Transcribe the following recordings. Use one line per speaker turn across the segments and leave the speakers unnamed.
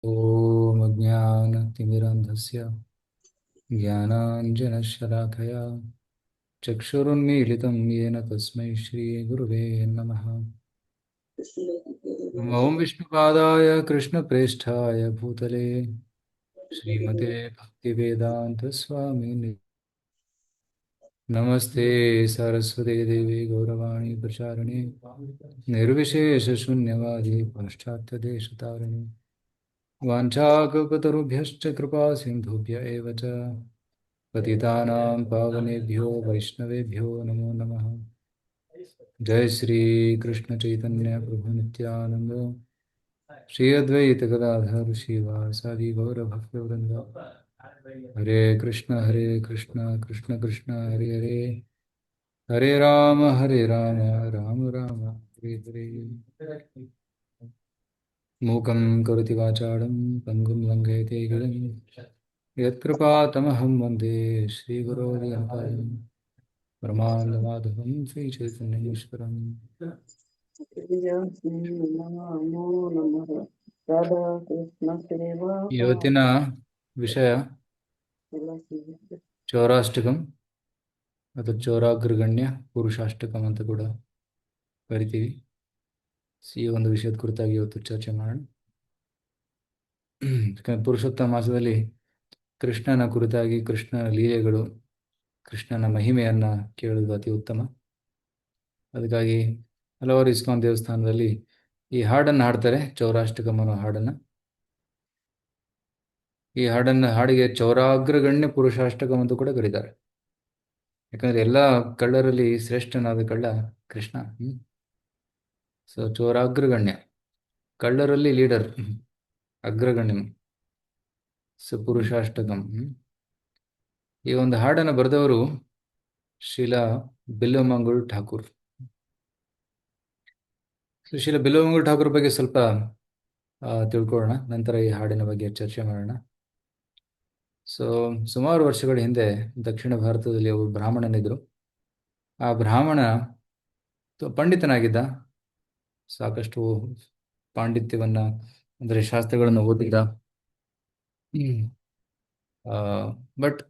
ॐ अज्ञानतिमिरान्धस्य ज्ञानाञ्जनशलाकया चक्षुरुन्मीलितं येन तस्मै श्रीगुरुवे नमः। ॐ विष्णुपादाय कृष्णप्रेष्ठाय भूतले श्रीमते भक्तिवेदान्तस्वामिने नमस्ते सरस्वती देवी गौरवाणी प्रचारिणे निर्विशेषशून्यवादी पाश्चात्यदेशतारिणे वाञ्छाकल्पतरुभ्यश्च कृपा सिन्धुभ्य एव च पतितानां पावनेभ्यो वैष्णवेभ्यो नमो नमः। जय श्री कृष्ण चैतन्य प्रभु नित्यानंद श्री अद्वैत गदाधर श्रीवासादि गौर भक्तवृंद। हरे कृष्ण कृष्ण कृष्ण हरे हरे, हरे राम राम राम हरे हरे। मूकं करोति वाचालं पङ्गुं लङ्घयते गिरिं यत्कृपातमहं वन्दे श्रीगुरो दयापारम् परमानन्दमाधवं श्रीचैतन्येश्वरम्।
नमो नमः। राधा कृष्ण सेवा
ಇವತ್ತಿನ ವಿಷಯ ಚೌರಾಷ್ಟಕಂ ಅಥವಾ ಚೌರಾಗ್ರಗಣ್ಯ ಪುರುಷಾಷ್ಟಕಂ ಅಂತ ಕೂಡ ಕರಿತೀವಿ. ಈ ಒಂದು ವಿಷಯದ ಕುರಿತಾಗಿ ಇವತ್ತು ಚರ್ಚೆ ಮಾಡೋಣ. ಯಾಕಂದ್ರೆ ಪುರುಷೋತ್ತಮ ಮಾಸದಲ್ಲಿ ಕೃಷ್ಣನ ಕುರಿತಾಗಿ ಕೃಷ್ಣನ ಲೀಲೆಗಳು, ಕೃಷ್ಣನ ಮಹಿಮೆಯನ್ನ ಕೇಳುವುದು ಅತಿ ಉತ್ತಮ. ಅದಕ್ಕಾಗಿ ಹಲವಾರು ಇಸ್ಕಾನ್ ದೇವಸ್ಥಾನದಲ್ಲಿ ಈ ಹಾಡನ್ನು ಹಾಡ್ತಾರೆ, ಚೌರಾಷ್ಟಕಂ ಅನ್ನೋ ಹಾಡನ್ನು. ಈ ಹಾಡಿಗೆ ಚೌರಾಗ್ರಗಣ್ಯ ಪುರುಷಾಷ್ಟಕಂ ಅಂತ ಕೂಡ ಕರೀತಾರೆ. ಯಾಕಂದ್ರೆ ಎಲ್ಲ ಕಳ್ಳರಲ್ಲಿ ಶ್ರೇಷ್ಠನಾದ ಕಳ್ಳ ಕೃಷ್ಣ. ಸೊ ಚೌರಾಗ್ರಗಣ್ಯ, ಕಳ್ಳರಲ್ಲಿ ಲೀಡರ್, ಅಗ್ರಗಣ್ಯಂ. ಸೊ ಪುರುಷಾಷ್ಟಕಂ. ಈ ಒಂದು ಹಾಡನ್ನು ಬರೆದವರು ಶ್ರೀಲ ಬಿಲ್ವಮಂಗಲ್ ಠಾಕೂರ್. ಸೊ ಶ್ರೀಲ ಬಿಲ್ವಮಂಗಲ್ ಠಾಕೂರ್ ಬಗ್ಗೆ ಸ್ವಲ್ಪ ತಿಳ್ಕೊಳ್ಳೋಣ, ನಂತರ ಈ ಹಾಡಿನ ಬಗ್ಗೆ ಚರ್ಚೆ ಮಾಡೋಣ. ಸೊ ಸುಮಾರು ವರ್ಷಗಳ ಹಿಂದೆ ದಕ್ಷಿಣ ಭಾರತದಲ್ಲಿ ಒಬ್ಬ ಬ್ರಾಹ್ಮಣನಿದ್ರು. ಆ ಬ್ರಾಹ್ಮಣ ಪಂಡಿತನಾಗಿದ್ದ, ಸಾಕಷ್ಟು ಪಾಂಡಿತ್ಯವನ್ನ ಅಂದರೆ ಶಾಸ್ತ್ರಗಳನ್ನು ಓದಿದ್ದ. ಬಟ್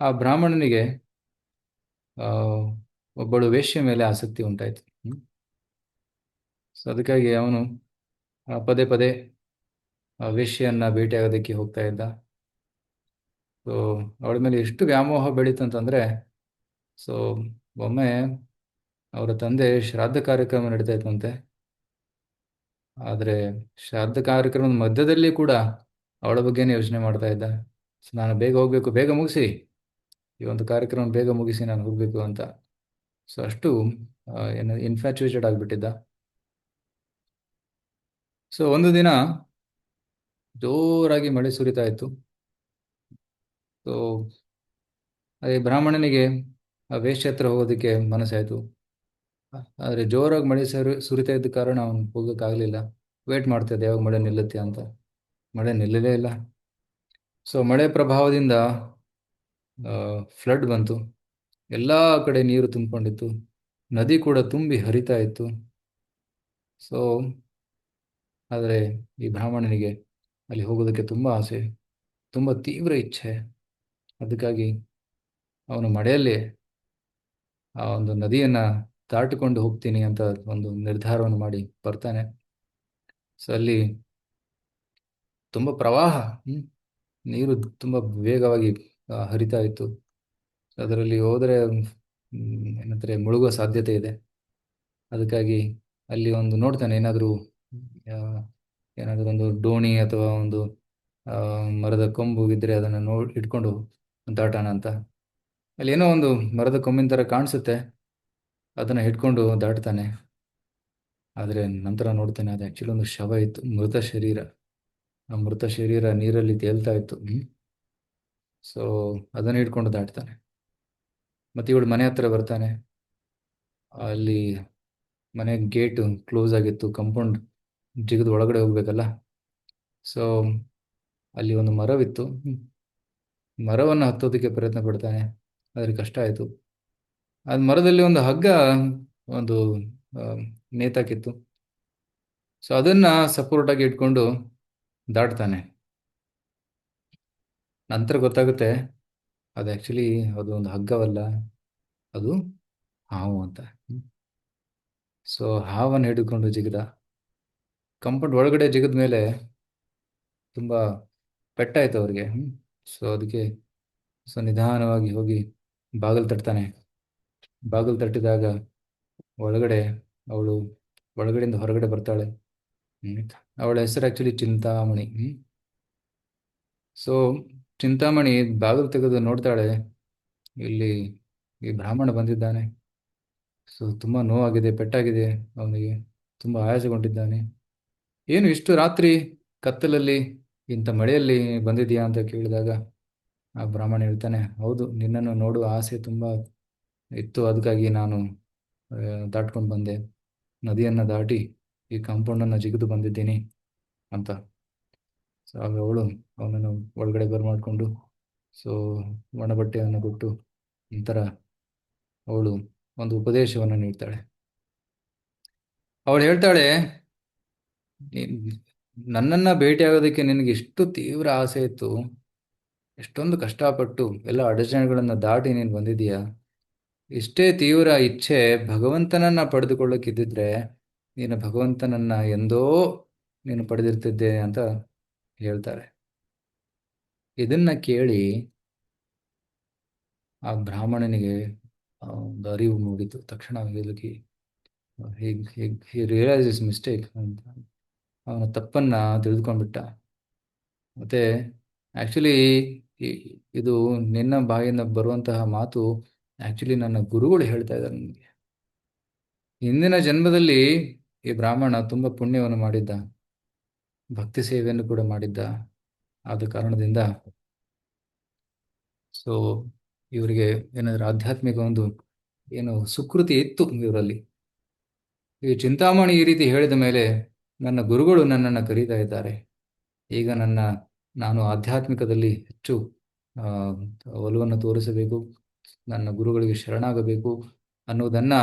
ಆ ಬ್ರಾಹ್ಮಣನಿಗೆ ಒಬ್ಬಳು ವೇಶ್ಯ ಮೇಲೆ ಆಸಕ್ತಿ ಉಂಟಾಯಿತು. ಸೊ ಅದಕ್ಕಾಗಿ ಅವನು ಪದೇ ಪದೇ ವೇಶ್ಯೆಯನ್ನ ಭೇಟಿಯಾಗೋದಕ್ಕೆ ಹೋಗ್ತಾ ಇದ್ದ. ಸೊ ಅವಳ ಮೇಲೆ ಎಷ್ಟು ವ್ಯಾಮೋಹ ಬೆಳೀತಂತಂದ್ರೆ, ಸೊ ಒಮ್ಮೆ ಅವರ ತಂದೆ ಶ್ರಾದ್ದ ಕಾರ್ಯಕ್ರಮ ನಡೀತಾ ಇತ್ತಂತೆ. ಆದರೆ ಶ್ರಾದ್ದ ಕಾರ್ಯಕ್ರಮದ ಮಧ್ಯದಲ್ಲಿ ಕೂಡ ಅವಳ ಬಗ್ಗೆನೇ ಯೋಚನೆ ಮಾಡ್ತಾ ಇದ್ದ. ಸೊ ನಾನು ಬೇಗ ಹೋಗ್ಬೇಕು, ಬೇಗ ಮುಗಿಸಿ ಈ ಒಂದು ಕಾರ್ಯಕ್ರಮ ಬೇಗ ಮುಗಿಸಿ ನಾನು ಹೋಗ್ಬೇಕು ಅಂತ. ಸೊ ಅಷ್ಟು ಏನು ಇನ್ಫ್ಯಾಚುಯೇಟೆಡ್ ಆಗಿಬಿಟ್ಟಿದ್ದ. ಸೊ ಒಂದು ದಿನ ಜೋರಾಗಿ ಮಳೆ ಸುರಿತಾ ಇತ್ತು. ಸೊ ಅದೇ ಬ್ರಾಹ್ಮಣನಿಗೆ ಆ ವೇಶ್ಯ ಹತ್ರ ಹೋಗೋದಕ್ಕೆ ಮನಸ್ಸಾಯಿತು. ಆದರೆ ಜೋರಾಗಿ ಮಳೆ ಸುರಿತಾ ಇದ್ದ ಕಾರಣ ಅವನು ಹೋಗೋಕ್ಕಾಗಲಿಲ್ಲ. ವೇಟ್ ಮಾಡ್ತಾ ಇದ್ದ ಯಾವಾಗ ಮಳೆ ನಿಲ್ಲುತ್ತೆ ಅಂತ. ಮಳೆ ನಿಲ್ಲಲೇ ಇಲ್ಲ. ಸೊ ಮಳೆ ಪ್ರಭಾವದಿಂದ ಫ್ಲಡ್ ಬಂತು. ಎಲ್ಲ ಕಡೆ ನೀರು ತುಂಬಿಕೊಂಡಿತ್ತು. ನದಿ ಕೂಡ ತುಂಬಿ ಹರಿತಾ ಇತ್ತು. ಸೊ ಆದರೆ ಈ ಬ್ರಾಹ್ಮಣನಿಗೆ ಅಲ್ಲಿ ಹೋಗೋದಕ್ಕೆ ತುಂಬ ಆಸೆ, ತುಂಬ ತೀವ್ರ ಇಚ್ಛೆ. ಅದಕ್ಕಾಗಿ ಅವನು ಮಳೆಯಲ್ಲಿ ಆ ಒಂದು ನದಿಯನ್ನು ದಾಟಿಕೊಂಡು ಹೋಗ್ತೀನಿ ಅಂತ ಒಂದು ನಿರ್ಧಾರವನ್ನು ಮಾಡಿ ಬರ್ತಾನೆ. ಸೊ ಅಲ್ಲಿ ತುಂಬ ಪ್ರವಾಹ, ನೀರು ತುಂಬ ವೇಗವಾಗಿ ಹರಿತಾ ಇತ್ತು. ಅದರಲ್ಲಿ ಹೋದರೆ ಏನಂತಾರೆ ಮುಳುಗುವ ಸಾಧ್ಯತೆ ಇದೆ. ಅದಕ್ಕಾಗಿ ಅಲ್ಲಿ ಒಂದು ನೋಡ್ತಾನೆ, ಏನಾದರೂ ಒಂದು ಡೋಣಿ ಅಥವಾ ಒಂದು ಮರದ ಕೊಂಬು ಇದ್ದರೆ ಅದನ್ನು ಇಟ್ಕೊಂಡು ದಾಟಾನ ಅಂತ. ಅಲ್ಲಿ ಏನೋ ಒಂದು ಮರದ ಕೊಂಬಿನ ಥರ ಕಾಣಿಸುತ್ತೆ, ಅದನ್ನು ಹಿಡ್ಕೊಂಡು ದಾಟ್ತಾನೆ. ಆದರೆ ನಂತರ ನೋಡ್ತಾನೆ ಅದು ಆ್ಯಕ್ಚುಲಿ ಒಂದು ಶವ ಇತ್ತು, ಮೃತ ಶರೀರ. ಆ ಮೃತ ಶರೀರ ನೀರಲ್ಲಿ ತೇಲ್ತಾ ಇತ್ತು. ಸೊ ಅದನ್ನು ಹಿಡ್ಕೊಂಡು ದಾಟ್ತಾನೆ. ಮತ್ತು ಇವಳು ಮನೆ ಹತ್ರ ಬರ್ತಾನೆ. ಅಲ್ಲಿ ಮನೆ ಗೇಟ್ ಕ್ಲೋಸ್ ಆಗಿತ್ತು, ಕಂಪೌಂಡ್ ಜಿಗಿದು ಒಳಗಡೆ ಹೋಗ್ಬೇಕಲ್ಲ. ಸೊ ಅಲ್ಲಿ ಒಂದು ಮರವಿತ್ತು. ಮರವನ್ನು ಹತ್ತೋದಕ್ಕೆ ಪ್ರಯತ್ನ ಪಡ್ತಾನೆ, ಆದರೆ ಕಷ್ಟ ಆಯಿತು. ಅದು ಮರದಲ್ಲಿ ಒಂದು ಹಗ್ಗ ಒಂದು ನೇತಾಕಿತ್ತು. ಸೊ ಅದನ್ನ ಸಪೋರ್ಟ್ ಆಗಿ ಇಟ್ಕೊಂಡು ದಾಟ್ತಾನೆ. ನಂತರ ಗೊತ್ತಾಗುತ್ತೆ ಅದು ಆ್ಯಕ್ಚುಲಿ ಅದು ಒಂದು ಹಗ್ಗವಲ್ಲ, ಅದು ಹಾವು ಅಂತ. ಸೊ ಹಾವನ್ನು ಹಿಡ್ಕೊಂಡು ಜಿಗಿದ. ಕಂಪೌಂಡ್ ಒಳಗಡೆ ಜಿಗಿದ ಮೇಲೆ ತುಂಬ ಪೆಟ್ಟಾಯ್ತು ಅವ್ರಿಗೆ. ಸೊ ಅದಕ್ಕೆ ಸೊ ನಿಧಾನವಾಗಿ ಹೋಗಿ ಬಾಗಿಲು ತಟ್ತಾನೆ. ಬಾಗಿಲು ತಟ್ಟಿದಾಗ ಒಳಗಡೆ ಅವಳು ಒಳಗಡೆಯಿಂದ ಹೊರಗಡೆ ಬರ್ತಾಳೆ. ಅವಳ ಹೆಸರು ಆ್ಯಕ್ಚುಲಿ ಚಿಂತಾಮಣಿ. ಸೊ ಚಿಂತಾಮಣಿ ಬಾಗಿಲು ತೆಗೆದು ನೋಡ್ತಾಳೆ, ಇಲ್ಲಿ ಈ ಬ್ರಾಹ್ಮಣ ಬಂದಿದ್ದಾನೆ. ಸೊ ತುಂಬ ನೋವಾಗಿದೆ, ಪೆಟ್ಟಾಗಿದೆ ಅವನಿಗೆ, ತುಂಬ ಆಯಾಸಗೊಂಡಿದ್ದಾನೆ. ಏನು ಇಷ್ಟು ರಾತ್ರಿ ಕತ್ತಲಲ್ಲಿ ಇಂಥ ಮಳೆಯಲ್ಲಿ ಬಂದಿದೆಯಾ ಅಂತ ಕೇಳಿದಾಗ ಆ ಬ್ರಾಹ್ಮಣ ಹೇಳ್ತಾನೆ, ಹೌದು, ನಿನ್ನನ್ನು ನೋಡುವ ಆಸೆ ತುಂಬ ಇತ್ತು, ಅದಕ್ಕಾಗಿ ನಾನು ದಾಟ್ಕೊಂಡು ಬಂದೆ, ನದಿಯನ್ನು ದಾಟಿ ಈ ಕಾಂಪೌಂಡನ್ನು ಜಿಗಿದು ಬಂದಿದ್ದೀನಿ ಅಂತ. ಸೊ ಆಗ ಅವಳು ಅವನನ್ನು ಒಳಗಡೆ ಬರಮಾಡಿಕೊಂಡು ಸೊ ಒಣ ಬಟ್ಟೆಯನ್ನು ಕೊಟ್ಟು ನಂತರ ಅವಳು ಒಂದು ಉಪದೇಶವನ್ನು ನೀಡ್ತಾಳೆ. ಅವಳು ಹೇಳ್ತಾಳೆ, ನನ್ನನ್ನ ಭೇಟಿಯಾಗೋದಕ್ಕೆ ನಿನಗೆ ಎಷ್ಟು ತೀವ್ರ ಆಸೆ ಇತ್ತು, ಎಷ್ಟೊಂದು ಕಷ್ಟಪಟ್ಟು ಎಲ್ಲ ಅಡಚಣೆಗಳನ್ನು ದಾಟಿ ನೀನು ಬಂದಿದೀಯ. ಇಷ್ಟೇ ತೀವ್ರ ಇಚ್ಛೆ ಭಗವಂತನನ್ನ ಪಡೆದುಕೊಳ್ಳಕ್ಕಿದ್ದಿದ್ರೆ ನೀನು ಭಗವಂತನನ್ನ ಎಂದೋ ನೀನು ಪಡೆದಿರ್ತಿದ್ದೆ ಅಂತ ಹೇಳ್ತಾರೆ. ಇದನ್ನ ಕೇಳಿ ಆ ಬ್ರಾಹ್ಮಣನಿಗೆ ಒಂದು ಅರಿವು ಮೂಡಿತು. ತಕ್ಷಣ ಹೇಳಕ್ಕೆ ಹಿ ರಿಯಲೈಸ್ ಇಸ್ ಮಿಸ್ಟೇಕ್ ಅಂತ ಅವನ ತಪ್ಪನ್ನ ತಿಳಿದುಕೊಂಡ್ಬಿಟ್ಟ. ಮತ್ತೆ ಆ್ಯಕ್ಚುಲಿ ಇದು ನಿನ್ನ ಬಾಯಿಂದ ಬರುವಂತಹ ಮಾತು ಆ್ಯಕ್ಚುಲಿ ನನ್ನ ಗುರುಗಳು ಹೇಳ್ತಾ ಇದ್ದಾರೆ ನನಗೆ. ಹಿಂದಿನ ಜನ್ಮದಲ್ಲಿ ಈ ಬ್ರಾಹ್ಮಣ ತುಂಬ ಪುಣ್ಯವನ್ನು ಮಾಡಿದ್ದ, ಭಕ್ತಿ ಸೇವೆಯನ್ನು ಕೂಡ ಮಾಡಿದ್ದ. ಆದ ಕಾರಣದಿಂದ ಸೊ ಇವರಿಗೆ ಏನಾದರೂ ಆಧ್ಯಾತ್ಮಿಕ ಒಂದು ಏನು ಸುಕೃತಿ ಇತ್ತು ಇವರಲ್ಲಿ. ಈ ಚಿಂತಾಮಣಿ ಈ ರೀತಿ ಹೇಳಿದ ಮೇಲೆ ನನ್ನ ಗುರುಗಳು ನನ್ನನ್ನು ಕರೀತಾ ಇದ್ದಾರೆ. ಈಗ ನಾನು ಆಧ್ಯಾತ್ಮಿಕದಲ್ಲಿ ಹೆಚ್ಚು ಒಲವನ್ನು ತೋರಿಸಬೇಕು, ನನ್ನ ಗುರುಗಳಿಗೆ ಶರಣಾಗಬೇಕು ಅನ್ನುವುದನ್ನ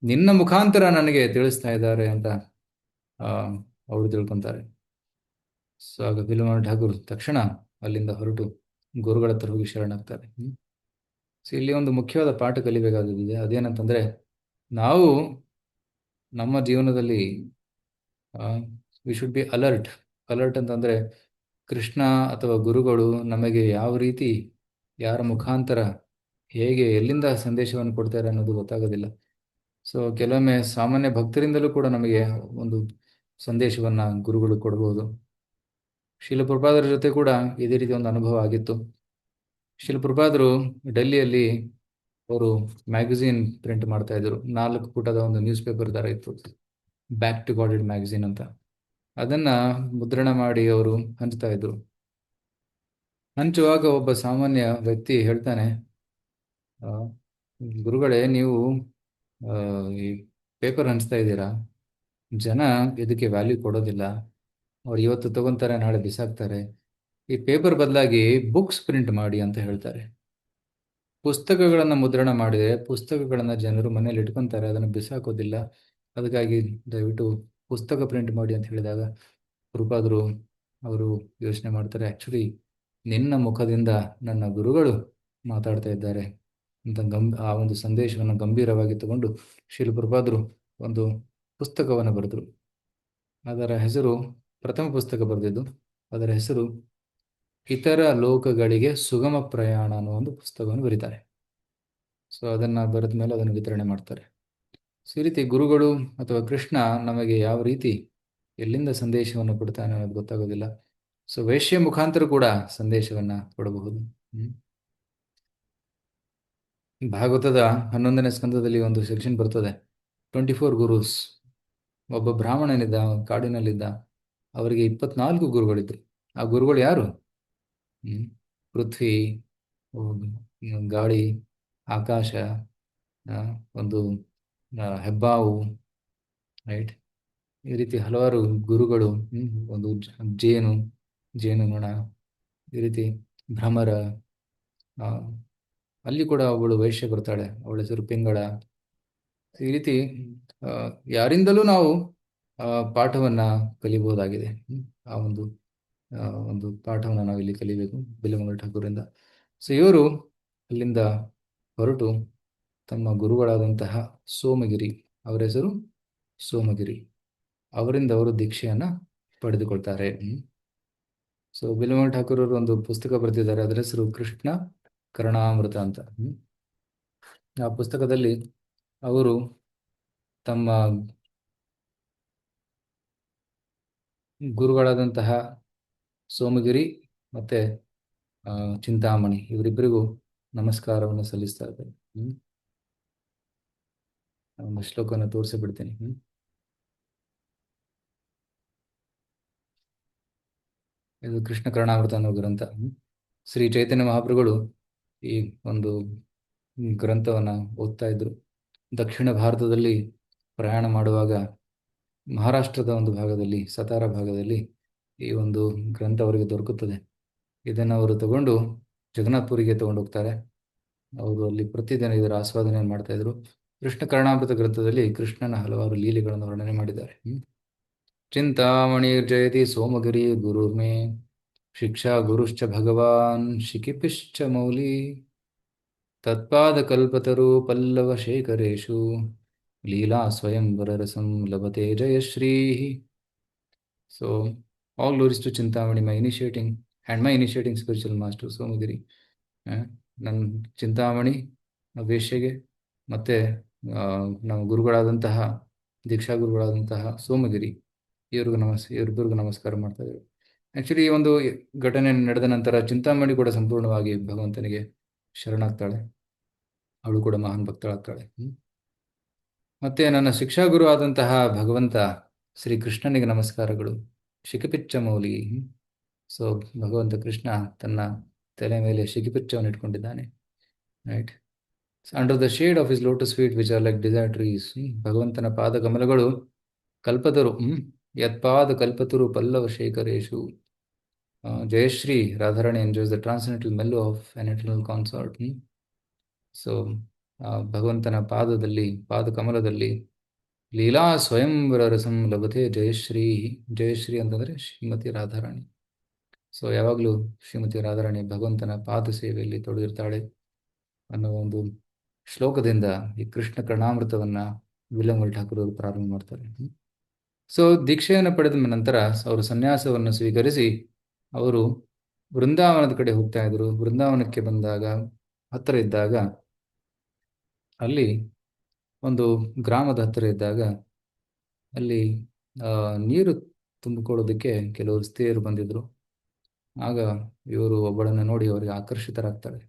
ನಿನ್ನ ಮುಖಾಂತರ ನನಗೆ ತಿಳಿಸ್ತಾ ಇದ್ದಾರೆ ಅಂತ ಅವರು ತಿಳ್ಕೊಂತಾರೆ. ಸೊ ಆಗ ಬಿಲ್ವಾನ ಠಾಕೂರ್ ತಕ್ಷಣ ಅಲ್ಲಿಂದ ಹೊರಟು ಗುರುಗಳ ಹತ್ರ ಹೋಗಿ ಶರಣಾಗ್ತಾರೆ. ಸೊ ಇಲ್ಲಿ ಒಂದು ಮುಖ್ಯವಾದ ಪಾಠ ಕಲಿಬೇಕಾಗಿದೆ. ಅದೇನಂತಂದ್ರೆ, ನಾವು ನಮ್ಮ ಜೀವನದಲ್ಲಿ we should be alert. Alert ಅಂತಂದ್ರೆ ಕೃಷ್ಣ ಅಥವಾ ಗುರುಗಳು ನಮಗೆ ಯಾವ ರೀತಿ, ಯಾರ ಮುಖಾಂತರ, ಹೇಗೆ, ಎಲ್ಲಿಂದ ಸಂದೇಶವನ್ನು ಕೊಡ್ತಾರೆ ಅನ್ನೋದು ಗೊತ್ತಾಗೋದಿಲ್ಲ. ಸೊ ಕೆಲವೊಮ್ಮೆ ಸಾಮಾನ್ಯ ಭಕ್ತರಿಂದಲೂ ಕೂಡ ನಮಗೆ ಒಂದು ಸಂದೇಶವನ್ನ ಗುರುಗಳು ಕೊಡಬಹುದು. ಶ್ರೀಲ ಪ್ರಭುಪಾದರ ಜೊತೆ ಕೂಡ ಇದೇ ರೀತಿ ಒಂದು ಅನುಭವ ಆಗಿತ್ತು. ಶ್ರೀಲ ಪ್ರಭುಪಾದರು ಡೆಲ್ಲಿಯಲ್ಲಿ ಅವರು ಮ್ಯಾಗಝೀನ್ ಪ್ರಿಂಟ್ ಮಾಡ್ತಾ ಇದ್ರು. 4 ಪುಟದ ಒಂದು ನ್ಯೂಸ್ ಪೇಪರ್ ತರ ಇತ್ತು, ಬ್ಯಾಕ್ ಟು ಗಾಡೆಡ್ ಮ್ಯಾಗಝೀನ್ ಅಂತ. ಅದನ್ನ ಮುದ್ರಣ ಮಾಡಿ ಅವರು ಹಂಚ್ತಾ ಇದ್ರು. ಹಂಚುವಾಗ ಒಬ್ಬ ಸಾಮಾನ್ಯ ವ್ಯಕ್ತಿ ಹೇಳ್ತಾನೆ, ಗುರುಗಳೇ, ನೀವು ಈ ಪೇಪರ್ ಹಂಚ್ತಾ ಇದ್ದೀರಾ, ಜನ ಇದಕ್ಕೆ ವ್ಯಾಲ್ಯೂ ಕೊಡೋದಿಲ್ಲ, ಅವ್ರು ಇವತ್ತು ತಗೊಂತಾರೆ, ನಾಳೆ ಬಿಸಾಕ್ತಾರೆ. ಈ ಪೇಪರ್ ಬದಲಾಗಿ ಬುಕ್ಸ್ ಪ್ರಿಂಟ್ ಮಾಡಿ ಅಂತ ಹೇಳ್ತಾರೆ. ಪುಸ್ತಕಗಳನ್ನು ಮುದ್ರಣ ಮಾಡಿದರೆ ಪುಸ್ತಕಗಳನ್ನು ಜನರು ಮನೇಲಿ ಇಟ್ಕೊಂತಾರೆ, ಅದನ್ನು ಬಿಸಾಕೋದಿಲ್ಲ. ಅದಕ್ಕಾಗಿ ದಯವಿಟ್ಟು ಪುಸ್ತಕ ಪ್ರಿಂಟ್ ಮಾಡಿ ಅಂತ ಹೇಳಿದಾಗ ಪ್ರಭುಪಾದರು ಅವರು ಯೋಚನೆ ಮಾಡ್ತಾರೆ, ಆ್ಯಕ್ಚುಲಿ ನಿನ್ನ ಮುಖದಿಂದ ನನ್ನ ಗುರುಗಳು ಮಾತಾಡ್ತಾ ಇದ್ದಾರೆ ಅಂತ ಆ ಒಂದು ಸಂದೇಶವನ್ನು ಗಂಭೀರವಾಗಿ ತಗೊಂಡು ಶ್ರೀಲ ಪ್ರಭುಪಾದರು ಒಂದು ಪುಸ್ತಕವನ್ನು ಬರೆದರು. ಅದರ ಹೆಸರು, ಪ್ರಥಮ ಪುಸ್ತಕ ಬರೆದಿದ್ದು, ಅದರ ಹೆಸರು ಇತರ ಲೋಕಗಳಿಗೆ ಸುಗಮ ಪ್ರಯಾಣ ಅನ್ನೋ ಒಂದು ಪುಸ್ತಕವನ್ನು ಬರೀತಾರೆ. ಸೊ ಅದನ್ನು ಬರೆದ ಮೇಲೆ ಅದನ್ನು ವಿತರಣೆ ಮಾಡ್ತಾರೆ. ಸೊ ಈ ರೀತಿ ಗುರುಗಳು ಅಥವಾ ಕೃಷ್ಣ ನಮಗೆ ಯಾವ ರೀತಿ, ಎಲ್ಲಿಂದ ಸಂದೇಶವನ್ನು ಕೊಡ್ತಾನೆ ಅನ್ನೋದು ಗೊತ್ತಾಗೋದಿಲ್ಲ. ಸೊ ವೇಶ್ಯ ಮುಖಾಂತರ ಕೂಡ ಸಂದೇಶವನ್ನ ಕೊಡಬಹುದು. ಭಾಗವತದ 11ನೇ ಸ್ಕಂದದಲ್ಲಿ ಒಂದು ಸೆಕ್ಷನ್ ಬರ್ತದೆ, 24 ಗುರುಸ್. ಒಬ್ಬ ಬ್ರಾಹ್ಮಣನಿದ್ದ, ಕಾಡಿನಲ್ಲಿದ್ದ, ಅವರಿಗೆ 24 ಗುರುಗಳಿದ್ರು. ಆ ಗುರುಗಳು ಯಾರು? ಪೃಥ್ವಿ, ಗಾಳಿ, ಆಕಾಶ, ಒಂದು ಹೆಬ್ಬಾವು, ರೈಟ್, ಈ ರೀತಿ ಹಲವಾರು ಗುರುಗಳು. ಒಂದು ಜೇನು ನೊಣ, ಈ ರೀತಿ ಭ್ರಮರ. ಅಲ್ಲಿ ಕೂಡ ಅವಳು ವೈಶ್ಯ ಬರ್ತಾಳೆ, ಅವಳ ಹೆಸರು ಪಿಂಗಳ. ಈ ರೀತಿ ಯಾರಿಂದಲೂ ನಾವು ಪಾಠವನ್ನು ಕಲಿಬಹುದಾಗಿದೆ. ಆ ಒಂದು ಒಂದು ಪಾಠವನ್ನು ನಾವು ಇಲ್ಲಿ ಕಲಿಬೇಕು ಬಿಲ್ಲಮಂಗಲ ಠಾಕೂರಿಂದ. ಸೊ ಇವರು ಅಲ್ಲಿಂದ ಹೊರಟು ತಮ್ಮ ಗುರುಗಳಾದಂತಹ ಸೋಮಗಿರಿ, ಅವರ ಹೆಸರು ಸೋಮಗಿರಿ, ಅವರಿಂದ ಅವರು ದೀಕ್ಷೆಯನ್ನು ಪಡೆದುಕೊಳ್ತಾರೆ. ಸೊ ಬಿಲ್ಲಮಂಗಲ ಠಾಕೂರ್ ಅವರು ಒಂದು ಪುಸ್ತಕ ಬರೆದಿದ್ದಾರೆ, ಅದರ ಹೆಸರು ಕೃಷ್ಣ ಕರುಣಾಮೃತ ಅಂತ. ಆ ಪುಸ್ತಕದಲ್ಲಿ ಅವರು ತಮ್ಮ ಗುರುಗಳಾದಂತಹ ಸೋಮಗಿರಿ ಮತ್ತೆ ಚಿಂತಾಮಣಿ ಇವರಿಬ್ಬರಿಗೂ ನಮಸ್ಕಾರವನ್ನು ಸಲ್ಲಿಸ್ತಾ ಇದ್ದಾರೆ. ಒಂದು ಶ್ಲೋಕವನ್ನು ತೋರಿಸಿಬಿಡ್ತೀನಿ. ಇದು ಕೃಷ್ಣ ಕರುಣಾಮೃತ ಅನ್ನೋ ಗ್ರಂಥ. ಶ್ರೀ ಚೈತನ್ಯ ಮಹಾಪ್ರಭುಗಳು ಈ ಒಂದು ಗ್ರಂಥವನ್ನು ಓದ್ತಾ ಇದ್ರು. ದಕ್ಷಿಣ ಭಾರತದಲ್ಲಿ ಪ್ರಯಾಣ ಮಾಡುವಾಗ ಮಹಾರಾಷ್ಟ್ರದ ಒಂದು ಭಾಗದಲ್ಲಿ, ಸತಾರ ಭಾಗದಲ್ಲಿ ಈ ಒಂದು ಗ್ರಂಥ ಅವರಿಗೆ ದೊರಕುತ್ತದೆ. ಇದನ್ನು ಅವರು ತಗೊಂಡು ಜಗನ್ನಾಥ್ಪುರಿಗೆ ತಗೊಂಡು ಹೋಗ್ತಾರೆ. ಅವರು ಅಲ್ಲಿ ಪ್ರತಿದಿನ ಇದರ ಆಸ್ವಾದನೆಯನ್ನು ಮಾಡ್ತಾ ಇದ್ರು. ಕೃಷ್ಣ ಕರುಣಾಮೃತ ಗ್ರಂಥದಲ್ಲಿ ಕೃಷ್ಣನ ಹಲವಾರು ಲೀಲೆಗಳನ್ನು ವರ್ಣನೆ ಮಾಡಿದ್ದಾರೆ. ಚಿಂತಾಮಣಿರ್ಜಯತಿ ಸೋಮಗಿರಿ ಗುರುರ್ಮೇ ಶಿಕ್ಷಾ ಗುರುಶ್ಚ ಭಗವಾನ್ ಶಿಖಿಪಿಶ್ಚ ಮೌಲಿ ತತ್ಪಾದ ಕಲ್ಪತರು ಪಲ್ಲವ ಶೇಖರೇಶು ಲೀಲಾ ಸ್ವಯಂವರ ರಸಂ ಲಭತೆ ಜಯಶ್ರೀ. So all glories to Chintamani, my initiating spiritual master Somagiri. ನನ್ನ ಚಿಂತಾಮಣಿ ವೇಶ್ಯೆಗೆ ಮತ್ತೆ ನಮ್ಮ ಗುರುಗಳಾದಂತಹ ದೀಕ್ಷಾ ಗುರುಗಳಾದಂತಹ ಸೋಮಗಿರಿ ಇವರಿಬ್ಬರಿಗೂ ನಮಸ್ಕಾರ ಮಾಡ್ತಾ ಇದ್ದಾರೆ. ಆ್ಯಕ್ಚುಲಿ ಈ ಒಂದು ಘಟನೆ ನಡೆದ ನಂತರ ಚಿಂತಾಮಣಿ ಕೂಡ ಸಂಪೂರ್ಣವಾಗಿ ಭಗವಂತನಿಗೆ ಶರಣಾಗ್ತಾಳೆ. ಅವಳು ಕೂಡ ಮಹಾನ್ ಭಕ್ತಳಾಗ್ತಾಳೆ. ಮತ್ತೆ ನನ್ನ ಶಿಕ್ಷಾಗುರು ಆದಂತಹ ಭಗವಂತ ಶ್ರೀ ಕೃಷ್ಣನಿಗೆ ನಮಸ್ಕಾರಗಳು. ಶಿಖಪಿಚ್ಚ ಮೌಲಿ. ಸೊ ಭಗವಂತ ಕೃಷ್ಣ ತನ್ನ ತಲೆ ಮೇಲೆ ಶಿಖಿಪಿಚ್ಚವನ್ನು ಇಟ್ಕೊಂಡಿದ್ದಾನೆ. Right. Under the shade of his lotus feet which are like desire trees. ಭಗವಂತನ ಪಾದ ಕಮಲಗಳು ಕಲ್ಪತರು. ಯತ್ಪಾದ ಕಲ್ಪತರು ಪಲ್ಲವ ಶೇಖರೇಶು. ಜಯಶ್ರೀ Radharani enjoys the transcendental mellow of an eternal concert. So ಭಗವಂತನ ಪಾದ ಕಮಲದಲ್ಲಿ ಲೀಲಾ ಸ್ವಯಂವರ ರಸಂ ಲಭತೆ ಜಯಶ್ರೀ. ಜಯಶ್ರೀ ಅಂತಂದರೆ ಶ್ರೀಮತಿ ರಾಧಾರಾಣಿ. ಸೊ ಯಾವಾಗಲೂ ಶ್ರೀಮತಿ ರಾಧಾರಾಣಿ ಭಗವಂತನ ಪಾದ ಸೇವೆಯಲ್ಲಿ ತೊಡಗಿರ್ತಾಳೆ ಅನ್ನೋ ಒಂದು ಶ್ಲೋಕದಿಂದ ಈ ಕೃಷ್ಣ ಕರುಣಾಮೃತವನ್ನು ಬಿಲ್ಲಮಂಗಲ ಠಾಕೂರ್ ಅವರು ಪ್ರಾರಂಭ ಮಾಡ್ತಾರೆ. ಸೊ ದೀಕ್ಷೆಯನ್ನು ಪಡೆದ ನಂತರ ಅವರು ಸನ್ಯಾಸವನ್ನು ಸ್ವೀಕರಿಸಿ ಅವರು ವೃಂದಾವನದ ಕಡೆ ಹೋಗ್ತಾ ಇದ್ರು. ವೃಂದಾವನಕ್ಕೆ ಬಂದಾಗ ಹತ್ತಿರ ಇದ್ದಾಗ ಅಲ್ಲಿ ಒಂದು ಗ್ರಾಮದ ಹತ್ತಿರ ಇದ್ದಾಗ ಅಲ್ಲಿ ನೀರು ತುಂಬಿಕೊಳ್ಳೋದಕ್ಕೆ ಕೆಲವರು ಸ್ತ್ರೀಯರು ಬಂದಿದ್ರು. ಆಗ ಇವರು ಒಬ್ಬಳನ್ನು ನೋಡಿ ಅವರಿಗೆ ಆಕರ್ಷಿತರಾಗ್ತಾರೆ.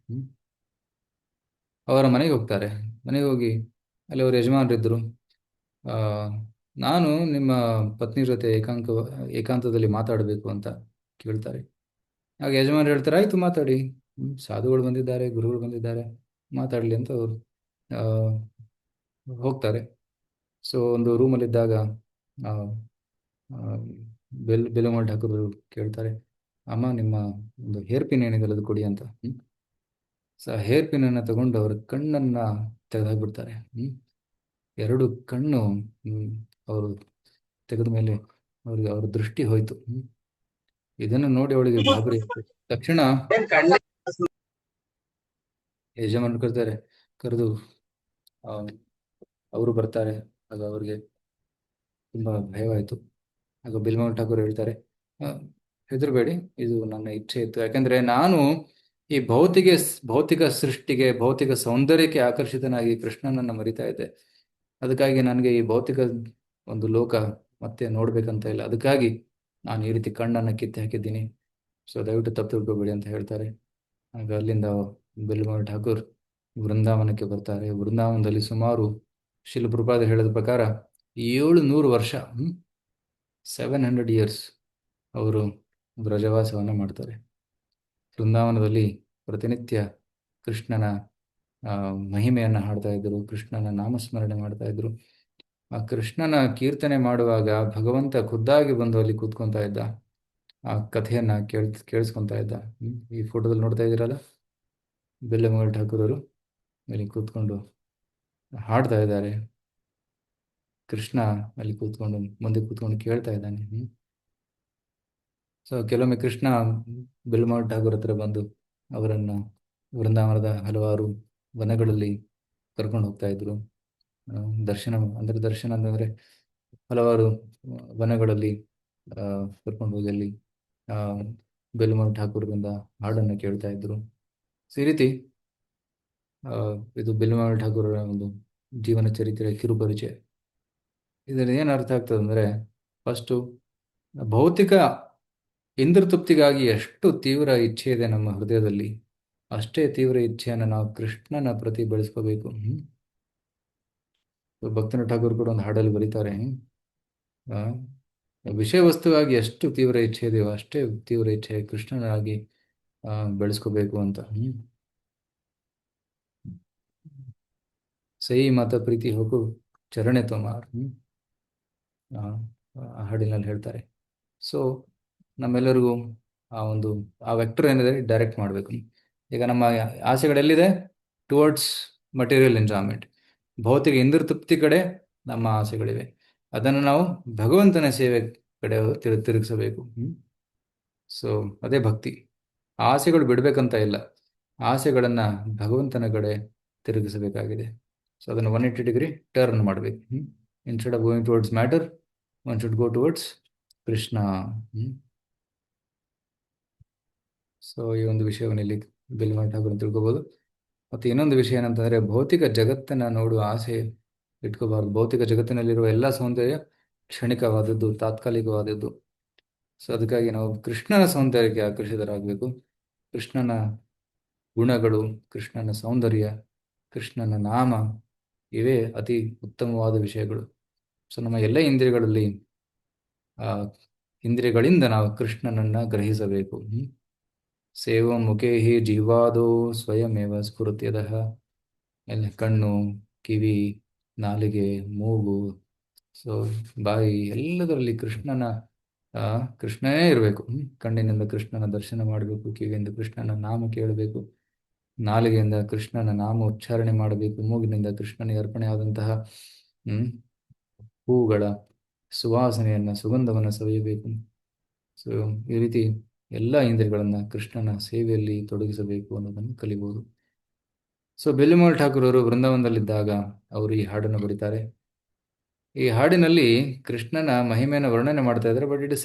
ಅವರ ಮನೆಗೆ ಹೋಗ್ತಾರೆ. ಮನೆಗೆ ಹೋಗಿ ಅಲ್ಲಿ ಅವರು ಯಜಮಾನರಿದ್ದರು. ನಾನು ನಿಮ್ಮ ಪತ್ನಿ ಜೊತೆ ಏಕಾಂತದಲ್ಲಿ ಮಾತಾಡಬೇಕು ಅಂತ ಕೇಳ್ತಾರೆ. ಆಗ ಯಜಮಾನರು ಹೇಳ್ತಾರೆ, ಆಯಿತು ಮಾತಾಡಿ, ಸಾಧುಗಳು ಬಂದಿದ್ದಾರೆ, ಗುರುಗಳು ಬಂದಿದ್ದಾರೆ, ಮಾತಾಡಲಿ ಅಂತ ಅವರು ಹೋಗ್ತಾರೆ. ಸೊ ಒಂದು ರೂಮಲ್ಲಿದ್ದಾಗ ಬಿಲ್ಲಮಂಗಲ ಠಾಕೂರ್ ಕೇಳ್ತಾರೆ, ಅಮ್ಮ ನಿಮ್ಮ ಒಂದು ಹೇರ್ ಪಿನ್ ಏನಿದೆ ಅದು ಕೊಡಿ ಅಂತ. ಸೊ ಹೇರ್ ಪಿನ್ನನ್ನು ತಗೊಂಡು ಅವರ ಕಣ್ಣನ್ನು ತೆಗೆದಾಕ್ಬಿಡ್ತಾರೆ. ಎರಡು ಕಣ್ಣು ಅವರು ತೆಗೆದ ಮೇಲೆ ಅವ್ರಿಗೆ ಅವ್ರ ದೃಷ್ಟಿ ಹೋಯ್ತು. ಇದನ್ನು ನೋಡಿ ಅವಳಿಗೆ ಗಾಬರಿ. ತಕ್ಷಣ ಯಜಮಾನರು ಕರೆದು ಅವರು ಬರ್ತಾರೆ. ಆಗ ಅವ್ರಿಗೆ ತುಂಬಾ ಭಯವಾಯಿತು. ಆಗ ಬಿಲ್ಲಮಂಗಲ ಠಾಕೂರ್ ಹೇಳ್ತಾರೆ, ಹೆದರಬೇಡಿ, ಇದು ನನ್ನ ಇಚ್ಛೆ ಇತ್ತು. ಯಾಕಂದ್ರೆ ನಾನು ಈ ಭೌತಿಕ ಸೃಷ್ಟಿಗೆ, ಭೌತಿಕ ಸೌಂದರ್ಯಕ್ಕೆ ಆಕರ್ಷಿತನಾಗಿ ಕೃಷ್ಣನನ್ನು ಮರಿತಾ ಇದ್ದೆ. ಅದಕ್ಕಾಗಿ ನನಗೆ ಈ ಭೌತಿಕ ಒಂದು ಲೋಕ ಮತ್ತೆ ನೋಡ್ಬೇಕಂತ ಇಲ್ಲ. ಅದಕ್ಕಾಗಿ ನಾನು ಈ ರೀತಿ ಕಣ್ಣನ್ನು ಕಿತ್ತು ಹಾಕಿದ್ದೀನಿ. ಸೊ ದಯವಿಟ್ಟು ತಪ್ಪು ತಿಳ್ಕೊಬೇಡಿ ಅಂತ ಹೇಳ್ತಾರೆ. ಆಗ ಅಲ್ಲಿಂದ ಬಿಲ್ಲಮಂಗಲ ಠಾಕೂರ್ ವೃಂದಾವನಕ್ಕೆ ಬರ್ತಾರೆ. ವೃಂದಾವನದಲ್ಲಿ ಸುಮಾರು ಶಿಲ ಪ್ರಭುಪಾದ ಹೇಳಿದ ಪ್ರಕಾರ 700 ವರ್ಷ 700 years ಅವರು ಬ್ರಜವಾಸವನ್ನು ಮಾಡ್ತಾರೆ. ವೃಂದಾವನದಲ್ಲಿ ಪ್ರತಿನಿತ್ಯ ಕೃಷ್ಣನ ಮಹಿಮೆಯನ್ನು ಹಾಡ್ತಾ ಇದ್ರು, ಕೃಷ್ಣನ ನಾಮಸ್ಮರಣೆ ಮಾಡ್ತಾ ಇದ್ರು. ಆ ಕೃಷ್ಣನ ಕೀರ್ತನೆ ಮಾಡುವಾಗ ಭಗವಂತ ಖುದ್ದಾಗಿ ಬಂದು ಅಲ್ಲಿ ಕೂತ್ಕೊತಾ ಇದ್ದ. ಆ ಕಥೆಯನ್ನ ಕೇಳಿಸ್ಕೊತಾ ಇದ್ದ. ಈ ಫೋಟೋದಲ್ಲಿ ನೋಡ್ತಾ ಇದ್ದೀರಲ್ಲ, ಬಿಲ್ಲಮಂಗಲ ಠಾಕೂರ್ ಅವರು ಇಲ್ಲಿ ಕೂತ್ಕೊಂಡು ಹಾಡ್ತಾ ಇದ್ದಾರೆ. ಕೃಷ್ಣ ಅಲ್ಲಿ ಕೂತ್ಕೊಂಡು ಮುಂದೆ ಕೂತ್ಕೊಂಡು ಕೇಳ್ತಾ ಇದ್ದಾನೆ. ಸೊ ಕೆಲವೊಮ್ಮೆ ಕೃಷ್ಣ ಬಿಲ್ಮಾಲ್ ಠಾಗೂರ್ ಹತ್ರ ಬಂದು ಅವರನ್ನ ವೃಂದಾವನದ ಹಲವಾರು ವನಗಳಲ್ಲಿ ಕರ್ಕೊಂಡು ಹೋಗ್ತಾ ಇದ್ರು. ದರ್ಶನ ಅಂದ್ರೆ ದರ್ಶನ ಅಂತಂದ್ರೆ ಹಲವಾರು ವನಗಳಲ್ಲಿ ಕರ್ಕೊಂಡು ಹೋಗಿ ಅಲ್ಲಿ ಆ ಬೆಲ್ಮಾಲ್ ಠಾಕೂರ್ರಿಂದ ಹಾಡನ್ನು ಕೇಳ್ತಾ ಇದ್ರು. ಸೊ ಈ ರೀತಿ ಇದು ಬೆಲ್ಮಾಲ್ ಠಾಕೂರರ ಒಂದು ಜೀವನ ಚರಿತ್ರೆಯ ಕಿರುಪರಿಚಯ. ಇದರಲ್ಲಿ ಏನು ಅರ್ಥ ಆಗ್ತದೆ ಅಂದರೆ, ಫಸ್ಟು ಭೌತಿಕ ಇಂದ್ರತೃಪ್ತಿಗಾಗಿ ಎಷ್ಟು ತೀವ್ರ ಇಚ್ಛೆ ಇದೆ ನಮ್ಮ ಹೃದಯದಲ್ಲಿ, ಅಷ್ಟೇ ತೀವ್ರ ಇಚ್ಛೆಯನ್ನು ನಾವು ಕೃಷ್ಣನ ಪ್ರತಿ ಬೆಳೆಸ್ಕೋಬೇಕು. ಭಕ್ತನ ಠಾಕೂರ್ ಕೂಡ ಒಂದು ಹಾಡಲ್ಲಿ ಬರೀತಾರೆ, ಆ, ವಿಷಯ ವಸ್ತುವಾಗಿ ಎಷ್ಟು ತೀವ್ರ ಇಚ್ಛೆ ಇದೆಯೋ ಅಷ್ಟೇ ತೀವ್ರ ಇಚ್ಛೆ ಕೃಷ್ಣನಾಗಿ ಬೆಳೆಸ್ಕೋಬೇಕು ಅಂತ. ಸೈ ಮಾತ ಪ್ರೀತಿ ಹೋಗು ಚರಣೆ ತೋಮಾರ್ ಆ ಹಾಡಿನಲ್ಲಿ ಹೇಳ್ತಾರೆ. ಸೊ ನಮ್ಮೆಲ್ಲರಿಗೂ ಆ ವೆಕ್ಟರ್ ಏನಿದೆ ಡೈರೆಕ್ಟ್ ಮಾಡಬೇಕು. ಈಗ ನಮ್ಮ ಆಸೆಗಳೆಲ್ಲಿದೆ? ಟುವರ್ಡ್ಸ್ ಮಟೀರಿಯಲ್ ಎಂಜಾಯ್ಮೆಂಟ್, ಭೌತಿಕ ಇಂದ್ರತೃಪ್ತಿ ಕಡೆ ನಮ್ಮ ಆಸೆಗಳಿವೆ. ಅದನ್ನು ನಾವು ಭಗವಂತನ ಸೇವೆ ಕಡೆ ತಿರುಗಿಸಬೇಕು. ಸೊ ಅದೇ ಭಕ್ತಿ. ಆಸೆಗಳು ಬಿಡಬೇಕಂತ ಇಲ್ಲ, ಆಸೆಗಳನ್ನು ಭಗವಂತನ ಕಡೆ ತಿರುಗಿಸಬೇಕಾಗಿದೆ. ಸೊ ಅದನ್ನು 180 ಡಿಗ್ರಿ ಟರ್ನ್ ಮಾಡಬೇಕು. Instead of going towards matter, one should go towards Krishna. So ಈ ಒಂದು ವಿಷಯವನ್ನು ಇಲ್ಲಿ ಬೆಲ್ಮಾಲ್ ಠಾಕೂರ್ ತಿಳ್ಕೊಬೋದು. ಮತ್ತು ಇನ್ನೊಂದು ವಿಷಯ ಏನಂತಂದರೆ, ಭೌತಿಕ ಜಗತ್ತನ್ನು ನೋಡುವ ಆಸೆ ಇಟ್ಕೋಬಾರ್ದು. ಭೌತಿಕ ಜಗತ್ತಿನಲ್ಲಿರುವ ಎಲ್ಲ ಸೌಂದರ್ಯ ಕ್ಷಣಿಕವಾದದ್ದು, ತಾತ್ಕಾಲಿಕವಾದದ್ದು. ಸೊ ಅದಕ್ಕಾಗಿ ನಾವು ಕೃಷ್ಣನ ಸೌಂದರ್ಯಕ್ಕೆ ಆಕರ್ಷಿತರಾಗಬೇಕು. ಕೃಷ್ಣನ ಗುಣಗಳು, ಕೃಷ್ಣನ ಸೌಂದರ್ಯ, ಕೃಷ್ಣನ ನಾಮ ಇವೇ ಅತಿ ಉತ್ತಮವಾದ ವಿಷಯಗಳು. ಸೊ ನಮ್ಮ ಎಲ್ಲ ಇಂದ್ರಿಯಗಳಿಂದ ನಾವು ಕೃಷ್ಣನನ್ನು ಗ್ರಹಿಸಬೇಕು. ಸೇವ ಮುಖೇ ಹಿ ಜೀವಾದೋ ಸ್ವಯಮೇವ ಸ್ಫುರತ್ಯದಃ. ಎಲ್ಲ ಕಣ್ಣು, ಕಿವಿ, ನಾಲಿಗೆ, ಮೂಗು, ಸೊ ಬಾಯಿ, ಎಲ್ಲದರಲ್ಲಿ ಕೃಷ್ಣನೇ ಇರಬೇಕು. ಕಣ್ಣಿನಿಂದ ಕೃಷ್ಣನ ದರ್ಶನ ಮಾಡಬೇಕು, ಕಿವಿಯಿಂದ ಕೃಷ್ಣನ ನಾಮ ಕೇಳಬೇಕು, ನಾಲಿಗೆಯಿಂದ ಕೃಷ್ಣನ ನಾಮ ಉಚ್ಚಾರಣೆ ಮಾಡಬೇಕು, ಮೂಗಿನಿಂದ ಕೃಷ್ಣನಿಗೆ ಅರ್ಪಣೆ ಆದಂತಹ ಹೂಗಳ ಸುವಾಸನೆಯನ್ನು, ಸುಗಂಧವನ್ನು ಸವಿಯಬೇಕು. ಸೊ ಈ ರೀತಿ ಎಲ್ಲ ಇಂದ್ರಿಯಗಳನ್ನು ಕೃಷ್ಣನ ಸೇವೆಯಲ್ಲಿ ತೊಡಗಿಸಬೇಕು ಅನ್ನೋದನ್ನು ಕಲಿಬಹುದು. ಸೊ ಬೆಲ್ಲಿಮಲ್ ಠಾಕೂರ್ ಅವರು ವೃಂದಾವನದಲ್ಲಿದ್ದಾಗ ಅವರು ಈ ಹಾಡನ್ನು ಬರೀತಾರೆ. ಈ ಹಾಡಿನಲ್ಲಿ ಕೃಷ್ಣನ ಮಹಿಮೆಯನ್ನು ವರ್ಣನೆ ಮಾಡ್ತಾ ಇದ್ದಾರೆ, ಬಟ್ ಇಟ್ ಇಸ್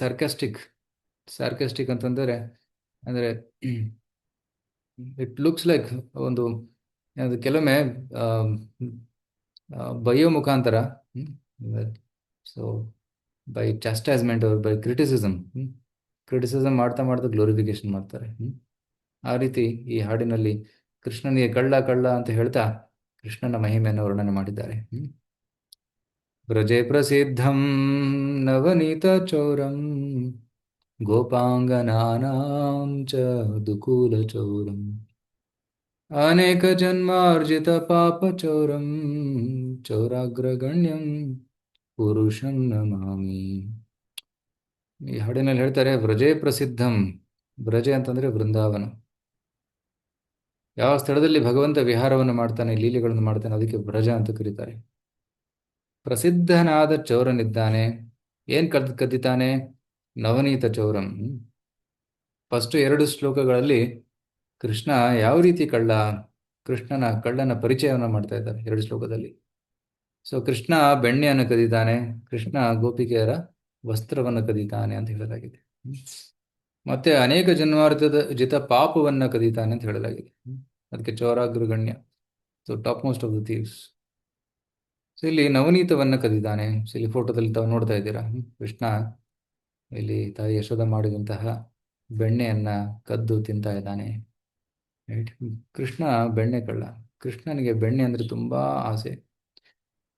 ಸಾರ್ಕಾಸ್ಟಿಕ್ ಅಂತಂದರೆ ಅಂದರೆ ಇಟ್ ಲುಕ್ಸ್ ಲೈಕ್ ಒಂದು ಕೆಲವೊಮ್ಮೆ ಬಯ್ಯೋ ಮುಖಾಂತರ, ಸೊ ಬೈ ಚಾಸ್ಟೈಸ್ಮೆಂಟ್ ಅವ್ರ ಬೈ ಕ್ರಿಟಿಸಿಸಮ್ ಮಾಡ್ತಾ ಮಾಡ್ತಾ ಗ್ಲೋರಿಫಿಕೇಶನ್ ಮಾಡ್ತಾರೆ. ಆ ರೀತಿ ಈ ಹಾಡಿನಲ್ಲಿ ಕೃಷ್ಣನಿಗೆ ಕಳ್ಳ ಕಳ್ಳ ಅಂತ ಹೇಳ್ತಾ ಕೃಷ್ಣನ ಮಹಿಮೆಯನ್ನು ವರ್ಣನೆ ಮಾಡಿದ್ದಾರೆ. ವ್ರಜೆ ಪ್ರಸಿದ್ಧಂ ನವನೀತ ಚೌರಂ ಗೋಪಾಂಗನಾನಾಂ ಚ ದುಕೂಲ ಚೌರಂ ಅನೇಕ ಜನ್ಮಾರ್ಜಿತ ಪಾಪ ಚೌರಂ ಚೌರಾಗ್ರಗಣ್ಯಂ ಪುರುಷಂ ನಮಾಮಿ. ಈ ಹಾಡಿನಲ್ಲಿ ಹೇಳ್ತಾರೆ, ವ್ರಜೆ ಪ್ರಸಿದ್ಧಂ. ವ್ರಜೆ ಅಂತಂದ್ರೆ ವೃಂದಾವನ. ಯಾವ ಸ್ಥಳದಲ್ಲಿ ಭಗವಂತ ವಿಹಾರವನ್ನು ಮಾಡ್ತಾನೆ, ಲೀಲೆಗಳನ್ನು ಮಾಡ್ತಾನೆ, ಅದಕ್ಕೆ ವ್ರಜ ಅಂತ ಕರೀತಾರೆ. ಪ್ರಸಿದ್ಧನಾದ ಚೌರನಿದ್ದಾನೆ. ಏನ್ ಕದ್ದಿತಾನೆ? ನವನೀತ ಚೌರಂ. ಫಸ್ಟ್ 2 ಶ್ಲೋಕಗಳಲ್ಲಿ ಕೃಷ್ಣ ಯಾವ ರೀತಿ ಕಳ್ಳನ ಪರಿಚಯವನ್ನು ಮಾಡ್ತಾ ಇದ್ದಾರೆ 2 ಶ್ಲೋಕದಲ್ಲಿ. ಸೊ ಕೃಷ್ಣ ಬೆಣ್ಣೆಯನ್ನು ಕದೀತಾನೆ, ಕೃಷ್ಣ ಗೋಪಿಕೆಯರ ವಸ್ತ್ರವನ್ನು ಕದೀತಾನೆ ಅಂತ ಹೇಳಲಾಗಿದೆ. ಮತ್ತೆ ಅನೇಕ ಜನ್ಮಾರ್ಜಿತ ಪಾಪವನ್ನು ಕದೀತಾನೆ ಅಂತ ಹೇಳಲಾಗಿದೆ. ಅದಕ್ಕೆ ಚೌರಾಗ್ರಗಣ್ಯ, so top most of the thieves. So ಇಲ್ಲಿ ನವನೀತವನ್ನು ಕದೀತಾನೆ. ಸೊ ಇಲ್ಲಿ ಫೋಟೋದಲ್ಲಿ ತಾವು ನೋಡ್ತಾ ಇದ್ದೀರಾ, ಕೃಷ್ಣ ಇಲ್ಲಿ ತಾಯಿ ಯಶೋಧ ಮಾಡಿದಂತಹ ಬೆಣ್ಣೆಯನ್ನ ಕದ್ದು ತಿಂತಾ ಇದ್ದಾನೆ. ರೈಟ್? ಕೃಷ್ಣ ಬೆಣ್ಣೆ ಕಳ್ಳ. ಕೃಷ್ಣನಿಗೆ ಬೆಣ್ಣೆ ಅಂದ್ರೆ ತುಂಬಾ ಆಸೆ.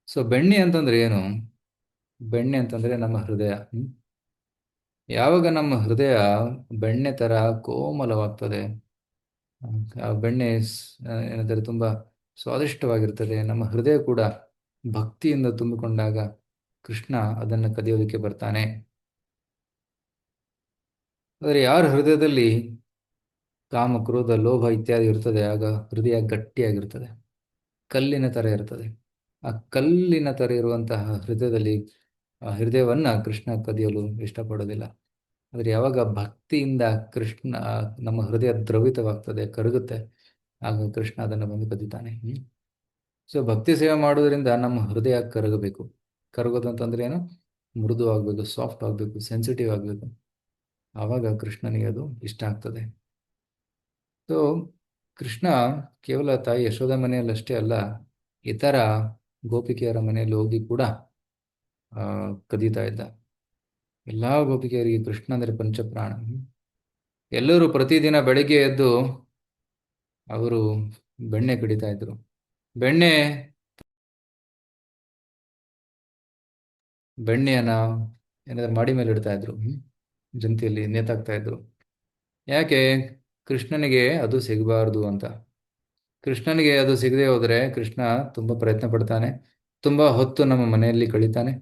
ಸೊ ಬೆಣ್ಣೆ ಅಂತಂದ್ರೆ ಏನು? ಬೆಣ್ಣೆ ಅಂತಂದ್ರೆ ನಮ್ಮ ಹೃದಯ. ಯಾವಾಗ ನಮ್ಮ ಹೃದಯ ಬೆಣ್ಣೆ ತರ ಕೋಮಲವಾಗ್ತದೆ, ಆ ಬೆಣ್ಣೆ ಏನಂತಾರೆ ತುಂಬಾ ಸ್ವಾದಿಷ್ಟವಾಗಿರ್ತದೆ, ನಮ್ಮ ಹೃದಯ ಕೂಡ ಭಕ್ತಿಯಿಂದ ತುಂಬಿಕೊಂಡಾಗ ಕೃಷ್ಣ ಅದನ್ನು ಕದಿಯೋದಕ್ಕೆ ಬರ್ತಾನೆ. ಆದರೆ ಯಾರ ಹೃದಯದಲ್ಲಿ ಕಾಮ, ಕ್ರೋಧ, ಲೋಭ ಇತ್ಯಾದಿ ಇರ್ತದೆ, ಆಗ ಹೃದಯ ಗಟ್ಟಿಯಾಗಿರ್ತದೆ, ಕಲ್ಲಿನ ತರ ಇರ್ತದೆ. ಆ ಕಲ್ಲಿನ ತರ ಇರುವಂತಹ ಹೃದಯದಲ್ಲಿ ಆ ಹೃದಯವನ್ನ ಕೃಷ್ಣ ಕದಿಯಲು ಇಷ್ಟಪಡೋದಿಲ್ಲ. ಆದರೆ ಯಾವಾಗ ಭಕ್ತಿಯಿಂದ ಕೃಷ್ಣ ನಮ್ಮ ಹೃದಯ ದ್ರವಿತವಾಗ್ತದೆ, ಕರಗುತ್ತೆ, ಆಗ ಕೃಷ್ಣ ಅದನ್ನು ಬಂದು ಕದಿತಾನೆ. ಸೊ ಭಕ್ತಿ ಸೇವೆ ಮಾಡೋದ್ರಿಂದ ನಮ್ಮ ಹೃದಯ ಕರಗಬೇಕು. ಕರಗೋದು ಅಂತಂದ್ರೆ ಏನು? ಮೃದು ಆಗಬೇಕು, ಸಾಫ್ಟ್ ಆಗಬೇಕು, ಸೆನ್ಸಿಟಿವ್ ಆಗಬೇಕು. ಆವಾಗ ಕೃಷ್ಣನಿಗೆ ಅದು ಇಷ್ಟ ಆಗ್ತದೆ. ಸೊ ಕೃಷ್ಣ ಕೇವಲ ತಾಯಿ ಯಶೋಧ ಮನೆಯಲ್ಲಷ್ಟೇ ಅಲ್ಲ, ಇತರ ಗೋಪಿಕೆಯರ ಮನೆಯಲ್ಲಿ ಹೋಗಿ ಕೂಡ ಕದೀತಾ ಇದ್ದ. ಎಲ್ಲಾ ಗೋಪಿಕೆಯರಿಗೆ ಕೃಷ್ಣ ಅಂದರೆ ಪಂಚಪ್ರಾಣ. ಎಲ್ಲರೂ ಪ್ರತಿದಿನ ಬೆಳಿಗ್ಗೆ ಎದ್ದು ಅವರು ಬೆಣ್ಣೆ ಕಡಿತಾ ಇದ್ರು. ಬೆಣ್ಣೆ ಬೆಣ್ಣೆಯನ್ನ ಏನಾದ್ರು ಮಾಡಿ ಮೇಲೆ ಇಡ್ತಾ ಇದ್ರು. ಜಂತಿಯಲ್ಲಿ ನೇತಾಕ್ತಾ ಇದ್ರು. ಯಾಕೆ? ಕೃಷ್ಣನಿಗೆ ಅದು ಸಿಗಬಾರ್ದು ಅಂತ. ಕೃಷ್ಣನಿಗೆ ಅದು ಸಿಗದೆ ಹೋದ್ರೆ ಕೃಷ್ಣ ತುಂಬಾ ಪ್ರಯತ್ನ ಪಡ್ತಾನೆ, ತುಂಬಾ ಹೊತ್ತು ನಮ್ಮ ಮನೆಯಲ್ಲಿ ಕಳೀತಾನೆ.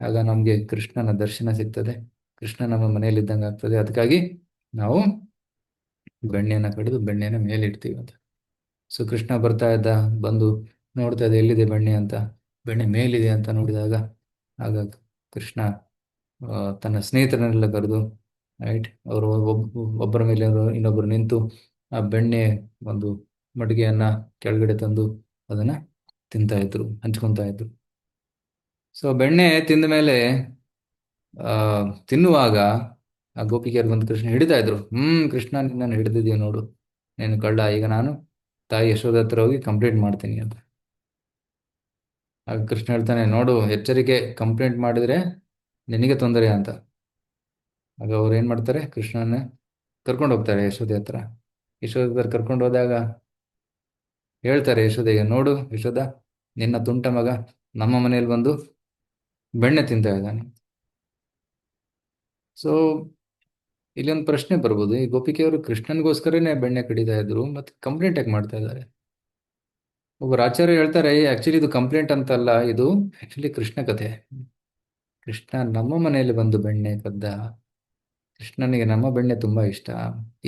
ಆಗ ನಮ್ಗೆ ಕೃಷ್ಣನ ದರ್ಶನ ಸಿಗ್ತದೆ, ಕೃಷ್ಣ ನಮ್ಮ ಮನೆಯಲ್ಲಿ ಇದ್ದಂಗೆ ಆಗ್ತದೆ. ಅದಕ್ಕಾಗಿ ನಾವು ಬೆಣ್ಣೆಯನ್ನ ಕಡಿದು ಬೆಣ್ಣೆನ ಮೇಲೆ ಇಡ್ತೀವಿ ಅಂತ. ಸೊ ಕೃಷ್ಣ ಬರ್ತಾ ಇದ್ದ, ಬಂದು ನೋಡ್ತಾ ಇದ್ದ ಎಲ್ಲಿದೆ ಬೆಣ್ಣೆ ಅಂತ. ಬೆಣ್ಣೆ ಮೇಲಿದೆ ಅಂತ ನೋಡಿದಾಗ ಆಗ ಕೃಷ್ಣ ತನ್ನ ಸ್ನೇಹಿತರನ್ನೆಲ್ಲ ಕರೆದು, ರೈಟ್, ಅವರು ಒಬ್ಬರ ಮೇಲೆ ಇನ್ನೊಬ್ಬರು ನಿಂತು ಆ ಬೆಣ್ಣೆ ಒಂದು ಮಡಿಗೆಯನ್ನ ಕೆಳಗಡೆ ತಂದು ಅದನ್ನ ತಿಂತಾ ಇದ್ರು, ಹಂಚ್ಕೊಂತಾ ಇದ್ರು. ಸೊ ಬೆಣ್ಣೆ ತಿಂದ ಮೇಲೆ ಆ ತಿನ್ನುವಾಗ ಆ ಗೋಪಿಕೆಯರು ಬಂದು ಕೃಷ್ಣ ಹಿಡಿತಾ ಇದ್ರು. ಕೃಷ್ಣ ನಿನ್ನನ್ನು ಹಿಡಿದಿದೀಯ ನೋಡು, ನೀನು ಕಳ್ಳ, ಈಗ ನಾನು ತಾಯಿ ಯಶೋದ ಹತ್ರ ಹೋಗಿ ಕಂಪ್ಲೇಂಟ್ ಮಾಡ್ತೀನಿ ಅಂತ. ಆಗ ಕೃಷ್ಣ ಹೇಳ್ತಾನೆ, ನೋಡು, ಎಚ್ಚರಿಕೆ, ಕಂಪ್ಲೇಂಟ್ ಮಾಡಿದ್ರೆ ನಿನಗೆ ತೊಂದರೆ ಅಂತ. ಆಗ ಅವ್ರು ಏನ್ ಮಾಡ್ತಾರೆ, ಕೃಷ್ಣನ ಕರ್ಕೊಂಡು ಹೋಗ್ತಾರೆ ಯಶೋದೆ ಹತ್ರ. ಯಶೋದ ಹತ್ರ ಕರ್ಕೊಂಡು ಹೋದಾಗ ಹೇಳ್ತಾರೆ ಯಶೋದೆಗೆ, ನೋಡು ಯಶೋದ, ನಿನ್ನ ತುಂಟ ಮಗ ನಮ್ಮ ಮನೆಯಲ್ಲಿ ಬಂದು ಬೆಣ್ಣೆ ತಿಂತಾ ಇದ್ದಾನೆ. ಸೊ ಇಲ್ಲಿ ಒಂದು ಪ್ರಶ್ನೆ ಬರ್ಬೋದು, ಈ ಗೋಪಿಕೆಯವರು ಕೃಷ್ಣನ್ಗೋಸ್ಕರನೇ ಬೆಣ್ಣೆ ಕಡಿತಾ ಇದ್ರು, ಮತ್ತೆ ಕಂಪ್ಲೇಂಟ್ ಯಾಕೆ ಮಾಡ್ತಾ ಇದ್ದಾರೆ? ಒಬ್ಬರು ಆಚಾರ್ಯ ಹೇಳ್ತಾರೆ, ಆಕ್ಚುಲಿ ಇದು ಕಂಪ್ಲೇಂಟ್ ಅಂತಲ್ಲ, ಇದು ಆಕ್ಚುಲಿ ಕೃಷ್ಣ ಕಥೆ. ಕೃಷ್ಣ ನಮ್ಮ ಮನೆಯಲ್ಲಿ ಬಂದು ಬೆಣ್ಣೆ ಕದ್ದ, ಕೃಷ್ಣನಿಗೆ ನಮ್ಮ ಬೆಣ್ಣೆ ತುಂಬಾ ಇಷ್ಟ.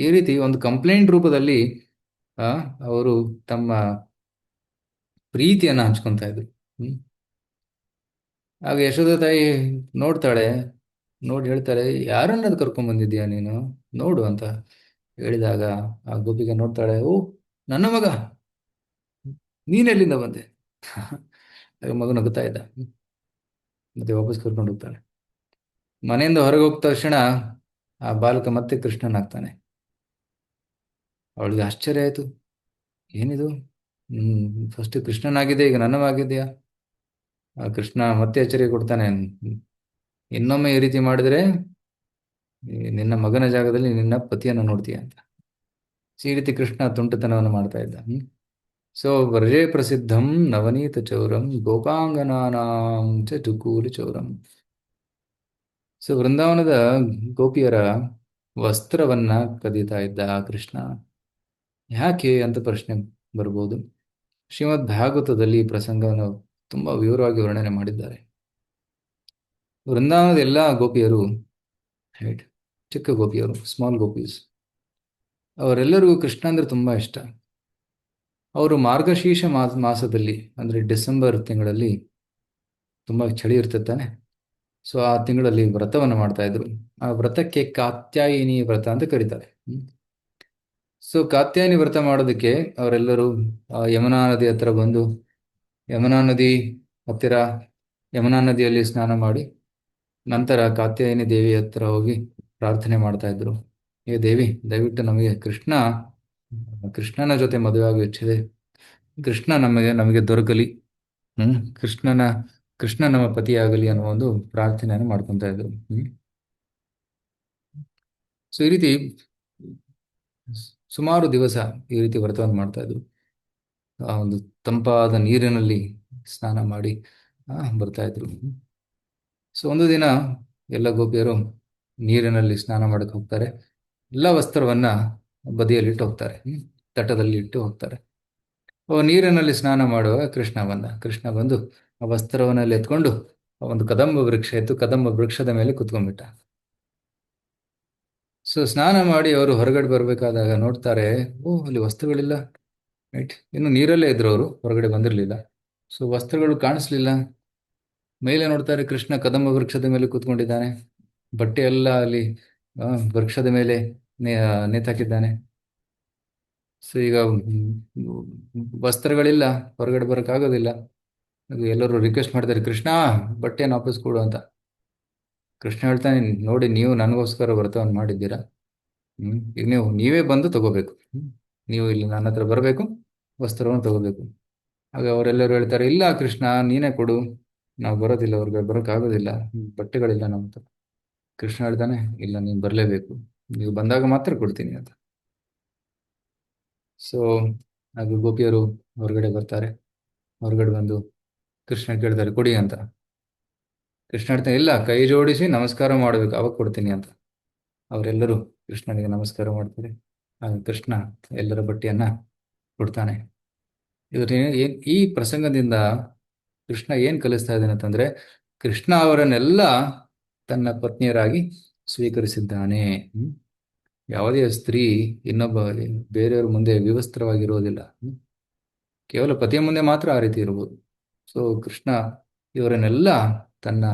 ಈ ರೀತಿ ಒಂದು ಕಂಪ್ಲೇಂಟ್ ರೂಪದಲ್ಲಿ ಅವರು ತಮ್ಮ ಪ್ರೀತಿಯನ್ನ ಹಂಚ್ಕೊಂತ ಇದ್ರು. ಆಗ ಯಶೋಧ ತಾಯಿ ನೋಡ್ತಾಳೆ, ನೋಡಿ ಹೇಳ್ತಾಳೆ, ಯಾರನ್ನದು ಕರ್ಕೊಂಡ್ ಬಂದಿದ್ಯಾ ನೀನು, ನೋಡು ಅಂತ ಹೇಳಿದಾಗ ಆ ಗೋಪಿಗೆ ನೋಡ್ತಾಳೆ, ಓ ನನ್ನ ಮಗ, ನೀನೆಲ್ಲಿಂದ ಬಂದೆ? ಆಗ ಮಗು ನಗುತ್ತಾ ಇದ್ದ. ಮತ್ತೆ ವಾಪಸ್ ಕರ್ಕೊಂಡು ಹೋಗ್ತಾಳೆ. ಮನೆಯಿಂದ ಹೊರಗೆ ಹೋಗ್ದ ತಕ್ಷಣ ಆ ಬಾಲಕ ಮತ್ತೆ ಕೃಷ್ಣನಾಗ್ತಾನೆ. ಅವಳಿಗೆ ಆಶ್ಚರ್ಯ ಆಯ್ತು, ಏನಿದು, ಫಸ್ಟ್ ಕೃಷ್ಣನಾಗಿದೆ, ಈಗ ನನ್ನವಾಗಿದೆಯಾ? ಆ ಕೃಷ್ಣ ಮತ್ತೆ ಎಚ್ಚರಿಕೆ ಕೊಡ್ತಾನೆ, ಇನ್ನೊಮ್ಮೆ ಈ ರೀತಿ ಮಾಡಿದ್ರೆ ನಿನ್ನ ಮಗನ ಜಾಗದಲ್ಲಿ ನಿನ್ನ ಪತಿಯನ್ನು ನೋಡ್ತೀಯ ಅಂತ. ಈ ರೀತಿ ಕೃಷ್ಣ ತುಂಟತನವನ್ನು ಮಾಡ್ತಾ ಇದ್ದ. ಸೊ ವ್ರಜೇ ಪ್ರಸಿದ್ಧಂ ನವನೀತ ಚೌರಂ ಗೋಪಾಂಗನಾನಾಂ ಚ ಚುಕೂಲಿ ಚೌರಂ. ಸೊ ವೃಂದಾವನದ ಗೋಪಿಯರ ವಸ್ತ್ರವನ್ನ ಕದೀತಾ ಇದ್ದ ಕೃಷ್ಣ. ಯಾಕೆ ಅಂತ ಪ್ರಶ್ನೆ ಬರ್ಬೋದು. ಶ್ರೀಮದ್ ಭಾಗವತದಲ್ಲಿ ಈ ಪ್ರಸಂಗವನ್ನು ತುಂಬಾ ವಿವರವಾಗಿ ವರ್ಣನೆ ಮಾಡಿದ್ದಾರೆ. ವೃಂದಾವನದ ಎಲ್ಲ ಗೋಪಿಯರು, ರೈಟ್, ಚಿಕ್ಕ ಗೋಪಿಯರು, ಸ್ಮಾಲ್ ಗೋಪೀಸ್, ಅವರೆಲ್ಲರಿಗೂ ಕೃಷ್ಣ ಅಂದ್ರೆ ತುಂಬಾ ಇಷ್ಟ. ಅವರು ಮಾರ್ಗಶೀರ್ಷ ಮಾಸದಲ್ಲಿ, ಅಂದ್ರೆ ಡಿಸೆಂಬರ್ ತಿಂಗಳಲ್ಲಿ ತುಂಬಾ ಚಳಿ ಇರ್ತಾನೆ. ಸೊ ಆ ತಿಂಗಳಲ್ಲಿ ವ್ರತವನ್ನು ಮಾಡ್ತಾ ಇದ್ರು. ಆ ವ್ರತಕ್ಕೆ ಕಾತ್ಯಾಯಿನಿ ವ್ರತ ಅಂತ ಕರೀತಾರೆ. ಸೊ ಕಾತ್ಯಾಯಿನಿ ವ್ರತ ಮಾಡೋದಕ್ಕೆ ಅವರೆಲ್ಲರೂ ಯಮುನಾ ನದಿ ಹತ್ರ ಬಂದು, ಯಮುನಾ ನದಿ ಹತ್ತಿರ ಯಮುನಾ ನದಿಯಲ್ಲಿ ಸ್ನಾನ ಮಾಡಿ, ನಂತರ ಕಾತ್ಯಾಯಿನಿ ದೇವಿ ಹತ್ರ ಹೋಗಿ ಪ್ರಾರ್ಥನೆ ಮಾಡ್ತಾ ಇದ್ರು. ಏ ದೇವಿ, ದಯವಿಟ್ಟು ನಮಗೆ ಕೃಷ್ಣನ ಜೊತೆ ಮದುವೆ ಆಗಿ ಹೆಚ್ಚಿದೆ, ಕೃಷ್ಣ ನಮಗೆ ದೊರಕಲಿ, ಕೃಷ್ಣ ನಮ್ಮ ಪತಿಯಾಗಲಿ ಅನ್ನೋ ಒಂದು ಪ್ರಾರ್ಥನೆಯನ್ನು ಮಾಡ್ಕೊಂತ ಇದ್ರು. ಸೊ ಈ ರೀತಿ ಸುಮಾರು ದಿವಸ ಈ ರೀತಿ ವ್ರತವನ್ನು ಮಾಡ್ತಾ ಇದ್ರು. ಆ ಒಂದು ತಂಪಾದ ನೀರಿನಲ್ಲಿ ಸ್ನಾನ ಮಾಡಿ ಬರ್ತಾ ಇದ್ರು. ಸೊ ಒಂದು ದಿನ ಎಲ್ಲ ಗೋಪಿಯರು ನೀರಿನಲ್ಲಿ ಸ್ನಾನ ಮಾಡಕ್ಕೆ ಹೋಗ್ತಾರೆ. ಎಲ್ಲ ವಸ್ತ್ರವನ್ನ ಬದಿಯಲ್ಲಿ ಇಟ್ಟು ಹೋಗ್ತಾರೆ, ತಟದಲ್ಲಿ ಇಟ್ಟು ಹೋಗ್ತಾರೆ. ನೀರಿನಲ್ಲಿ ಸ್ನಾನ ಮಾಡುವಾಗ ಕೃಷ್ಣ ಬಂದು ಆ ವಸ್ತ್ರವನ್ನಲ್ಲಿ ಎತ್ಕೊಂಡು ಒಂದು ಕದಂಬ ವೃಕ್ಷ ಇತ್ತು, ಕದಂಬ ವೃಕ್ಷದ ಮೇಲೆ ಕುತ್ಕೊಂಡ್ಬಿಟ್ಟ. ಸೊ ಸ್ನಾನ ಮಾಡಿ ಅವರು ಹೊರಗಡೆ ಬರ್ಬೇಕಾದಾಗ ನೋಡ್ತಾರೆ, ಅಲ್ಲಿ ವಸ್ತ್ರಗಳಿಲ್ಲ, ರೈಟ್, ಇನ್ನು ನೀರಲ್ಲೇ ಇದ್ರು, ಅವರು ಹೊರಗಡೆ ಬಂದಿರಲಿಲ್ಲ. ಸೊ ವಸ್ತ್ರಗಳು ಕಾಣಿಸ್ಲಿಲ್ಲ. ಮೇಲೆ ನೋಡ್ತಾರೆ, ಕೃಷ್ಣ ಕದಂಬ ವೃಕ್ಷದ ಮೇಲೆ ಕೂತ್ಕೊಂಡಿದ್ದಾನೆ. ಬಟ್ಟೆ ಎಲ್ಲ ಅಲ್ಲಿ ಆ, ವೃಕ್ಷದ ಮೇಲೆ ನೇತಾಕಿದ್ದಾನೆ. ಸೊ ಈಗ ವಸ್ತ್ರಗಳಿಲ್ಲ, ಹೊರಗಡೆ ಬರೋಕ್ಕಾಗೋದಿಲ್ಲ. ಅದು ಎಲ್ಲರೂ ರಿಕ್ವೆಸ್ಟ್ ಮಾಡ್ತಾರೆ, ಕೃಷ್ಣ ಬಟ್ಟೆಯನ್ನು ವಾಪಸ್ ಕೊಡು ಅಂತ. ಕೃಷ್ಣ ಹೇಳ್ತಾನೆ, ನೋಡಿ ನೀವು ನನಗೋಸ್ಕರ ವ್ರತವನ್ನು ಮಾಡಿದ್ದೀರಾ. ಈಗ ನೀವೇ ಬಂದು ತಗೋಬೇಕು. ನೀವು ಇಲ್ಲಿ ನನ್ನ ಹತ್ರ ಬರಬೇಕು, ವಸ್ತ್ರವನ್ನು ತಗೋಬೇಕು. ಆಗ ಅವರೆಲ್ಲರೂ ಹೇಳ್ತಾರೆ, ಇಲ್ಲ ಕೃಷ್ಣ ನೀನೇ ಕೊಡು, ನಾವು ಬರೋದಿಲ್ಲ, ಅವ್ರಿಗೆ ಬರೋಕ್ಕಾಗೋದಿಲ್ಲ, ಬಟ್ಟೆಗಳಿಲ್ಲ ನಮ್ಮ ಹತ್ರ. ಕೃಷ್ಣ ಹೇಳ್ತಾನೆ, ಇಲ್ಲ ನೀನು ಬರಲೇಬೇಕು, ನೀವು ಬಂದಾಗ ಮಾತ್ರ ಕೊಡ್ತೀನಿ ಅಂತ. ಸೊ ಹಾಗೆ ಗೋಪಿಯರು ಹೊರಗಡೆ ಬರ್ತಾರೆ. ಹೊರಗಡೆ ಬಂದು ಕೃಷ್ಣ ಕೇಳ್ತಾರೆ, ಕೊಡಿ ಅಂತ. ಕೃಷ್ಣ ಹೇಳ್ತಾನೆ, ಇಲ್ಲ ಕೈ ಜೋಡಿಸಿ ನಮಸ್ಕಾರ ಮಾಡಬೇಕು, ಅವಾಗ ಕೊಡ್ತೀನಿ ಅಂತ. ಅವರೆಲ್ಲರೂ ಕೃಷ್ಣನಿಗೆ ನಮಸ್ಕಾರ ಮಾಡ್ತಾರೆ. ಆಗ ಕೃಷ್ಣ ಎಲ್ಲರ ಬಟ್ಟೆಯನ್ನ ಕೊಡ್ತಾನೆ. ಈ ಪ್ರಸಂಗದಿಂದ ಕೃಷ್ಣ ಏನ್ ಕಲಿಸ್ತಾ ಇದ್ದಾನೆ ಅಂತಂದ್ರೆ, ಕೃಷ್ಣ ಅವರನ್ನೆಲ್ಲ ತನ್ನ ಪತ್ನಿಯರಾಗಿ ಸ್ವೀಕರಿಸಿದ್ದಾನೆ. ಯಾವುದೇ ಸ್ತ್ರೀ ಇನ್ನೊಬ್ಬ ಬೇರೆಯವ್ರ ಮುಂದೆ ವಿವಸ್ತ್ರವಾಗಿರೋದಿಲ್ಲ. ಕೇವಲ ಪತಿಯ ಮುಂದೆ ಮಾತ್ರ ಆ ರೀತಿ ಇರಬಹುದು. ಸೊ ಕೃಷ್ಣ ಇವರನ್ನೆಲ್ಲ ತನ್ನ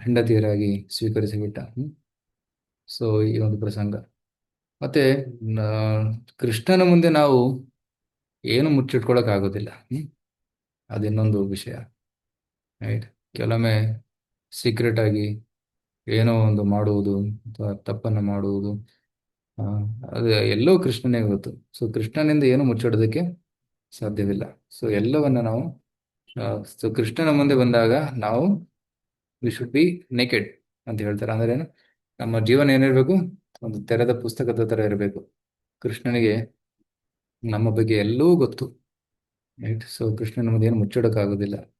ಹೆಂಡತಿಯರಾಗಿ ಸ್ವೀಕರಿಸಿಬಿಟ್ಟ. ಸೊ ಈ ಒಂದು ಪ್ರಸಂಗ. ಮತ್ತೆ ಆ, ಕೃಷ್ಣನ ಮುಂದೆ ನಾವು ಏನು ಮುಚ್ಚಿಟ್ಕೊಳಕ್ ಆಗೋದಿಲ್ಲ. ಅದಿನ್ನೊಂದು ವಿಷಯ. ರೈಟ್. ಕೆಲವೊಮ್ಮೆ ಸೀಕ್ರೆಟ್ ಆಗಿ ಏನೋ ಒಂದು ಮಾಡುವುದು ಅಥವಾ ತಪ್ಪನ್ನು ಮಾಡುವುದು, ಆ, ಅದು ಎಲ್ಲೋ ಕೃಷ್ಣನೇ ಗೊತ್ತು. ಸೊ ಕೃಷ್ಣನಿಂದ ಏನು ಮುಚ್ಚಿಡೋದಕ್ಕೆ ಸಾಧ್ಯವಿಲ್ಲ. ಸೊ ಎಲ್ಲವನ್ನ ನಾವು ಸೊ ಕೃಷ್ಣನ ಮುಂದೆ ಬಂದಾಗ ನಾವು ವಿ ಶುಡ್ ಬಿ ನೇಕೆಡ್ ಅಂತ ಹೇಳ್ತಾರೆ. ಅಂದ್ರೆ ಏನು? ನಮ್ಮ ಜೀವನ ಏನಿರಬೇಕು, ಒಂದು ತೆರೆದ ಪುಸ್ತಕದ ತರ ಇರಬೇಕು. ಕೃಷ್ಣನಿಗೆ ನಮ್ಮ ಬಗ್ಗೆ ಎಲ್ಲವೂ ಗೊತ್ತು. ರೈಟ್. ಸೊ ಕೃಷ್ಣನ ಮುಂದೆ ಏನು ಮುಚ್ಚಿಡೋಕ್ಕಾಗೋದಿಲ್ಲ.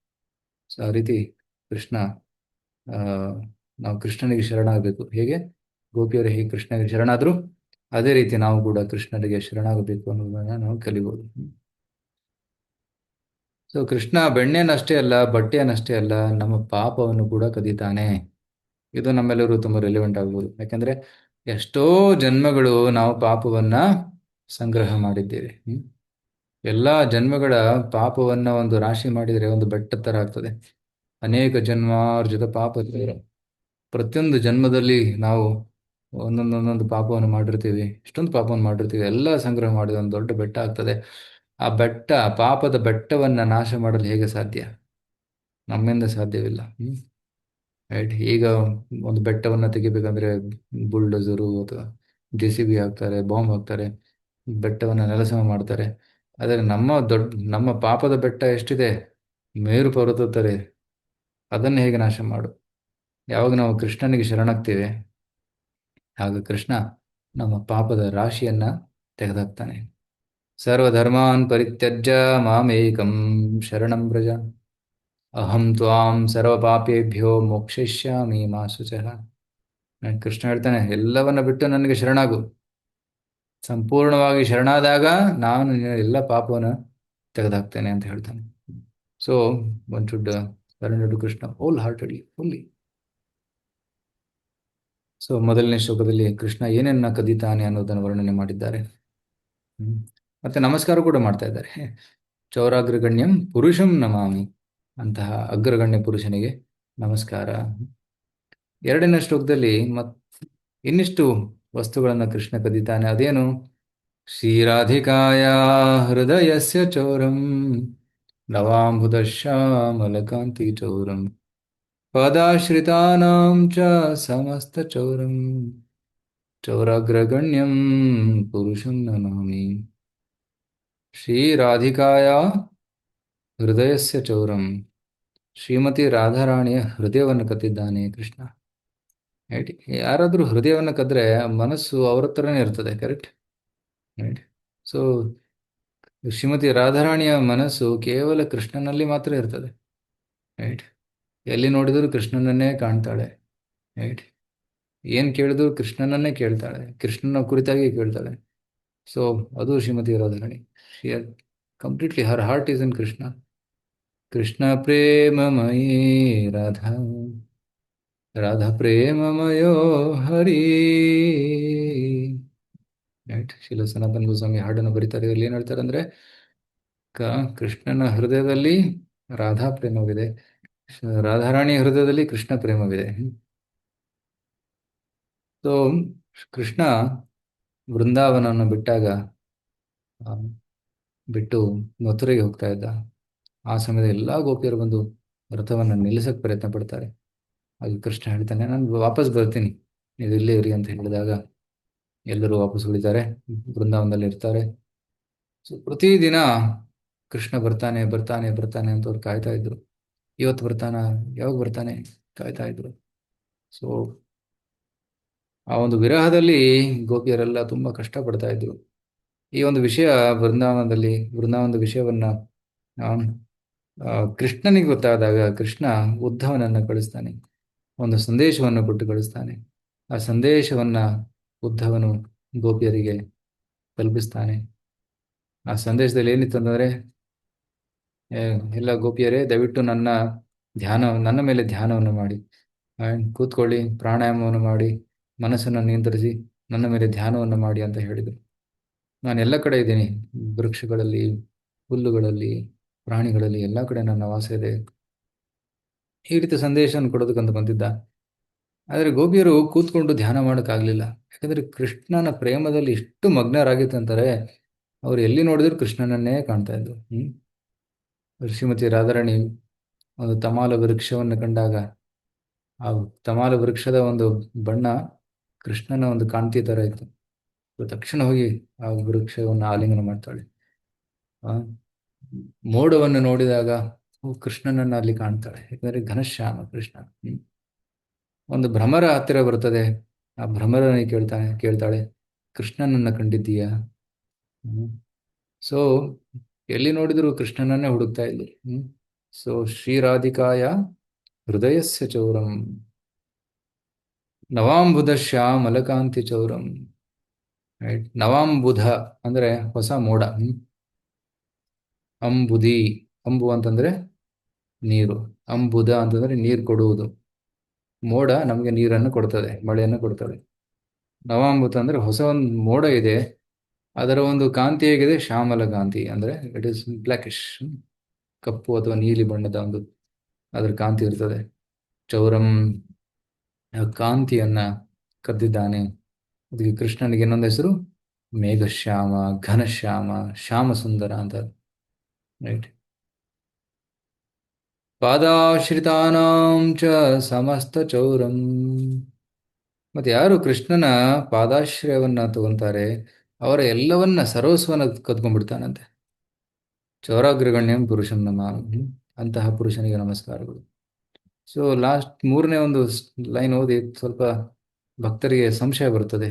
ಸೊ ಆ ರೀತಿ ಕೃಷ್ಣ, ಆ ನಾವು ಕೃಷ್ಣನಿಗೆ ಶರಣಾಗಬೇಕು. ಹೇಗೆ ಗೋಪಿಯರು ಹೇಗೆ ಕೃಷ್ಣನಿಗೆ ಶರಣಾದ್ರು, ಅದೇ ರೀತಿ ನಾವು ಕೂಡ ಕೃಷ್ಣನಿಗೆ ಶರಣಾಗಬೇಕು ಅನ್ನೋದನ್ನ ನಾವು ಕಲಿಬಹುದು. ಸೊ ಕೃಷ್ಣ ಬೆಣ್ಣೆನಷ್ಟೇ ಅಲ್ಲ, ಬಟ್ಟೆಯನ್ನಷ್ಟೇ ಅಲ್ಲ, ನಮ್ಮ ಪಾಪವನ್ನು ಕೂಡ ಕದೀತಾನೆ. ಇದು ನಮ್ಮೆಲ್ಲರೂ ತುಂಬಾ ರಿಲೆವೆಂಟ್ ಆಗ್ಬೋದು. ಯಾಕಂದ್ರೆ ಎಷ್ಟೋ ಜನ್ಮಗಳು ನಾವು ಪಾಪವನ್ನ ಸಂಗ್ರಹ ಮಾಡಿದ್ದೇವೆ. ಎಲ್ಲಾ ಜನ್ಮಗಳ ಪಾಪವನ್ನ ಒಂದು ರಾಶಿ ಮಾಡಿದರೆ ಒಂದು ಬೆಟ್ಟದ ತರ ಆಗ್ತದೆ. ಅನೇಕ ಜನ್ಮಾರ್ಜಿತ ಪಾಪ ಇರ್ತದೆ. ಪ್ರತಿಯೊಂದು ಜನ್ಮದಲ್ಲಿ ನಾವು ಒಂದೊಂದೊಂದೊಂದು ಪಾಪವನ್ನು ಮಾಡಿರ್ತೀವಿ. ಇಷ್ಟೊಂದು ಪಾಪವನ್ನು ಮಾಡಿರ್ತೀವಿ, ಎಲ್ಲ ಸಂಗ್ರಹ ಮಾಡಿದ ಒಂದು ದೊಡ್ಡ ಬೆಟ್ಟ ಆಗ್ತದೆ. ಆ ಬೆಟ್ಟ, ಪಾಪದ ಬೆಟ್ಟವನ್ನ ನಾಶ ಮಾಡಲು ಹೇಗೆ ಸಾಧ್ಯ? ನಮ್ಮಿಂದ ಸಾಧ್ಯವಿಲ್ಲ. ರೈಟ್. ಈಗ ಒಂದು ಬೆಟ್ಟವನ್ನ ತೆಗಿಬೇಕಂದ್ರೆ ಬುಲ್ಡೋಸರು ಅಥವಾ JCB ಹಾಕ್ತಾರೆ, ಬಾಂಬ್ ಹಾಕ್ತಾರೆ, ಬೆಟ್ಟವನ್ನ ನೆಲಸಮ ಮಾಡ್ತಾರೆ. ಆದರೆ ನಮ್ಮ ಪಾಪದ ಬೆಟ್ಟ ಎಷ್ಟಿದೆ, ಮೇರು ಪರ್ವತದ ತರ ಇದೆ. ಅದನ್ನು ಹೇಗೆ ನಾಶ ಮಾಡು? ಯಾವಾಗ ನಾವು ಕೃಷ್ಣನಿಗೆ ಶರಣಾಗ್ತೇವೆ, ಆಗ ಕೃಷ್ಣ ನಮ್ಮ ಪಾಪದ ರಾಶಿಯನ್ನ ತೆಗೆದಾಕ್ತಾನೆ. ಸರ್ವಧರ್ಮಾನ್ ಪರಿತ್ಯಜ್ಯ ಮಾಮೇಕಂ ಶರಣಂ ವ್ರಜ, ಅಹಂ ತ್ವಾಂ ಸರ್ವಪಾಪೇಭ್ಯೋ ಮೋಕ್ಷಯಿಷ್ಯಾಮಿ ಮಾ ಶುಚಃ. ಕೃಷ್ಣ ಹೇಳ್ತಾನೆ, ಎಲ್ಲವನ್ನ ಬಿಟ್ಟು ನನಗೆ ಶರಣಾಗು. ಸಂಪೂರ್ಣವಾಗಿ ಶರಣಾದಾಗ ನಾನು ನಿನ್ನ ಎಲ್ಲ ಪಾಪವನ್ನು ತೆಗೆದಾಕ್ತೇನೆ ಅಂತ ಹೇಳ್ತಾನೆ. So one should surrender to Krishna wholeheartedly, fully. So ಮೊದಲನೇ ಶ್ಲೋಕದಲ್ಲಿ ಕೃಷ್ಣ ಏನನ್ನ ಕದೀತಾನೆ ಅನ್ನೋದನ್ನು ವರ್ಣನೆ ಮಾಡಿದ್ದಾರೆ. ಮತ್ತೆ ನಮಸ್ಕಾರ ಕೂಡ ಮಾಡ್ತಾ ಇದ್ದಾರೆ. ಚೌರಾಗ್ರಗಣ್ಯಂ ಪುರುಷಂ ನಮಾಮಿ, ಅಂತಹ ಅಗ್ರಗಣ್ಯ ಪುರುಷನಿಗೆ ನಮಸ್ಕಾರ. ಎರಡನೇ ಶ್ಲೋಕದಲ್ಲಿ ಇನ್ನಿಷ್ಟು ವಸ್ತುಗಳನ್ನ ಕೃಷ್ಣ ಕದೀತಾನೆ. ಅದೇನು? ಶ್ರೀರಾಧಿಕಾಯ ಹೃದಯಸ್ಯ ಚೌರಂ ನವಾಂಬುಧಶ್ಯಾಮಲಕಾಂತಿ ಚೌರಂ ಪದಾಶ್ರಿತಾನಾಂ ಚ ಸಮಸ್ತ ಚೌರಂ ಚೌರಾಗ್ರಗಣ್ಯಂ ಪುರುಷಂ ನಮಾಮಿ. ಶ್ರೀರಾಧಿಕಾಯ ಹೃದಯಸ್ಯ ಚೌರಂ, ಶ್ರೀಮತಿ ರಾಧಾರಾಣಿಯ ಹೃದಯವನ್ನು ಕದ್ದಿದ್ದಾನೆ ಕೃಷ್ಣ. ರೈಟ್. ಯಾರಾದ್ರೂ ಹೃದಯವನ್ನು ಕದ್ರೆ ಮನಸ್ಸು ಅವ್ರ ಹತ್ರನೇ ಇರ್ತದೆ. ಕರೆಕ್ಟ್. ರೈಟ್. ಸೊ ಶ್ರೀಮತಿ ರಾಧಾರಾಣಿಯ ಮನಸ್ಸು ಕೇವಲ ಕೃಷ್ಣನಲ್ಲಿ ಮಾತ್ರ ಇರ್ತದೆ. ರೈಟ್. ಎಲ್ಲಿ ನೋಡಿದರೂ ಕೃಷ್ಣನನ್ನೇ ಕಾಣ್ತಾಳೆ. ರೈಟ್. ಏನ್ ಕೇಳಿದ್ರು ಕೃಷ್ಣನನ್ನೇ ಕೇಳ್ತಾಳೆ, ಕೃಷ್ಣನ ಕುರಿತಾಗಿ ಕೇಳ್ತಾಳೆ. ಸೊ ಅದು Srimati Radharani. Completely her heart is in Krishna. Krishna ಪ್ರೇಮಮಯೀ ರಾಧಾ, ರಾಧಾ ಪ್ರೇಮಮಯೋ ಹರಿ. ರೈಟ್. ಶ್ರೀಲ ಸನಾತನ ಗೋಸ್ವಾಮಿ ಹಾಡನ್ನು ಬರೀತಾರೆ. ಇಲ್ಲಿ ಏನ್ ಹೇಳ್ತಾರೆ ಅಂದ್ರೆ, ಕೃಷ್ಣನ ಹೃದಯದಲ್ಲಿ ರಾಧಾ ಪ್ರೇಮವಿದೆ, ರಾಧಾರಾಣಿಯ ಹೃದಯದಲ್ಲಿ ಕೃಷ್ಣ ಪ್ರೇಮವಿದೆ. ಸೊ ಕೃಷ್ಣ ವೃಂದಾವನವನ್ನು ಬಿಟ್ಟಾಗ, ಆ, ಬಿಟ್ಟು ಮಥುರೆಗೆ ಹೋಗ್ತಾ ಇದ್ದ. ಆ ಸಮಯದ ಎಲ್ಲಾ ಗೋಪಿಯರು ಬಂದು ರಥವನ್ನು ನಿಲ್ಲಿಸಕ್ಕೆ ಪ್ರಯತ್ನ ಪಡ್ತಾರೆ. ಆಗ ಕೃಷ್ಣ ಹೇಳ್ತಾನೆ, ನಾನು ವಾಪಸ್ ಬರ್ತೀನಿ, ನೀವು ಇಲ್ಲೇ ಇರಿ ಅಂತ ಹೇಳಿದಾಗ ಎಲ್ಲರೂ ವಾಪಸ್ ಉಳಿತಾರೆ, ಬೃಂದಾವನದಲ್ಲಿ ಇರ್ತಾರೆ. ಸೊ ಪ್ರತಿದಿನ ಕೃಷ್ಣ ಬರ್ತಾನೆ ಬರ್ತಾನೆ ಬರ್ತಾನೆ ಅಂತ ಅವ್ರು ಕಾಯ್ತಾ ಇದ್ರು. ಇವತ್ತು ಬರ್ತಾನ, ಯಾವಾಗ ಬರ್ತಾನೆ, ಕಾಯ್ತಾ ಇದ್ರು. ಸೊ ಆ ಒಂದು ವಿರಹದಲ್ಲಿ ಗೋಪಿಯರೆಲ್ಲ ತುಂಬಾ ಕಷ್ಟ ಪಡ್ತಾ ಇದ್ರು. ಈ ಒಂದು ವಿಷಯ ಬೃಂದಾವನದ ವಿಷಯವನ್ನ ಆ, ಕೃಷ್ಣನಿಗೆ ಗೊತ್ತಾದಾಗ ಕೃಷ್ಣ ಉದ್ಧವನನ್ನ ಕಳಿಸ್ತಾನೆ, ಒಂದು ಸಂದೇಶವನ್ನು ಕೊಟ್ಟು ಕಳಿಸ್ತಾನೆ. ಆ ಸಂದೇಶವನ್ನ ಉದ್ಧವನು ಗೋಪಿಯರಿಗೆ ತಲುಪಿಸ್ತಾನೆ. ಆ ಸಂದೇಶದಲ್ಲಿ ಏನಿತ್ತು ಅಂತಂದ್ರೆ, ಏ, ಎಲ್ಲ ಗೋಪಿಯರೇ, ದಯವಿಟ್ಟು ನನ್ನ ಮೇಲೆ ಧ್ಯಾನವನ್ನು ಮಾಡಿ, ಕೂತ್ಕೊಳ್ಳಿ, ಪ್ರಾಣಾಯಾಮವನ್ನು ಮಾಡಿ, ಮನಸ್ಸನ್ನು ನಿಯಂತ್ರಿಸಿ ನನ್ನ ಮೇಲೆ ಧ್ಯಾನವನ್ನು ಮಾಡಿ ಅಂತ ಹೇಳಿದರು. ನಾನು ಎಲ್ಲ ಕಡೆ ಇದ್ದೀನಿ, ವೃಕ್ಷಗಳಲ್ಲಿ, ಹುಲ್ಲುಗಳಲ್ಲಿ, ಪ್ರಾಣಿಗಳಲ್ಲಿ, ಎಲ್ಲ ಕಡೆ ನನ್ನ ವಾಸ ಇದೆ. ಈ ರೀತಿ ಸಂದೇಶವನ್ನು ಕೊಡೋದಕ್ಕಂತ ಬಂದಿದ್ದ. ಆದರೆ ಗೋಪಿಯರು ಕೂತ್ಕೊಂಡು ಧ್ಯಾನ ಮಾಡೋಕ್ಕಾಗಲಿಲ್ಲ. ಯಾಕಂದ್ರೆ ಕೃಷ್ಣನ ಪ್ರೇಮದಲ್ಲಿ ಇಷ್ಟು ಮಗ್ನರಾಗಿತ್ತಂತಾರೆ, ಅವ್ರು ಎಲ್ಲಿ ನೋಡಿದ್ರು ಕೃಷ್ಣನನ್ನೇ ಕಾಣ್ತಾ ಇದ್ರು. ಶ್ರೀಮತಿ ರಾಧಾರಾಣಿ ಒಂದು ತಮಾಲ ವೃಕ್ಷವನ್ನು ಕಂಡಾಗ, ಆ ತಮಾಲ ವೃಕ್ಷದ ಒಂದು ಬಣ್ಣ ಕೃಷ್ಣನ ಒಂದು ಕಾಂತಿ ತರ ಇತ್ತು. ತಕ್ಷಣ ಹೋಗಿ ಆ ವೃಕ್ಷವನ್ನು ಆಲಿಂಗನ ಮಾಡ್ತಾಳೆ. ಆ ಮೋಡವನ್ನು ನೋಡಿದಾಗ ಕೃಷ್ಣನನ್ನ ಅಲ್ಲಿ ಕಾಣ್ತಾಳೆ, ಯಾಕಂದ್ರೆ ಘನಶ್ಯಾಮ ಕೃಷ್ಣ. ಒಂದು ಭ್ರಮರ ಹತ್ತಿರ ಬರ್ತದೆ, ಆ ಭ್ರಮರನ ಕೇಳ್ತಾಳೆ, ಕೃಷ್ಣನನ್ನ ಕಂಡಿದ್ದೀಯಾ? ಸೊ ಎಲ್ಲಿ ನೋಡಿದ್ರು ಕೃಷ್ಣನನ್ನೇ ಹುಡುಕ್ತಾ ಇದ್ಲು. ಸೊ ಶ್ರೀರಾಧಿಕಾಯ ಹೃದಯಸ್ಯ ಚೌರಂ ನವಾಂಬುಧ ಶ್ಯಾಮಲಕಾಂತಿ ಚೌರಂ. ರೈಟ್, ನವಾಂಬುಧ ಅಂದ್ರೆ ಹೊಸ ಮೋಡ. ಅಂಬುದಿ, ಅಂಬು ಅಂತಂದ್ರೆ ನೀರು, ಅಂಬುಧ ಅಂತಂದ್ರೆ ನೀರು ಕೊಡುವುದು. ಮೋಡ ನಮಗೆ ನೀರನ್ನು ಕೊಡ್ತದೆ, ಮಳೆಯನ್ನು ಕೊಡ್ತದೆ. ನವಾಂಬುಧ ಅಂದ್ರೆ ಹೊಸ ಒಂದು ಮೋಡ ಇದೆ, ಅದರ ಒಂದು ಕಾಂತಿ ಹೇಗಿದೆ, ಶ್ಯಾಮಲ ಕಾಂತಿ, ಅಂದ್ರೆ ಇಟ್ ಇಸ್ ಬ್ಲ್ಯಾಕಿಶ್, ಕಪ್ಪು ಅಥವಾ ನೀಲಿ ಬಣ್ಣದ ಒಂದು ಅದರ ಕಾಂತಿ ಇರ್ತದೆ. ಚೌರಂ, ಕಾಂತಿಯನ್ನ ಕದ್ದಿದ್ದಾನೆ. ಅದಕ್ಕೆ ಕೃಷ್ಣನಿಗೆ ಇನ್ನೊಂದು ಹೆಸರು ಮೇಘಶ್ಯಾಮ, ಘನಶ್ಯಾಮ, ಶ್ಯಾಮ ಸುಂದರ ಅಂತ. ರೈಟ್, ಪಾದಾಶ್ರಿತಾನಾಂ ಚ ಸಮಸ್ತ ಚೌರಂ. ಮತ್ತೆ ಯಾರು ಕೃಷ್ಣನ ಪಾದಾಶ್ರಯವನ್ನ ತಗೊಂತಾರೆ, ಅವರ ಎಲ್ಲವನ್ನ ಸರ್ವಸ್ವನ ಕದ್ಕೊಂಡ್ಬಿಡ್ತಾನಂತೆ. ಚೌರಾಗ್ರಗಣ್ಯಂ ಪುರುಷಂ ನಮಾಮಿ, ಅಂತಹ ಪುರುಷನಿಗೆ ನಮಸ್ಕಾರಗಳು. ಸೊ ಲಾಸ್ಟ್ ಮೂರನೇ ಒಂದು ಲೈನ್ ಓದಿ ಸ್ವಲ್ಪ ಭಕ್ತರಿಗೆ ಸಂಶಯ ಬರ್ತದೆ.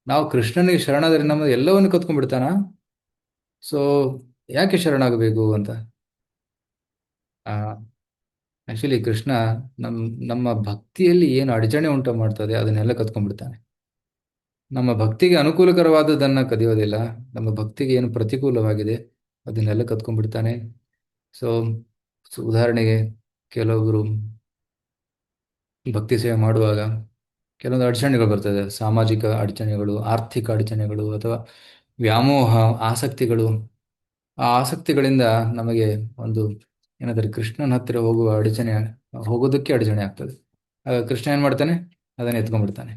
ನಾವು ಕೃಷ್ಣನಿಗೆ ಶರಣಾದರೆ ನಮ್ಮ ಎಲ್ಲವನ್ನು ಕತ್ಕೊಂಡ್ಬಿಡ್ತಾನ, ಸೊ ಯಾಕೆ ಶರಣಾಗಬೇಕು ಅಂತ. ಆಕ್ಚುಲಿ ಕೃಷ್ಣ ನಮ್ಮ ಭಕ್ತಿಯಲ್ಲಿ ಏನು ಅಡಚಣೆ ಉಂಟು ಮಾಡ್ತದೆ ಅದನ್ನೆಲ್ಲ ಕತ್ಕೊಂಡ್ಬಿಡ್ತಾನೆ. ನಮ್ಮ ಭಕ್ತಿಗೆ ಅನುಕೂಲಕರವಾದದನ್ನ ಕದಿಯೋದಿಲ್ಲ, ನಮ್ಮ ಭಕ್ತಿಗೆ ಏನು ಪ್ರತಿಕೂಲವಾಗಿದೆ ಅದನ್ನೆಲ್ಲ ಕತ್ಕೊಂಡ್ಬಿಡ್ತಾನೆ. ಸೊ ಉದಾಹರಣೆಗೆ, ಕೆಲವೊಬ್ರು ಭಕ್ತಿ ಸೇವೆ ಮಾಡುವಾಗ ಕೆಲವೊಂದು ಅಡಚಣೆಗಳು ಬರ್ತದೆ, ಸಾಮಾಜಿಕ ಅಡಚಣೆಗಳು, ಆರ್ಥಿಕ ಅಡಚಣೆಗಳು, ಅಥವಾ ವ್ಯಾಮೋಹ, ಆಸಕ್ತಿಗಳು. ಆ ಆಸಕ್ತಿಗಳಿಂದ ನಮಗೆ ಒಂದು ಏನಾದರೂ ಕೃಷ್ಣನ ಹತ್ತಿರ ಹೋಗೋದಕ್ಕೆ ಅಡಚಣೆ ಆಗ್ತದೆ. ಆಗ ಕೃಷ್ಣ ಏನ್ ಮಾಡ್ತಾನೆ, ಅದನ್ನ ಎತ್ಕೊಂಡ್ಬಿಡ್ತಾನೆ,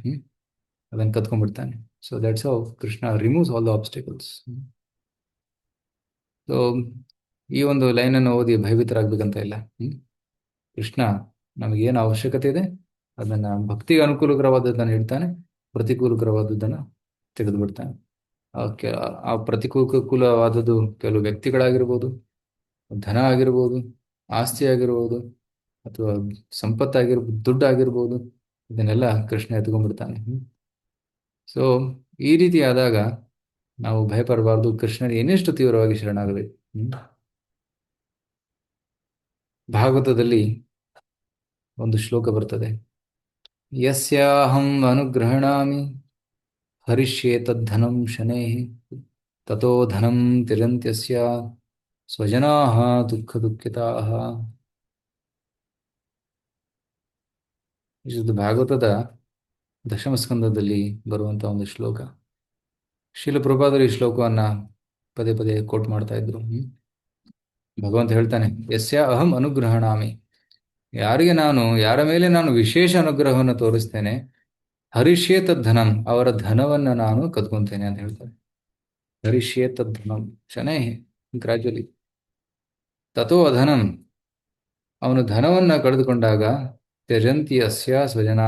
ಅದನ್ನ ಕತ್ಕೊಂಡ್ಬಿಡ್ತಾನೆ. So that's how Krishna removes all the obstacles. So ಈ ಒಂದು ಲೈನನ್ನು ಓದಿ ಭಯಭೀತರಾಗಬೇಕಂತ ಇಲ್ಲ. ಕೃಷ್ಣ ನಮಗೇನು ಅವಶ್ಯಕತೆ ಇದೆ ಅದನ್ನ ಭಕ್ತಿಗೆ ಅನುಕೂಲಕರವಾದದ್ದನ್ನು ಇಡ್ತಾನೆ, ಪ್ರತಿಕೂಲಕರವಾದದ್ದನ್ನು ತೆಗೆದು ಬಿಡ್ತಾನೆ. ಆ ಪ್ರತಿಕೂಲವಾದದ್ದು ಕೆಲವು ವ್ಯಕ್ತಿಗಳಾಗಿರ್ಬೋದು, ಧನ ಆಗಿರ್ಬೋದು, ಆಸ್ತಿ ಆಗಿರ್ಬೋದು, ಅಥವಾ ಸಂಪತ್ತಾಗಿರ್ಬೋದು, ದುಡ್ಡು ಆಗಿರ್ಬೋದು, ಇದನ್ನೆಲ್ಲ ಕೃಷ್ಣ ಎತ್ಕೊಂಡ್ಬಿಡ್ತಾನೆ. ಸೊ ಈ ರೀತಿ ಆದಾಗ ನಾವು ಭಯಪಡಬಾರ್ದು, ಕೃಷ್ಣನಿಗೆ ಇನ್ನೆಷ್ಟು ತೀವ್ರವಾಗಿ ಶರಣಾಗಬೇಕು. ಭಾಗವತದಲ್ಲಿ ಒಂದು ಶ್ಲೋಕ ಬರ್ತದೆ, ಯಸ್ಯಾಹಂ ಅನುಗ್ರಹಣಾಮಿ ಹರಿಷ್ಯೇ ತದ್ಧನಂ ಶನೈಃ ತಥೋ ಧನಂ ತಿರಂತ್ಯಸ್ಯ ಸ್ವಜನಾಃ ದುಃಖ ದುಃಖಿತಾಃ. ಇದು ಭಾಗವತದ ದಶಮ ಸ್ಕಂದದಲ್ಲಿ ಬರುವಂತಹ ಒಂದು ಶ್ಲೋಕ. ಶ್ರೀಲ ಪ್ರಭುಪಾದರು ಈ ಶ್ಲೋಕವನ್ನ ಪದೇ ಪದೇ ಕೋಟ್ ಮಾಡ್ತಾ ಇದ್ರು. ಭಗವಂತ ಹೇಳ್ತಾನೆ, ಯಸ್ಯ ಅಹಂ ಅನುಗ್ರಹಣಾಮಿ, ಯಾರ ಮೇಲೆ ನಾನು ವಿಶೇಷ ಅನುಗ್ರಹವನ್ನು ತೋರಿಸ್ತೇನೆ, ಹರಿಷ್ಯೇ ತದ್ಧನಂ, ಅವರ ಧನವನ್ನು ನಾನು ಕದ್ಕೊಂತೇನೆ ಅಂತ ಹೇಳ್ತಾರೆ. ಹರಿಷ್ಯೇ ತದ್ಧನಂ ಶನೈ ಗ್ರಾಜುಲಿ ತಥೋ ಅಧನಂ, ಅವನು ಧನವನ್ನ ಕಳೆದುಕೊಂಡಾಗ, ತ್ಯಜಂತಿ ಅಸ್ಯ ಸ್ವಜನ,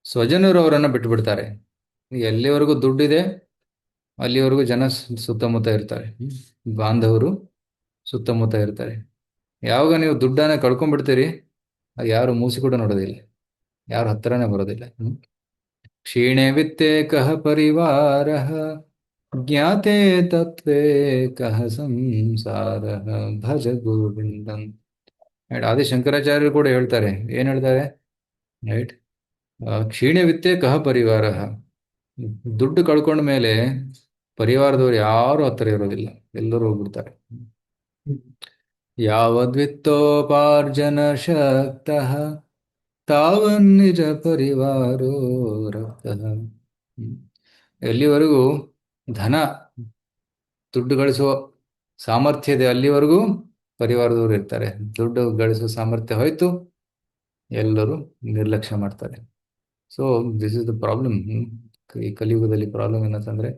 ಸ್ವಜನರು ಅವರನ್ನು ಬಿಟ್ಟು ಬಿಡ್ತಾರೆ. ಎಲ್ಲಿವರೆಗೂ ದುಡ್ಡಿದೆ ಅಲ್ಲಿವರೆಗೂ ಜನ ಸುತ್ತಮುತ್ತ ಇರ್ತಾರೆ, ಬಾಂಧವರು ಸುತ್ತಮುತ್ತ ಇರ್ತಾರೆ. ಯಾವಾಗ ನೀವು ದುಡ್ಡನ್ನ ಕಳ್ಕೊಂಡ್ಬಿಡ್ತೀರಿ, ಅದು ಯಾರು ಮೂಸಿ ಕೂಡ ನೋಡೋದಿಲ್ಲ, ಯಾರು ಹತ್ರನೇ ಬರೋದಿಲ್ಲ. ಕ್ಷೀಣೆ ವಿತ್ತೆ ಕಹ ಪರಿವಾರ, ಜ್ಞಾತೆ ತತ್ವೇ ಕಹ ಸಂಸಾರ, ಭಜ ಗೋವಿಂದಂ. ಆದಿ ಶಂಕರಾಚಾರ್ಯರು ಕೂಡ ಹೇಳ್ತಾರೆ, ಏನ್ ಹೇಳ್ತಾರೆ, ರೈಟ್, ಕ್ಷೀಣೆ ವಿತ್ತೆ ಕಹ ಪರಿವಾರ, ದುಡ್ಡು ಕಳ್ಕೊಂಡ ಮೇಲೆ ಪರಿವಾರದವರು ಯಾರು ಹತ್ತಿರ ಇರೋದಿಲ್ಲ, ಎಲ್ಲರೂ ಹೋಗ್ಬಿಡ್ತಾರೆ. ಯಾವದ್ವಿತ್ತೋಪಾರ್ಜನ ಶಕ್ತಃ ತಾವನ್ನಿಜ ಪರಿವಾರೋ ರಕ್ತಃ. ಎಲ್ಲಿವರೆಗೂ ಧನ, ದುಡ್ಡು ಗಳಿಸುವ ಸಾಮರ್ಥ್ಯ ಇದೆ ಅಲ್ಲಿವರೆಗೂ ಪರಿವಾರದವರು ಇರ್ತಾರೆ. ದುಡ್ಡು ಗಳಿಸುವ ಸಾಮರ್ಥ್ಯ ಹೋಯ್ತು, ಎಲ್ಲರೂ ನಿರ್ಲಕ್ಷ್ಯ ಮಾಡ್ತಾರೆ. So this is the problem. ಈ ಕಲಿಯುಗದಲ್ಲಿ ಪ್ರಾಬ್ಲಮ್ ಏನಂತಂದ್ರೆ,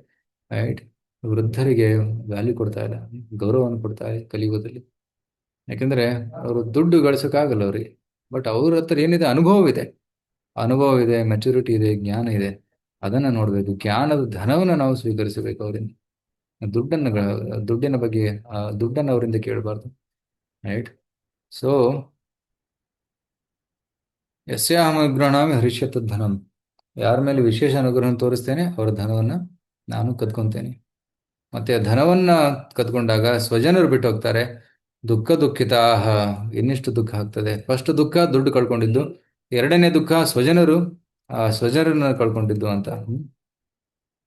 ರೈಟ್, ವೃದ್ಧರಿಗೆ ವ್ಯಾಲ್ಯೂ ಕೊಡ್ತಾ ಇಲ್ಲ, ಗೌರವವನ್ನು ಕೊಡ್ತಾ ಇಲ್ಲ ಕಲಿಯುಗದಲ್ಲಿ. ಯಾಕಂದ್ರೆ ಅವರು ದುಡ್ಡು ಗಳಿಸೋಕ್ಕಾಗಲ್ಲ ಅವ್ರಿಗೆ, ಬಟ್ ಅವ್ರ ಹತ್ರ ಏನಿದೆ, ಅನುಭವ ಇದೆ, ಮೆಚುರಿಟಿ ಇದೆ, ಜ್ಞಾನ ಇದೆ, ಅದನ್ನ ನೋಡ್ಬೇಕು. ಜ್ಞಾನದ ಧನವನ್ನು ನಾವು ಸ್ವೀಕರಿಸಬೇಕು ಅವರಿಂದ. ದುಡ್ಡಿನ ಬಗ್ಗೆ ದುಡ್ಡನ್ನು ಅವರಿಂದ ಕೇಳಬಾರ್ದು, ರೈಟ್. ಸೊ ಯಸ್ಯಾಹಂ ಅನುಗ್ರಹಣಾಮಿ ಹರಿಷ್ಯತ್ ಧನಂ, ಯಾರ ಮೇಲೆ ವಿಶೇಷ ಅನುಗ್ರಹ ತೋರಿಸ್ತೇನೆ ಅವರ ಧನವನ್ನ ನಾನು ಕದ್ಕೊಂತೇನೆ. ಮತ್ತೆ ಆ ಧನವನ್ನ ಕದ್ಕೊಂಡಾಗ ಸ್ವಜನರು ಬಿಟ್ಟು ಹೋಗ್ತಾರೆ. ದುಃಖ ದುಃಖಿತಾಹ, ಇನ್ನಿಷ್ಟು ದುಃಖ ಆಗ್ತದೆ. ಫಸ್ಟ್ ದುಃಖ ದುಡ್ಡು ಕಳ್ಕೊಂಡಿದ್ದು, ಎರಡನೇ ದುಃಖ ಸ್ವಜನರು, ಆ ಸ್ವಜನರನ್ನ ಕಳ್ಕೊಂಡಿದ್ದು ಅಂತ.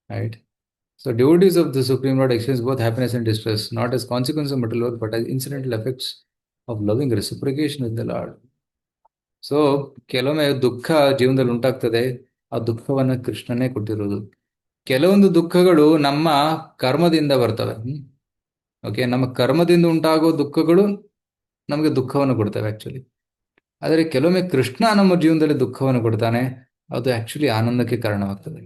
Right. So devotees of the supreme lord experience both happiness and distress, not as consequence of material wealth, but as incidental effects of loving reciprocation with the Lord. So ಕೆಲವೊಮ್ಮೆ ದುಃಖ ಜೀವನದಲ್ಲಿ ಉಂಟಾಗ್ತದೆ, ಆ ದುಃಖವನ್ನ ಕೃಷ್ಣನೇ ಕೊಟ್ಟಿರೋದು. ಕೆಲವೊಂದು ದುಃಖಗಳು ನಮ್ಮ ಕರ್ಮದಿಂದ ಬರ್ತವೆ. ಓಕೆ, ನಮ್ಮ ಕರ್ಮದಿಂದ ಉಂಟಾಗೋ ದುಃಖಗಳು ನಮಗೆ ದುಃಖವನ್ನು ಕೊಡ್ತವೆ ಆಕ್ಚುಲಿ. ಆದರೆ ಕೆಲವೊಮ್ಮೆ ಕೃಷ್ಣ ನಮ್ಮ ಜೀವನದಲ್ಲಿ ದುಃಖವನ್ನು ಕೊಡ್ತಾನೆ, ಅದು ಆಕ್ಚುಲಿ ಆನಂದಕ್ಕೆ ಕಾರಣವಾಗ್ತದೆ.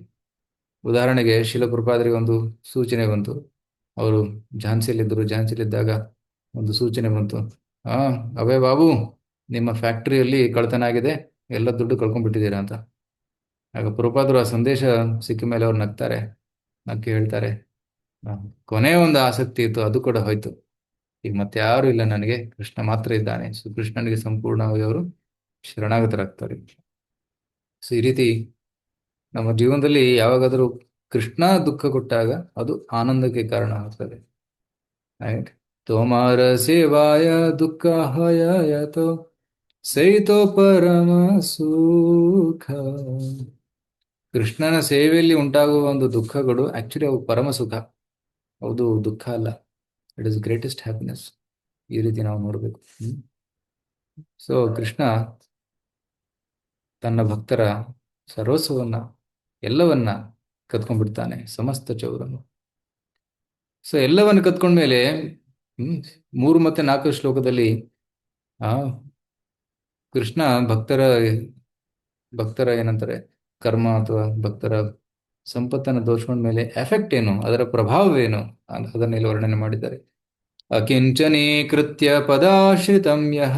ಉದಾಹರಣೆಗೆ ಶಿಲಪ್ರಪಾದರಿಗೆ ಒಂದು ಸೂಚನೆ ಬಂತು. ಅವರು ಝಾನ್ಸಿಯಲ್ಲಿದ್ದಾಗ ಒಂದು ಸೂಚನೆ ಬಂತು, ಅವೇ ಬಾಬು, ನಿಮ್ಮ ಫ್ಯಾಕ್ಟರಿಯಲ್ಲಿ ಕಳ್ತನ ಆಗಿದೆ, ಎಲ್ಲ ದುಡ್ಡು ಕಳ್ಕೊಂಡ್ಬಿಟ್ಟಿದ್ದೀರಾ ಅಂತ. ಆಗ ಪ್ರಪಾದರು ಆ ಸಂದೇಶ ಸಿಕ್ಕ ಮೇಲೆ ಅವ್ರು ನಕ್ಕಿ ಹೇಳ್ತಾರೆ, ಕೊನೆ ಒಂದು ಆಸಕ್ತಿ ಇತ್ತು, ಅದು ಕೂಡ ಹೋಯ್ತು. ಈಗ ಮತ್ತೆ ಯಾರು ಇಲ್ಲ ನನಗೆ, ಕೃಷ್ಣ ಮಾತ್ರ ಇದ್ದಾನೆ. ಸೊ ಕೃಷ್ಣನಿಗೆ ಸಂಪೂರ್ಣವಾಗಿ ಅವರು ಶರಣಾಗತರಾಗ್ತಾರೆ. ಸೊ ಈ ರೀತಿ ನಮ್ಮ ಜೀವನದಲ್ಲಿ ಯಾವಾಗಾದರೂ ಕೃಷ್ಣ ದುಃಖ ಕೊಟ್ಟಾಗ ಅದು ಆನಂದಕ್ಕೆ ಕಾರಣ ಆಗ್ತದೆ. ರೈಟ್. ತೋಮಾರ ಸೇವಾಯ ದುಃಖ ಹಯಾಯತೋ ಸೈತೋ ಪರಮ ಸುಖ. ಕೃಷ್ಣನ ಸೇವೆಯಲ್ಲಿ ಉಂಟಾಗುವ ಒಂದು ದುಃಖಗಳು ಆಕ್ಚುಲಿ ಅವು ಪರಮ ಸುಖ, ಹೌದು, ದುಃಖ ಅಲ್ಲ. It is greatest happiness. ಈ ರೀತಿ ನಾವು ನೋಡಬೇಕು. ಸೊ ಕೃಷ್ಣ ತನ್ನ ಭಕ್ತರ ಸರ್ವಸ್ವವನ್ನ, ಎಲ್ಲವನ್ನ ಕದ್ಕೊಂಡ್ಬಿಡ್ತಾನೆ, ಸಮಸ್ತ ಚೌರನ್ನು. ಸೊ ಎಲ್ಲವನ್ನು ಕದ್ಕೊಂಡ್ಮೇಲೆ 3 ಮತ್ತು 4 ಶ್ಲೋಕದಲ್ಲಿ ಆ ಕೃಷ್ಣ ಭಕ್ತರ ಏನಂತಾರೆ, ಕರ್ಮ ಅಥವಾ ಭಕ್ತರ ಸಂಪತ್ತನ್ನು ದೋಚ್ಕೊಂಡ್ಮೇಲೆ ಎಫೆಕ್ಟ್ ಏನು, ಅದರ ಪ್ರಭಾವವೇನು, ಅದನ್ನೆಲ್ಲ ವರ್ಣನೆ ಮಾಡಿದ್ದಾರೆ. ಅಕಿಂಚನೀಕೃತ್ಯ ಪದಾಶ್ರಿತಂ ಯಃ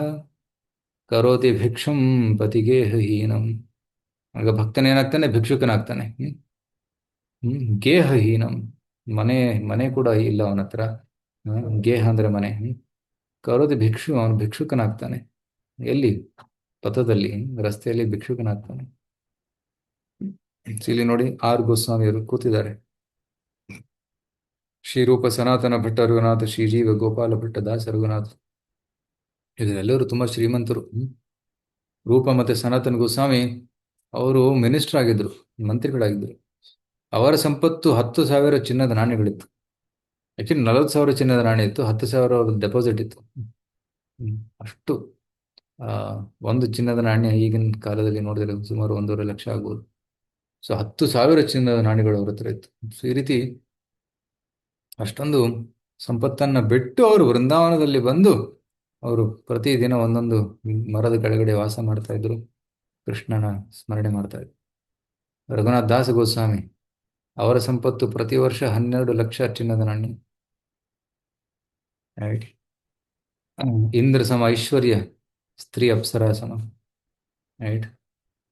ಕರೋತಿ ಭಿಕ್ಷುಂ ಪತಿಗೇಹಹೀನಂ. ಆಗ ಭಕ್ತನೇನಾಗ್ತಾನೆ, ಭಿಕ್ಷುಕನಾಗ್ತಾನೆ. ಗೇಹಹೀನಂ, ಮನೆ ಕೂಡ ಇಲ್ಲ ಅವನ ಹತ್ರ. ಗೇಹ ಅಂದ್ರೆ ಮನೆ. ಕರೋತಿ ಅವನು ಭಿಕ್ಷುಕನಾಗ್ತಾನೆ. ಎಲ್ಲಿ? ಪಥದಲ್ಲಿ, ರಸ್ತೆಯಲ್ಲಿ ಭಿಕ್ಷುಕನಾಗ್ತಾನೆ. ಇಲ್ಲಿ ನೋಡಿ, ಆರ್ ಗೋಸ್ವಾಮಿಯರು ಕೂತಿದ್ದಾರೆ. ಶ್ರೀರೂಪ ಸನಾತನ ಭಟ್ಟ ರಘುನಾಥ, ಶ್ರೀಜೀವ ಗೋಪಾಲ ಭಟ್ಟ ದಾಸ ರಘುನಾಥ, ಇದರೆಲ್ಲರೂ ತುಂಬಾ ಶ್ರೀಮಂತರು. ರೂಪ ಮತ್ತೆ ಸನಾತನ ಗೋಸ್ವಾಮಿ ಅವರು ಮಿನಿಸ್ಟರ್ ಆಗಿದ್ರು, ಮಂತ್ರಿಗಳಾಗಿದ್ರು. ಅವರ ಸಂಪತ್ತು 10,000 ಚಿನ್ನದ ನಾಣ್ಯಗಳಿತ್ತು. ಆಕ್ಚುಲಿ 40,000 ಚಿನ್ನದ ನಾಣ್ಯ ಇತ್ತು, 10,000 ಅವ್ರ ಡೆಪಾಸಿಟ್ ಇತ್ತು. ಅಷ್ಟು ಒಂದು ಚಿನ್ನದ ನಾಣ್ಯ ಈಗಿನ ಕಾಲದಲ್ಲಿ ನೋಡಿದ್ರೆ ಸುಮಾರು 1.5 ಲಕ್ಷ ಆಗ್ಬೋದು. ಸೊ 10,000 ಚಿನ್ನದ ನಾಣ್ಯಗಳು ಅವ್ರ ಹತ್ರ ಇತ್ತು. ಸೊ ಈ ರೀತಿ ಅಷ್ಟೊಂದು ಸಂಪತ್ತನ್ನ ಬಿಟ್ಟು ಅವರು ವೃಂದಾವನದಲ್ಲಿ ಬಂದು ಅವರು ಪ್ರತಿದಿನ ಒಂದೊಂದು ಮರದ ಕೆಳಗಡೆ ವಾಸ ಮಾಡ್ತಾ ಇದ್ರು, ಕೃಷ್ಣನ ಸ್ಮರಣೆ ಮಾಡ್ತಾ ಇದ್ರು. ರಘುನಾಥ ದಾಸ ಗೋಸ್ವಾಮಿ ಅವರ ಸಂಪತ್ತು ಪ್ರತಿ ವರ್ಷ 12 ಲಕ್ಷ ಚಿನ್ನದ ನಾಣ್ಯ. ರೈಟ್. ಇಂದ್ರ ಸಮ ಐಶ್ವರ್ಯ, ಸ್ತ್ರೀ ಅಪ್ಸರಾ ಸಮ. ರೈಟ್.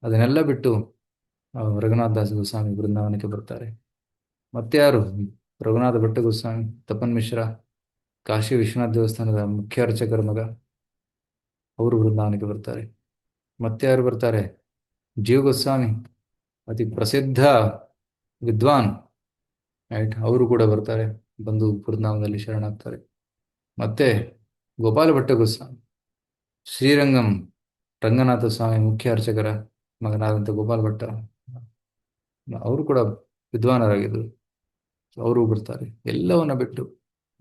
ಅದನ್ನೆಲ್ಲ ಬಿಟ್ಟು ರಘುನಾಥ ದಾಸ ಗೋಸ್ವಾಮಿ ಬೃಂದಾವನಕ್ಕೆ ಬರ್ತಾರೆ. ಮತ್ತೆ ಯಾರು? ರಘುನಾಥ ಭಟ್ಟ ಗೋಸ್ವಾಮಿ, ತಪನ್ ಮಿಶ್ರಾ, ಕಾಶಿ ವಿಶ್ವನಾಥ ದೇವಸ್ಥಾನದ ಮುಖ್ಯ ಅರ್ಚಕರ ಮಗ, ಅವರು ಬೃಂದಾವನಕ್ಕೆ ಬರ್ತಾರೆ. ಮತ್ತೆ ಯಾರು ಬರ್ತಾರೆ? ಜೀವ ಗೋಸ್ವಾಮಿ, ಅತಿ ಪ್ರಸಿದ್ಧ ವಿದ್ವಾನ್. ರೈಟ್. ಅವರು ಕೂಡ ಬರ್ತಾರೆ, ಬಂದು ಬೃಂದಾವನದಲ್ಲಿ ಶರಣಾಗ್ತಾರೆ. ಮತ್ತೆ ಗೋಪಾಲ ಭಟ್ಟ ಗೋಸ್ವಾಮಿ, ಶ್ರೀರಂಗಂ ರಂಗನಾಥ ಸ್ವಾಮಿ ಮುಖ್ಯ ಅರ್ಚಕರ ಮಗನಾದಂಥ ಗೋಪಾಲ ಭಟ್ಟ, ಅವರು ಕೂಡ ವಿದ್ವಾನರಾಗಿದ್ದರು, ಅವರು ಬರ್ತಾರೆ. ಎಲ್ಲವನ್ನ ಬಿಟ್ಟು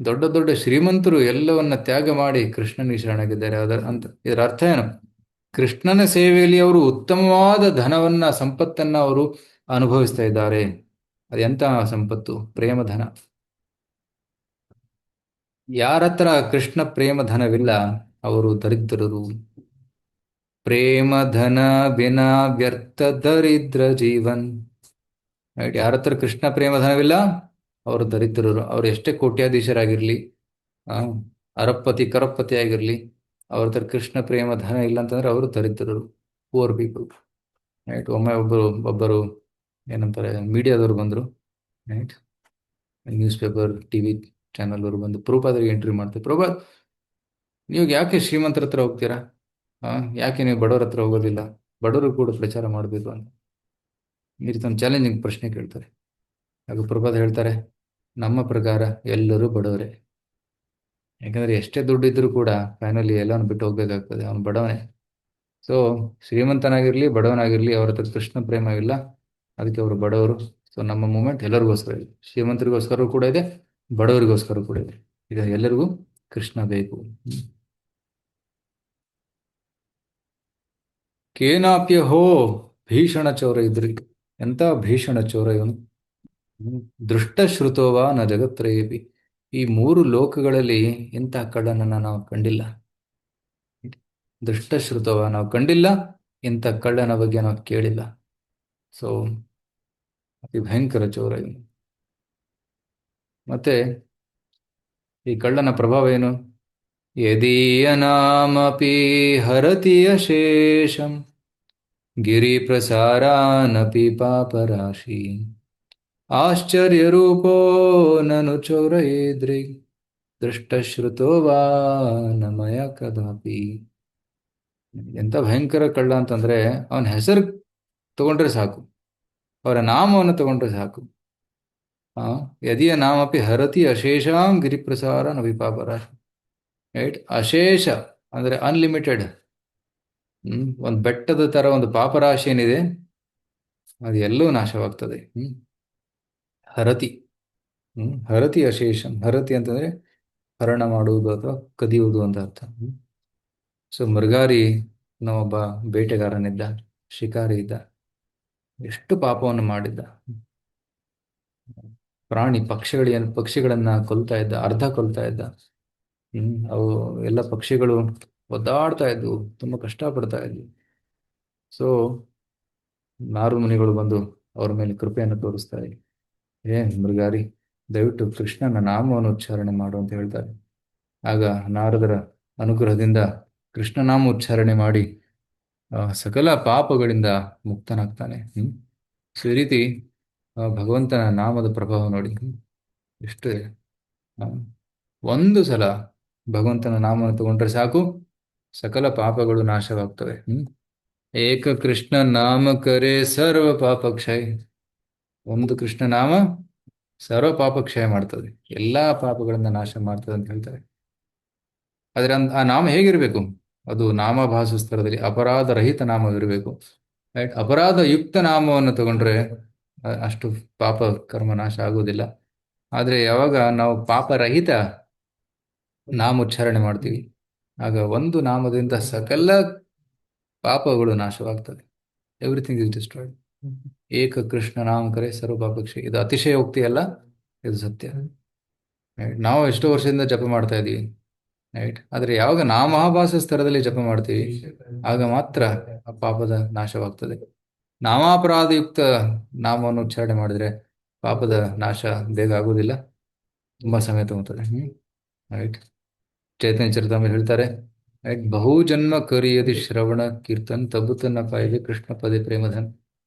ದೊಡ್ಡ ದೊಡ್ಡ ಶ್ರೀಮಂತರು ಎಲ್ಲವನ್ನ ತ್ಯಾಗ ಮಾಡಿ ಕೃಷ್ಣನಿಗೆ ಶರಣಾಗಿದ್ದಾರೆ. ಇದರ ಅರ್ಥ ಏನು? ಕೃಷ್ಣನ ಸೇವೆಯಲ್ಲಿ ಅವರು ಉತ್ತಮವಾದ ಧನವನ್ನ, ಸಂಪತ್ತನ್ನ ಅವರು ಅನುಭವಿಸ್ತಾ ಇದ್ದಾರೆ. ಅದೆಂತ ಸಂಪತ್ತು? ಪ್ರೇಮಧನ. ಯಾರ ಹತ್ರ ಕೃಷ್ಣ ಪ್ರೇಮಧನವಿಲ್ಲ ಅವರು ದರಿದ್ರರು. ಪ್ರೇಮಧನ ಬಿನಾ ವ್ಯರ್ಥ ದರಿದ್ರ ಜೀವನ್. ರೈಟ್. ಯಾರ ಹತ್ರ ಕೃಷ್ಣ ಪ್ರೇಮಧನವಿಲ್ಲ ಅವರು ದರಿದ್ರರು. ಅವರು ಎಷ್ಟೇ ಕೋಟ್ಯಾಧೀಶರಾಗಿರ್ಲಿ, ಆ ಅರಪ್ಪತಿ ಕರಪ್ಪತಿ ಆಗಿರ್ಲಿ, ಅವ್ರ ಹತ್ರ ಕೃಷ್ಣ ಪ್ರೇಮಧನ ಇಲ್ಲ ಅಂತಂದ್ರೆ ಅವರು ದರಿದ್ರರು, ಪುವರ್ ಪೀಪಲ್. ರೈಟ್. ಒಮ್ಮೆ ಒಬ್ಬರು ಏನಂತಾರೆ, ಮೀಡಿಯಾದವ್ರು ಬಂದರು. Right. News paper, TV channel ಅವರು ಬಂದು ಪ್ರಭುಪಾದರಿಗೆ ಇಂಟರ್ವ್ಯೂ ಮಾಡ್ತಾರೆ. ಪ್ರಭುಪಾದ್, ನೀವು ಯಾಕೆ ಶ್ರೀಮಂತರ ಹತ್ರ ಹೋಗ್ತೀರಾ? ಯಾಕೆ ನೀವು ಬಡವರ ಹತ್ರ ಹೋಗೋದಿಲ್ಲ? ಬಡವರು ಕೂಡ ಪ್ರಚಾರ ಮಾಡಬೇಕು ಅಂತ ಈ ರೀತಿ ಒಂದು ಚಾಲೆಂಜಿಂಗ್ ಪ್ರಶ್ನೆ ಕೇಳ್ತಾರೆ. ಆಗ ಪ್ರಭುಪಾದ ಹೇಳ್ತಾರೆ, ನಮ್ಮ ಪ್ರಕಾರ ಎಲ್ಲರೂ ಬಡವರೇ. ಯಾಕಂದ್ರೆ ಎಷ್ಟೇ ದುಡ್ಡು ಇದ್ರೂ ಕೂಡ ಫೈನಲಿ ಎಲ್ಲವನ್ನು ಬಿಟ್ಟು ಹೋಗ್ಬೇಕಾಗ್ತದೆ, ಅವನು ಬಡವನೇ. ಸೊ ಶ್ರೀಮಂತನಾಗಿರ್ಲಿ ಬಡವನಾಗಿರ್ಲಿ ಅವ್ರ ಹತ್ರ ಕೃಷ್ಣ ಪ್ರೇಮ ಇಲ್ಲ, ಅದಕ್ಕೆ ಅವರು ಬಡವರು. ಸೊ ನಮ್ಮ ಮೂಮೆಂಟ್ ಎಲ್ಲರಿಗೋಸ್ಕರ ಇದೆ, ಶ್ರೀಮಂತರಿಗೋಸ್ಕರ ಕೂಡ ಇದೆ, ಬಡವರಿಗೋಸ್ಕರ ಕೂಡ ಇದೆ. ಈಗ ಎಲ್ಲರಿಗೂ ಕೃಷ್ಣ ಬೇಕು. ಕೇನಾಪ್ಯ ಹೋ ಭೀಷಣ ಚೋರ ಇದ್ರಿ. ಎಂತ ಭೀಷಣ ಚೋರ ಇವನು. ದೃಷ್ಟ ಶ್ರುತೋವಾ ನ ಜಗತ್ರಯೇಪಿ. ಈ 3 ಲೋಕಗಳಲ್ಲಿ ಇಂಥ ಕಳ್ಳನನ್ನ ನಾವು ಕಂಡಿಲ್ಲ. ದೃಷ್ಟ ಶ್ರುತವ, ನಾವು ಕಂಡಿಲ್ಲ, ಇಂಥ ಕಳ್ಳನ ಬಗ್ಗೆ ನಾವು ಕೇಳಿಲ್ಲ. ಸೊ ಅತಿ ಭಯಂಕರ ಚೋರ ಇವನು. ಮತ್ತೆ ಈ ಕಳ್ಳನ ಪ್ರಭಾವ ಏನು? ಯದೀಯನಾಮಪಿ ಹರತಿ ಅಶೇಷಂ ಗಿರಿ ಪ್ರಸಾರಾನಪಿ ಪಾಪರಾಶಿ ಆಶ್ಚರ್ಯ ರೂಪೋ ನನು ಚೌರಯೇದ್ರಿ ದೃಷ್ಟಶ್ರುತೋ ವಾ ನಮಯ ಕದಾಪಿ. ಎಂತ ಭಯಂಕರ ಕಳ್ಳ ಅಂತಂದ್ರೆ ಅವನ ಹೆಸರು ತಗೊಂಡ್ರೆ ಸಾಕು, ಅವರ ನಾಮವನ್ನು ತಗೊಂಡ್ರೆ ಸಾಕು. ಯದಿಯ ನಾಮಪಿ ಹರತಿ ಅಶೇಷಾಂ ಗಿರಿಪ್ರಸಾರ ನವಿಪಾಪರಾಶಿ. ರೈಟ್. ಅಶೇಷ ಅಂದ್ರೆ ಅನ್ಲಿಮಿಟೆಡ್. ಒಂದು ಬೆಟ್ಟದ ತರ ಒಂದು ಪಾಪರಾಶಿ ಏನಿದೆ ಅದು ಎಲ್ಲವೂ ನಾಶವಾಗ್ತದೆ. ಹರತಿ. ಹರತಿ ಅಶೇಷಂ. ಹರತಿ ಅಂತಂದ್ರೆ ಹರಣ ಮಾಡುವುದು ಅಥವಾ ಕದಿಯುವುದು ಅಂತ ಅರ್ಥ. ಸೊ ಮೃಗಾರಿ ಒಬ್ಬ ಬೇಟೆಗಾರನಿದ್ದ, ಶಿಕಾರಿ ಇದ್ದ, ಎಷ್ಟು ಪಾಪವನ್ನು ಮಾಡಿದ್ದ. ಪಕ್ಷಿಗಳನ್ನ ಕೊಲ್ತಾ ಇದ್ದ, ಅರ್ಧ ಕೊಲ್ತಾ ಇದ್ದ. ಅವು ಎಲ್ಲ ಪಕ್ಷಿಗಳು ಒದ್ದಾಡ್ತಾ ಇದ್ವು, ತುಂಬಾ ಕಷ್ಟಪಡ್ತಾ ಇದ್ವು. ಸೊ ನಾರು ಮುನಿಗಳು ಬಂದು ಅವ್ರ ಮೇಲೆ ಕೃಪೆಯನ್ನು ತೋರಿಸ್ತಾರೆ. ಮೃಗಾರಿ, ದಯವಿಟ್ಟು ಕೃಷ್ಣನ ನಾಮವನ್ನು ಉಚ್ಚಾರಣೆ ಮಾಡು ಅಂತ ಹೇಳ್ತಾರೆ. ಆಗ ನಾರದರ ಅನುಗ್ರಹದಿಂದ ಕೃಷ್ಣನಾಮ ಉಚ್ಚಾರಣೆ ಮಾಡಿ ಸಕಲ ಪಾಪಗಳಿಂದ ಮುಕ್ತನಾಗ್ತಾನೆ. ಸೊ ಈ ರೀತಿ ಭಗವಂತನ ನಾಮದ ಪ್ರಭಾವ ನೋಡಿ ಎಷ್ಟು. ಒಂದು ಸಲ ಭಗವಂತನ ನಾಮವನ್ನು ತಗೊಂಡ್ರೆ ಸಾಕು, ಸಕಲ ಪಾಪಗಳು ನಾಶವಾಗ್ತವೆ. ಏಕ ಕೃಷ್ಣ ನಾಮ ಕರೆ ಸರ್ವ ಪಾಪ ಕ್ಷಯ. ಒಂದು ಕೃಷ್ಣ ನಾಮ ಸರ್ವ ಪಾಪ ಕ್ಷಯ ಮಾಡ್ತದೆ, ಎಲ್ಲಾ ಪಾಪಗಳನ್ನ ನಾಶ ಮಾಡ್ತದೆ ಅಂತ ಹೇಳ್ತಾರೆ. ಆದ್ರೆ ಆ ನಾಮ ಹೇಗಿರ್ಬೇಕು? ಅದು ನಾಮಭಾಸ ಸ್ತರದಲ್ಲಿ ಅಪರಾಧ ರಹಿತ ನಾಮವಿರಬೇಕು. ರೈಟ್. ಅಪರಾಧ ಯುಕ್ತ ನಾಮವನ್ನು ತಗೊಂಡ್ರೆ ಅಷ್ಟು ಪಾಪ ಕರ್ಮ ನಾಶ ಆಗುವುದಿಲ್ಲ. ಆದ್ರೆ ಯಾವಾಗ ನಾವು ಪಾಪರಹಿತ ನಾಮ ಉಚ್ಚಾರಣೆ ಮಾಡ್ತೀವಿ, ಆಗ ಒಂದು ನಾಮದಿಂದ ಸಕಲ ಪಾಪಗಳು ನಾಶವಾಗ್ತದೆ. Everything is destroyed. ಏಕ ಕೃಷ್ಣ ನಾಮ ಕರೆ ಸರ್ವ ಪಾಪ ಕ್ಷಯ. ಇದು ಅತಿಶಯೋಕ್ತಿ ಅಲ್ಲ, ಇದು ಸತ್ಯ. ರೈಟ್, ನಾವು ಎಷ್ಟೋ ವರ್ಷದಿಂದ ಜಪ ಮಾಡ್ತಾ ಇದ್ದೀವಿ. ರೈಟ್, ಆದರೆ ಯಾವಾಗ ನಾಮಾಭಾಸ ಸ್ತರದಲ್ಲಿ ಜಪ ಮಾಡ್ತೀವಿ ಆಗ ಮಾತ್ರ ಆ ಪಾಪದ ನಾಶವಾಗ್ತದೆ. ನಾಮಾಪರಾಧಯುಕ್ತ ನಾಮವನ್ನು ಉಚ್ಚಾರಣೆ ಮಾಡಿದ್ರೆ ಪಾಪದ ನಾಶ ಬೇಗ ಆಗುವುದಿಲ್ಲ, ತುಂಬಾ ಸಮಯ ತಗೋತದೆ. ರೈಟ್, ಚೈತನ್ಯ ಚರಿತಾಮೃತ ಹೇಳ್ತಾರೆ, ರೈಟ್, ಬಹು ಜನ್ಮ ಕರಿಯದಿ ಶ್ರವಣ ಕೀರ್ತನ್ ತಬುತನ ಪಾಯಿಗೆ ಕೃಷ್ಣ ಪದೇ ಪ್ರೇಮಧನ್.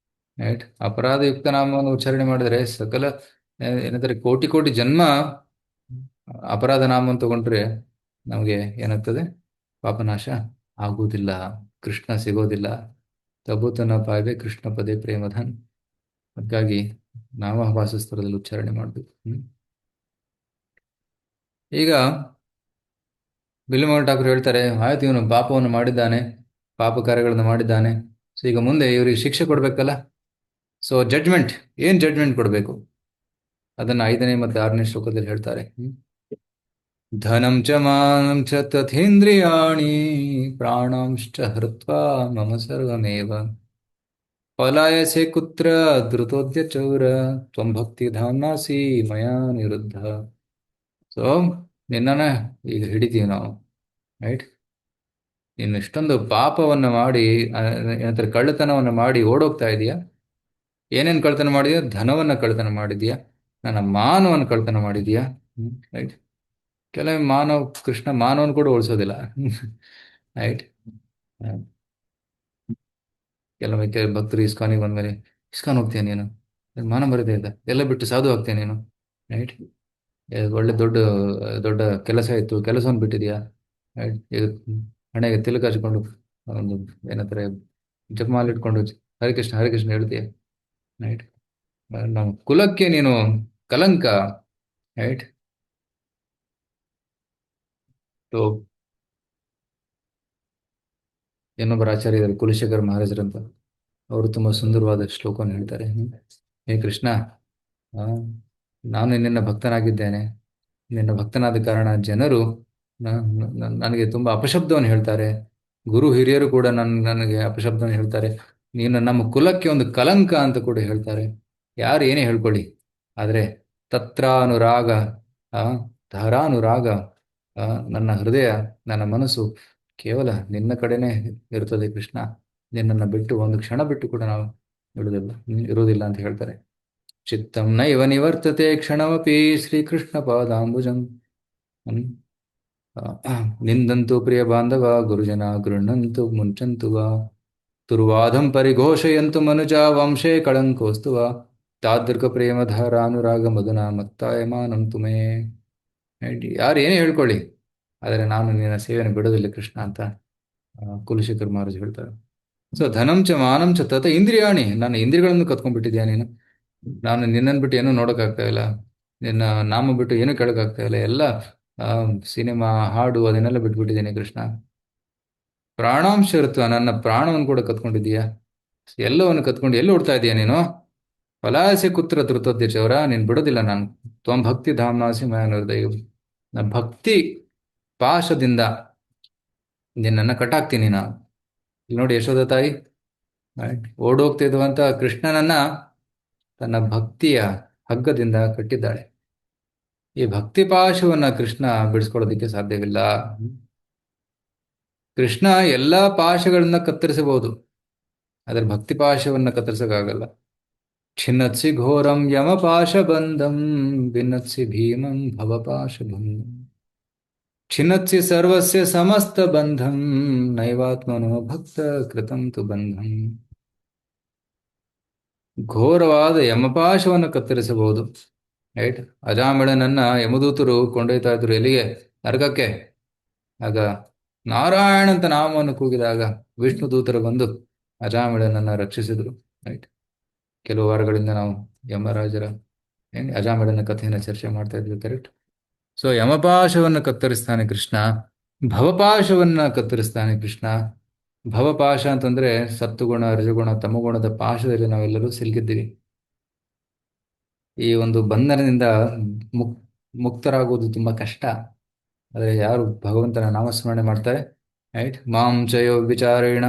ರೈಟ್, ಅಪರಾಧಯುಕ್ತ ನಾಮವನ್ನು ಉಚ್ಚಾರಣೆ ಮಾಡಿದ್ರೆ ಸಕಲ ಏನಂತಾರೆ ಕೋಟಿ ಕೋಟಿ ಜನ್ಮ ಅಪರಾಧ ನಾಮವನ್ನು ತಗೊಂಡ್ರೆ ನಮಗೆ ಏನಾಗ್ತದೆ, ಪಾಪನಾಶ ಆಗುವುದಿಲ್ಲ, ಕೃಷ್ಣ ಸಿಗೋದಿಲ್ಲ. ತಬುತನ ಪಾಯಿಗೆ ಕೃಷ್ಣ ಪದೇ ಪ್ರೇಮಧನ್. ಹಾಗಾಗಿ ನಾಮಭಾಸಸ್ತರದಲ್ಲಿ ಉಚ್ಚಾರಣೆ ಮಾಡಬೇಕು. ಈಗ ಬಿಲ್ಮೋಹನ್ ಠಾಕೂರ್ ಹೇಳ್ತಾರೆ, ಆಯ್ತು ಇವನು ಪಾಪವನ್ನು ಮಾಡಿದ್ದಾನೆ, ಪಾಪ ಕಾರ್ಯಗಳನ್ನು ಮಾಡಿದ್ದಾನೆ, ಸೊ ಈಗ ಮುಂದೆ ಇವರಿಗೆ ಶಿಕ್ಷೆ ಕೊಡ್ಬೇಕಲ್ಲ. ಸೊ ಜಡ್ಜ್ಮೆಂಟ್, ಏನ್ ಜಡ್ಜ್ಮೆಂಟ್ ಕೊಡಬೇಕು ಅದನ್ನ 5ನೇ ಮತ್ತು 6ನೇ ಶ್ಲೋಕದಲ್ಲಿ ಹೇಳ್ತಾರೆ. ಧನಂ ಚ ಮಾನಂ ಚ ತಥೇಂದ್ರಿಯಾಣಿ ಪ್ರಾಣಾಂಶ್ಚ ಹೃತ್ವಾ ಮಮ ಸರ್ವಮೇವ ಪಲಾಯಸೆ ಕುತ್ರ ಧೃತೋದ್ಯ ಚೌರ ತ್ವಂ ಭಕ್ತಿ ಧಾಮ್ನಾಸಿ ಮಯಾ ನಿರುದ್ಧ. ಸೊ ನಿನ್ನನ್ನ ಈಗ ಹಿಡಿತೀವಿ ನಾವು. ರೈಟ್, ನೀನು ಇಷ್ಟೊಂದು ಪಾಪವನ್ನು ಮಾಡಿ ಏನಂತಾರೆ ಕಳ್ಳತನವನ್ನು ಮಾಡಿ ಓಡೋಗ್ತಾ ಇದೀಯಾ. ಏನೇನು ಕಳ್ತನ ಮಾಡಿದ್ಯಾ? ಧನವನ್ನ ಕಳ್ತನ ಮಾಡಿದ್ಯಾ, ನನ್ನ ಮಾನವನ್ನು ಕಳ್ತನ ಮಾಡಿದ್ಯಾ. ರೈಟ್, ಕೆಲವೊಮ್ಮೆ ಮಾನವ ಕೃಷ್ಣ ಮಾನವನು ಕೂಡ ಉಳಿಸೋದಿಲ್ಲ. ರೈಟ್, ಕೆಲವೊಮ್ಮೆ ಭಕ್ತರು ಇಸ್ಕಾನಿಗೆ ಬಂದ್ಮೇಲೆ, ಇಸ್ಕಾನ್ ಹೋಗ್ತೀಯ ನೀನು, ಮಾನ ಬರದೇ ಇಲ್ಲ, ಎಲ್ಲ ಬಿಟ್ಟು ಸಾಧು ಆಗ್ತೀಯ ನೀನು. ರೈಟ್, ಒಳ್ಳೆ ದೊಡ್ಡ ದೊಡ್ಡ ಕೆಲಸ ಇತ್ತು, ಕೆಲಸವನ್ನು ಬಿಟ್ಟಿದ್ಯಾ. ರೈಟ್, ಹಣೆಗೆ ತಿಲಕ ಹಚ್ಕೊಂಡು ಒಂದು ಏನಂತಾರೆ ಜಪಮಾಲೆ ಇಟ್ಕೊಂಡು ಹರಿಕೃಷ್ಣ ಹರಿಕೃಷ್ಣ ಹೇಳ್ತೀಯ. ರೈಟ್, ನಮ್ಮ ಕುಲಕ್ಕೆ ನೀನು ಕಲಂಕ. ರೈಟ್, ಸೊ ಇನ್ನೊಬ್ಬರ ಆಚಾರ್ಯ ಇದ್ದಾರೆ ಕುಲಶೇಖರ್ ಮಹಾರಾಜರಂತ, ಅವರು ತುಂಬಾ ಸುಂದರವಾದ ಶ್ಲೋಕವನ್ನು ಹೇಳ್ತಾರೆ. ಹೇ ಕೃಷ್ಣ, ಆ, ನಾನು ನಿನ್ನ ಭಕ್ತನಾಗಿದ್ದೇನೆ, ನಿನ್ನ ಭಕ್ತನಾದ ಕಾರಣ ಜನರು ನನಗೆ ತುಂಬಾ ಅಪಶಬ್ದವನ್ನು ಹೇಳ್ತಾರೆ, ಗುರು ಹಿರಿಯರು ಕೂಡ ನನಗೆ ಅಪಶಬ್ದವನ್ನು ಹೇಳ್ತಾರೆ, ನೀನು ನಮ್ಮ ಕುಲಕ್ಕೆ ಒಂದು ಕಲಂಕ ಅಂತ ಕೂಡ ಹೇಳ್ತಾರೆ. ಯಾರು ಏನೇ ಹೇಳ್ಕೊಳ್ಳಿ, ಆದರೆ ತತ್ರಾನುರಾಗ, ಆ ಧಾರಾನುರಾಗ, ಆ ನನ್ನ ಹೃದಯ, ನನ್ನ ಮನಸ್ಸು ಕೇವಲ ನಿನ್ನ ಕಡೆನೇ ಇರ್ತದೆ ಕೃಷ್ಣ. ನಿನ್ನನ್ನು ಬಿಟ್ಟು ಒಂದು ಕ್ಷಣ ಬಿಟ್ಟು ಕೂಡ ನಾವು ಇರುವುದಿಲ್ಲ ಅಂತ ಹೇಳ್ತಾರೆ. ಚಿತ್ತಂ ನೈವ ನಿವರ್ತತೆ ಕ್ಷಣಮಪಿ ಶ್ರೀಕೃಷ್ಣ ಪಾದಾಂಬುಜಂ. ನಿಂದಂತು ಪ್ರಿಯ ಬಾಂಧವ ಗುರುಜನ ಗೃಹಣಂತು ಮುಂಚಂತು ವಾ ತುರ್ವಾಧಂ ಪರಿಘೋಷಯಂತು ಮನುಜ ವಂಶೇ ಕಳಂಕೋಸ್ತು ವಾ ತಾದೃಕ ಪ್ರೇಮಧಾರಾನುರಾಗ ಮಧುನ ಮತ್ತಾಯಮಾನಂ ತುಮೇ. ಯಾರು ಏನೇ ಹೇಳ್ಕೊಳ್ಳಿ, ಆದರೆ ನಾನು ನಿನ್ನ ಸೇವೆಯನ್ನು ಬಿಡೋದಿಲ್ಲ ಕೃಷ್ಣ ಅಂತ ಕುಲಶೇಖರ್ ಮಹಾರಾಜ್ ಹೇಳ್ತಾರೆ. ಸೊ ಧನಂ ಚ ಮಾನಂ ಚ ತತ ಇಂದ್ರಿಯಾಣಿ, ನನ್ನ ಇಂದ್ರಿಯಗಳನ್ನು ಕತ್ಕೊಂಡ್ಬಿಟ್ಟಿದ್ಯಾ ನೀನು. ನಾನು ನಿನ್ನನ್ನು ಬಿಟ್ಟು ಏನೂ ನೋಡೋಕ್ಕಾಗ್ತಾ ಇಲ್ಲ, ನಿನ್ನ ನಾಮ ಬಿಟ್ಟು ಏನೂ ಕೇಳೋಕ್ಕಾಗ್ತಾ ಇಲ್ಲ, ಎಲ್ಲ ಸಿನಿಮಾ ಹಾಡು ಅದನ್ನೆಲ್ಲ ಬಿಟ್ಬಿಟ್ಟಿದ್ದೀನಿ ಕೃಷ್ಣ. ಪ್ರಾಣಾಂಶ ಇರುತ್ತ, ನನ್ನ ಪ್ರಾಣವನ್ನು ಕೂಡ ಕತ್ಕೊಂಡಿದ್ದೀಯಾ, ಎಲ್ಲವನ್ನು ಕತ್ಕೊಂಡು ಎಲ್ಲಿ ಓಡ್ತಾ ಇದೀಯ ನೀನು. ಫಲಾಸೆ ಕುತ್ರ ಧೃತೋದ್ಯಚವರ, ನೀನು ಬಿಡೋದಿಲ್ಲ ನಾನು. ತ್ವಂ ಭಕ್ತಿ ಧಾಮ್ನಾಸಿ ಮಯ ನಿರ್ದಯ, ನನ್ನ ಭಕ್ತಿ ಪಾಶದಿಂದ ನಿನ್ನನ್ನು ಕಟ್ಟಾಕ್ತೀನಿ ನಾನು. ಇಲ್ಲಿ ನೋಡಿ ಯಶೋಧ ತಾಯಿ ಓಡೋಗ್ತಿರುವಂತ ಕೃಷ್ಣನನ್ನ ತನ್ನ ಭಕ್ತಿಯ ಹಗ್ಗದಿಂದ ಕಟ್ಟಿದ್ದಾಳೆ. ಈ ಭಕ್ತಿ ಪಾಶವನ್ನ ಕೃಷ್ಣ ಬಿಡಿಸ್ಕೊಳ್ಳೋದಿಕ್ಕೆ ಸಾಧ್ಯವಿಲ್ಲ. ಕೃಷ್ಣ ಎಲ್ಲಾ ಪಾಶಗಳನ್ನ ಕತ್ತರಿಸಬಹುದು, ಆದರೆ ಭಕ್ತಿ ಪಾಶವನ್ನ ಕತ್ತರಿಸಕ್ಕಾಗಲ್ಲ. ಛಿನ್ನತ್ಸಿ ಘೋರಂ ಯಮ ಪಾಶ ಬಂಧಂ ಭಿನ್ನತ್ಸಿ ಭೀಮಂ ಭವಪಾಶ ಬಂಧಂ ಛಿನ್ನತ್ಸಿ ಸರ್ವಸ್ಯ ಸಮಸ್ತ ಬಂಧಂ ನೈವಾತ್ಮನೋ ಭಕ್ತ ಕೃತಂ ತು ಬಂಧಂ. ಘೋರವಾದ ಯಮಪಾಶವನ್ನು ಕತ್ತರಿಸಬಹುದು. ರೈಟ್, ಅಜಾಮಿಳನನ್ನ ಯಮದೂತರು ಕೊಂಡೊಯ್ತಾ ಇದ್ರು ಎಲ್ಲಿಗೆ? ನರಕಕ್ಕೆ. ಆಗ ನಾರಾಯಣ ಅಂತ ನಾಮವನ್ನು ಕೂಗಿದಾಗ ವಿಷ್ಣು ದೂತರು ಬಂದು ಅಜಾಮಿಳನನ್ನ ರಕ್ಷಿಸಿದ್ರು. ರೈಟ್, ಕೆಲವು ವಾರಗಳಿಂದ ನಾವು ಯಮರಾಜರ ಅಜಾಮಿಳನ ಕಥೆಯನ್ನು ಚರ್ಚೆ ಮಾಡ್ತಾ ಇದ್ವಿ. ಕರೆಕ್ಟ್. ಸೊ ಯಮಪಾಶವನ್ನು ಕತ್ತರಿಸ್ತಾನೆ ಕೃಷ್ಣ, ಭವಪಾಶವನ್ನ ಕತ್ತರಿಸ್ತಾನೆ ಕೃಷ್ಣ. ಭವಪಾಶ ಅಂತಂದ್ರೆ ಸತ್ತುಗುಣ, ರಜಗುಣ, ತಮಗುಣದ ಪಾಶದಲ್ಲಿ ನಾವೆಲ್ಲರೂ ಸಿಲುಕಿದ್ದೀವಿ. ಈ ಒಂದು ಬಂಧನದಿಂದ ಮುಕ್ತರಾಗುವುದು ತುಂಬಾ ಕಷ್ಟ. ಆದರೆ ಯಾರು ಭಗವಂತನ ನಾಮಸ್ಮರಣೆ ಮಾಡ್ತಾರೆ, ರೈಟ್, ಮಾಂ ಚಯೋ ವಿಚಾರೇಣ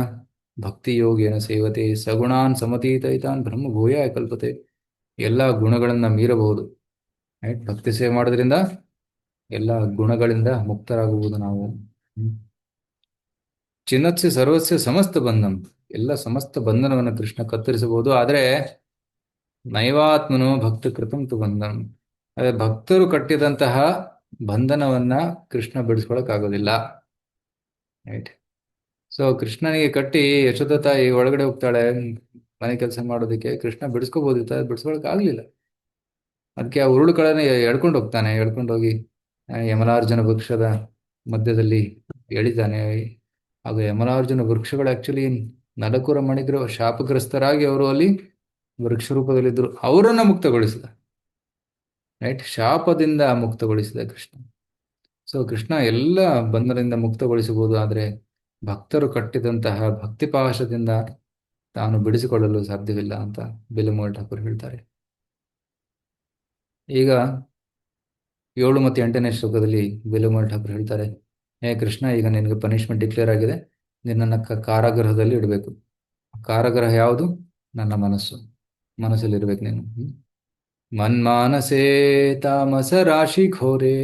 ಭಕ್ತಿ ಯೋಗೇನ ಸೇವತೆ ಸಗುಣಾನ್ ಸಮತೀತೈತಾನ್ ಬ್ರಹ್ಮ ಭೂಯಾಯ ಕಲ್ಪತೆ. ಎಲ್ಲ ಗುಣಗಳನ್ನ ಮೀರಬಹುದು. ರೈಟ್, ಭಕ್ತಿ ಸೇವೆ ಮಾಡೋದ್ರಿಂದ ಎಲ್ಲ ಗುಣಗಳಿಂದ ಮುಕ್ತರಾಗುವುದು ನಾವು. ಹ್ಮ್. ಚಿನ್ನತ್ಸ್ಯ ಸರ್ವಸ್ಯ ಸಮಸ್ತ ಬಂಧಂ, ಎಲ್ಲ ಸಮಸ್ತ ಬಂಧನವನ್ನು ಕೃಷ್ಣ ಕತ್ತರಿಸಬಹುದು. ಆದರೆ ನೈವಾತ್ಮನೋ ಭಕ್ತ ಕೃತಂ ತು ಬಂಧನಂ, ಅದೇ ಭಕ್ತರು ಕಟ್ಟಿದಂತಹ ಬಂಧನವನ್ನ ಕೃಷ್ಣ ಬಿಡಿಸ್ಕೊಳಕ್ ರೈಟ್. ಸೊ ಕೃಷ್ಣನಿಗೆ ಕಟ್ಟಿ ಯಶೋಧ ತಾಯಿ ಒಳಗಡೆ ಹೋಗ್ತಾಳೆ ಮನೆ ಕೆಲಸ ಮಾಡೋದಕ್ಕೆ, ಕೃಷ್ಣ ಬಿಡಿಸ್ಕೋಬಹುದಿತ್ತ, ಬಿಡಿಸ್ಕೊಳಕ್ ಆಗ್ಲಿಲ್ಲ. ಅದಕ್ಕೆ ಆ ಉರುಳುಗಳನ್ನ ಎಳ್ಕೊಂಡು ಹೋಗ್ತಾನೆ, ಎಳ್ಕೊಂಡು ಹೋಗಿ ಯಮಲಾರ್ಜುನ ವೃಕ್ಷದ ಮಧ್ಯದಲ್ಲಿ ಎಳಿತಾನೆ. ಆಗ ಯಮಲಾರ್ಜುನ ವೃಕ್ಷಗಳು ಆಕ್ಚುಲಿ ನಲಕುರ ಮಣಿಗ್ರ ಶಾಪಗ್ರಸ್ತರಾಗಿ ಅವರು ಅಲ್ಲಿ ವೃಕ್ಷ ರೂಪದಲ್ಲಿದ್ದರು, ಅವರನ್ನ ಮುಕ್ತಗೊಳಿಸಿದ. ರೈಟ್, ಶಾಪದಿಂದ ಮುಕ್ತಗೊಳಿಸಿದ ಕೃಷ್ಣ. ಸೊ ಕೃಷ್ಣ ಎಲ್ಲ ಬಂಧನದಿಂದ ಮುಕ್ತಗೊಳಿಸಬಹುದು, ಆದರೆ ಭಕ್ತರು ಕಟ್ಟಿದಂತಹ ಭಕ್ತಿಪಾಶದಿಂದ ತಾನು ಬಿಡಿಸಿಕೊಳ್ಳಲು ಸಾಧ್ಯವಿಲ್ಲ ಅಂತ ಬಿಲಮೂಲ್ ಠಾಕೂರ್ ಹೇಳ್ತಾರೆ. ಈಗ 7 ಮತ್ತು 8ನೇ ಶ್ಲೋಕದಲ್ಲಿ ಬಿಲಮೂಲ್ ಠಾಕೂರ್ ಹೇಳ್ತಾರೆ, ಹೇ ಕೃಷ್ಣ, ಈಗ ನಿನಗೆ ಪನಿಷ್ಮೆಂಟ್ ಡಿಕ್ಲೇರ್ ಆಗಿದೆ, ನಿನ್ನನ್ನು ಕಾರಾಗೃಹದಲ್ಲಿ ಇಡಬೇಕು. ಕಾರಾಗೃಹ ಯಾವುದು? ನನ್ನ ಮನಸ್ಸು, ಮನಸ್ಸಲ್ಲಿ ಇರ್ಬೇಕು ನೀನು. ಮನ್ಮಾನಸೇ ತಾಮಸ ರಾಶಿ ಘೋರೆ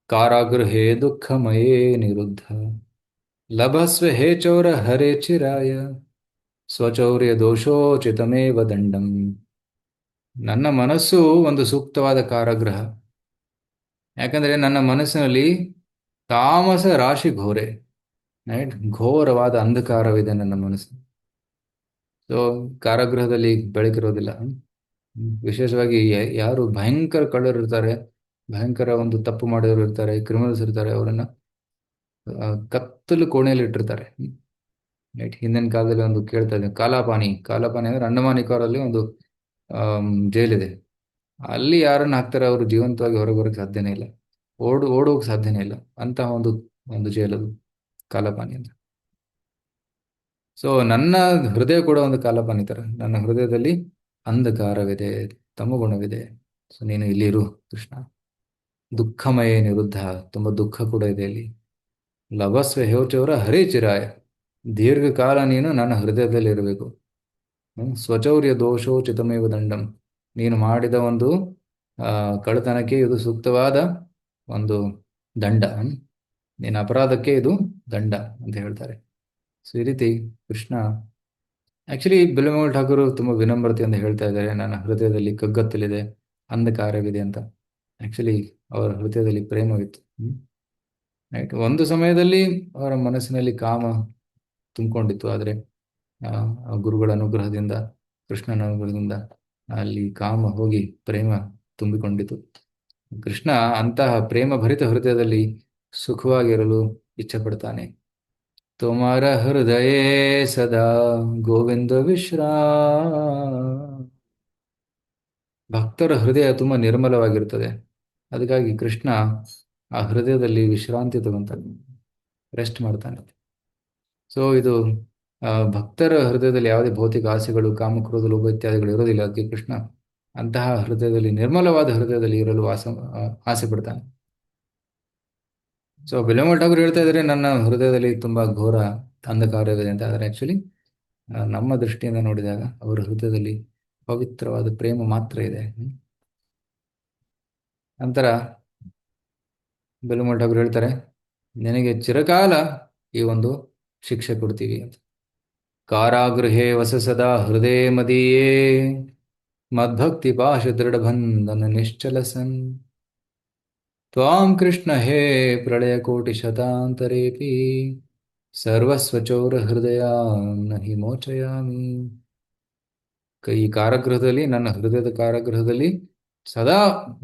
ಕಾರಾಗೃಹೇ ದುಃಖಮಯೇ ನಿರುದ್ಧ ಲಭಸ್ವ ಹೇ ಚೌರ ಹರೇ ಚಿರಾಯ ಸ್ವಚೌರ್ಯ ದೋಷೋಚಿತಮೇವ ದಂಡಂ. ನನ್ನ ಮನಸ್ಸು ಒಂದು ಸೂಕ್ತವಾದ ಕಾರಾಗೃಹ. ಯಾಕಂದ್ರೆ ನನ್ನ ಮನಸ್ಸಿನಲ್ಲಿ ತಾಮಸ ರಾಶಿ ಘೋರೆ, ರೈಟ್, ಘೋರವಾದ ಅಂಧಕಾರವಿದೆ ನನ್ನ ಮನಸ್ಸು. ಸೊ ಕಾರಾಗೃಹದಲ್ಲಿ ಬೆಳಕಿರೋದಿಲ್ಲ. ವಿಶೇಷವಾಗಿ ಯಾರು ಭಯಂಕರ ಕಳ್ಳರು ಇರ್ತಾರೆ, ಭಯಂಕರ ಒಂದು ತಪ್ಪು ಮಾಡಿದವರು ಇರ್ತಾರೆ, ಕ್ರಿಮಿನಲ್ಸ್ ಇರ್ತಾರೆ, ಅವರನ್ನ ಕತ್ತಲು ಕೋಣೆಯಲ್ಲಿ ಇಟ್ಟಿರ್ತಾರೆ. ರೈಟ್, ಹಿಂದಿನ ಕಾಲದಲ್ಲಿ ಒಂದು ಕೇಳ್ತಾ ಇದ್ದೆ, ಕಾಲಾಪಾನಿ. ಕಾಲಾಪಾನಿ ಅಂದ್ರೆ ಅಂಡಮಾನ್ ನಿಕೋಬಾರಲ್ಲಿ ಒಂದು ಜೈಲಿದೆ. ಅಲ್ಲಿ ಯಾರನ್ನ ಹಾಕ್ತಾರೆ, ಅವರು ಜೀವಂತವಾಗಿ ಹೊರಗೆ ಬರೋಕ್ಕೆ ಸಾಧ್ಯನೇ ಇಲ್ಲ, ಓಡೋಕೆ ಸಾಧ್ಯನೇ ಇಲ್ಲ. ಅಂತಹ ಒಂದು ಒಂದು ಜೈಲದು ಕಾಲಾಪಾನಿ ಅಂತ. ಸೊ ನನ್ನ ಹೃದಯ ಕೂಡ ಒಂದು ಕಾಲಾಪಾನಿ ತರ. ನನ್ನ ಹೃದಯದಲ್ಲಿ ಅಂಧಕಾರವಿದೆ, ತಮಗುಣವಿದೆ. ಸೊ ನೀನು ಇಲ್ಲಿರು ಕೃಷ್ಣ. ದುಃಖಮಯ ನಿರುದ್ಧ, ತುಂಬಾ ದುಃಖ ಕೂಡ ಇದೆ ಇಲ್ಲಿ. ಲಭಸ್ವ ಹೇವಚವರ ಹರೇ ಚಿರಾಯ, ದೀರ್ಘಕಾಲ ನೀನು ನನ್ನ ಹೃದಯದಲ್ಲಿ ಇರಬೇಕು. ಸ್ವಚೌರ್ಯ ದೋಷೋಚಿತಮೇವ ದಂಡಂ, ನೀನು ಮಾಡಿದ ಒಂದು ಕಳ್ಳತನಕ್ಕೆ ಇದು ಸೂಕ್ತವಾದ ಒಂದು ದಂಡ, ನಿನ್ನ ಅಪರಾಧಕ್ಕೆ ಇದು ದಂಡ ಅಂತ ಹೇಳ್ತಾರೆ. ಸೊ ಈ ರೀತಿ ಕೃಷ್ಣ ಆಕ್ಚುಲಿ ಬಿಲಮೂಲ್ ಠಾಕೂರ್ ತುಂಬಾ ವಿನಮ್ರತೆಯಿಂದ ಹೇಳ್ತಾ ಇದ್ದಾರೆ, ನನ್ನ ಹೃದಯದಲ್ಲಿ ಕಗ್ಗತ್ತಲಿದೆ, ಅಂಧಕಾರವಿದೆ ಅಂತ. ಆಕ್ಚುಲಿ ಅವರ ಹೃದಯದಲ್ಲಿ ಪ್ರೇಮವಿತ್ತು. ರೈಟ್, ಒಂದು ಸಮಯದಲ್ಲಿ ಅವರ ಮನಸ್ಸಿನಲ್ಲಿ ಕಾಮ ತುಂಬಿಕೊಂಡಿತ್ತು, ಆದರೆ ಗುರುಗಳ ಅನುಗ್ರಹದಿಂದ, ಕೃಷ್ಣನ ಅನುಗ್ರಹದಿಂದ ಅಲ್ಲಿ ಕಾಮ ಹೋಗಿ ಪ್ರೇಮ ತುಂಬಿಕೊಂಡಿತು. ಕೃಷ್ಣ ಅಂತಹ ಪ್ರೇಮ ಭರಿತ ಹೃದಯದಲ್ಲಿ ಸುಖವಾಗಿರಲು ಇಚ್ಛೆ ಪಡ್ತಾನೆ. ತುಮಾರ ಹೃದಯ ಸದಾ ಗೋವಿಂದ ವಿಶ್ರಾಮ್. ಭಕ್ತರ ಹೃದಯ ತುಂಬಾ ನಿರ್ಮಲವಾಗಿರ್ತದೆ, ಅದಕ್ಕಾಗಿ ಕೃಷ್ಣ ಆ ಹೃದಯದಲ್ಲಿ ವಿಶ್ರಾಂತಿ ತಗೊಂತಾನೆ, ರೆಸ್ಟ್ ಮಾಡ್ತಾನೆ. ಸೊ ಇದು ಭಕ್ತರ ಹೃದಯದಲ್ಲಿ ಯಾವುದೇ ಭೌತಿಕ ಆಸೆಗಳು, ಕಾಮಕ್ರೋಧ, ಲೋಭ ಇತ್ಯಾದಿಗಳು ಇರೋದಿಲ್ಲ. ಅದಕ್ಕೆ ಕೃಷ್ಣ ಅಂತಹ ಹೃದಯದಲ್ಲಿ, ನಿರ್ಮಲವಾದ ಹೃದಯದಲ್ಲಿ ಇರಲು ಆಸೆ ಪಡ್ತಾನೆ. ಸೊ ಬಿಲಮೂಲ್ ಠಾಕೂರ್ ಹೇಳ್ತಾ ಇದ್ದಾರೆ, ನನ್ನ ಹೃದಯದಲ್ಲಿ ತುಂಬಾ ಘೋರ ಅಂಧಕಾರವಿದೆ ಅಂತ. ಆದರೆ ಆಕ್ಚುಲಿ ನಮ್ಮ ದೃಷ್ಟಿಯಿಂದ ನೋಡಿದಾಗ ಅವರ ಹೃದಯದಲ್ಲಿ ಪವಿತ್ರವಾದ ಪ್ರೇಮ ಮಾತ್ರ ಇದೆ. ನಂತರ ಬಿಲಮೂಲ್ ಠಾಕೂರ್ ಹೇಳ್ತಾರೆ, ನಿನಗೆ ಚಿರಕಾಲ ಈ ಒಂದು ಶಿಕ್ಷೆ ಕೊಡ್ತೀವಿ ಅಂತ. ಕಾರಾಗೃಹೇ ವಸ ಸದಾ ಹೃದಯ ಮದೀಯೇ ಮದ್ಭಕ್ತಿ ಪಾಶ ದೃಢ ಬಂಧನ ನಿಶ್ಚಲಸನ್ ತ್ವಾಂ ಕೃಷ್ಣ ಹೇ ಪ್ರಳಯ ಕೋಟಿ ಶತಾಂತರೇಪಿ ಸರ್ವಸ್ವಚೌರ ಹೃದಯ ನಹಿ ಮೋಚಯಾಮಿ. ಈ ಕಾರಾಗೃಹದಲ್ಲಿ, ನನ್ನ ಹೃದಯದ ಕಾರಾಗೃಹದಲ್ಲಿ ಸದಾ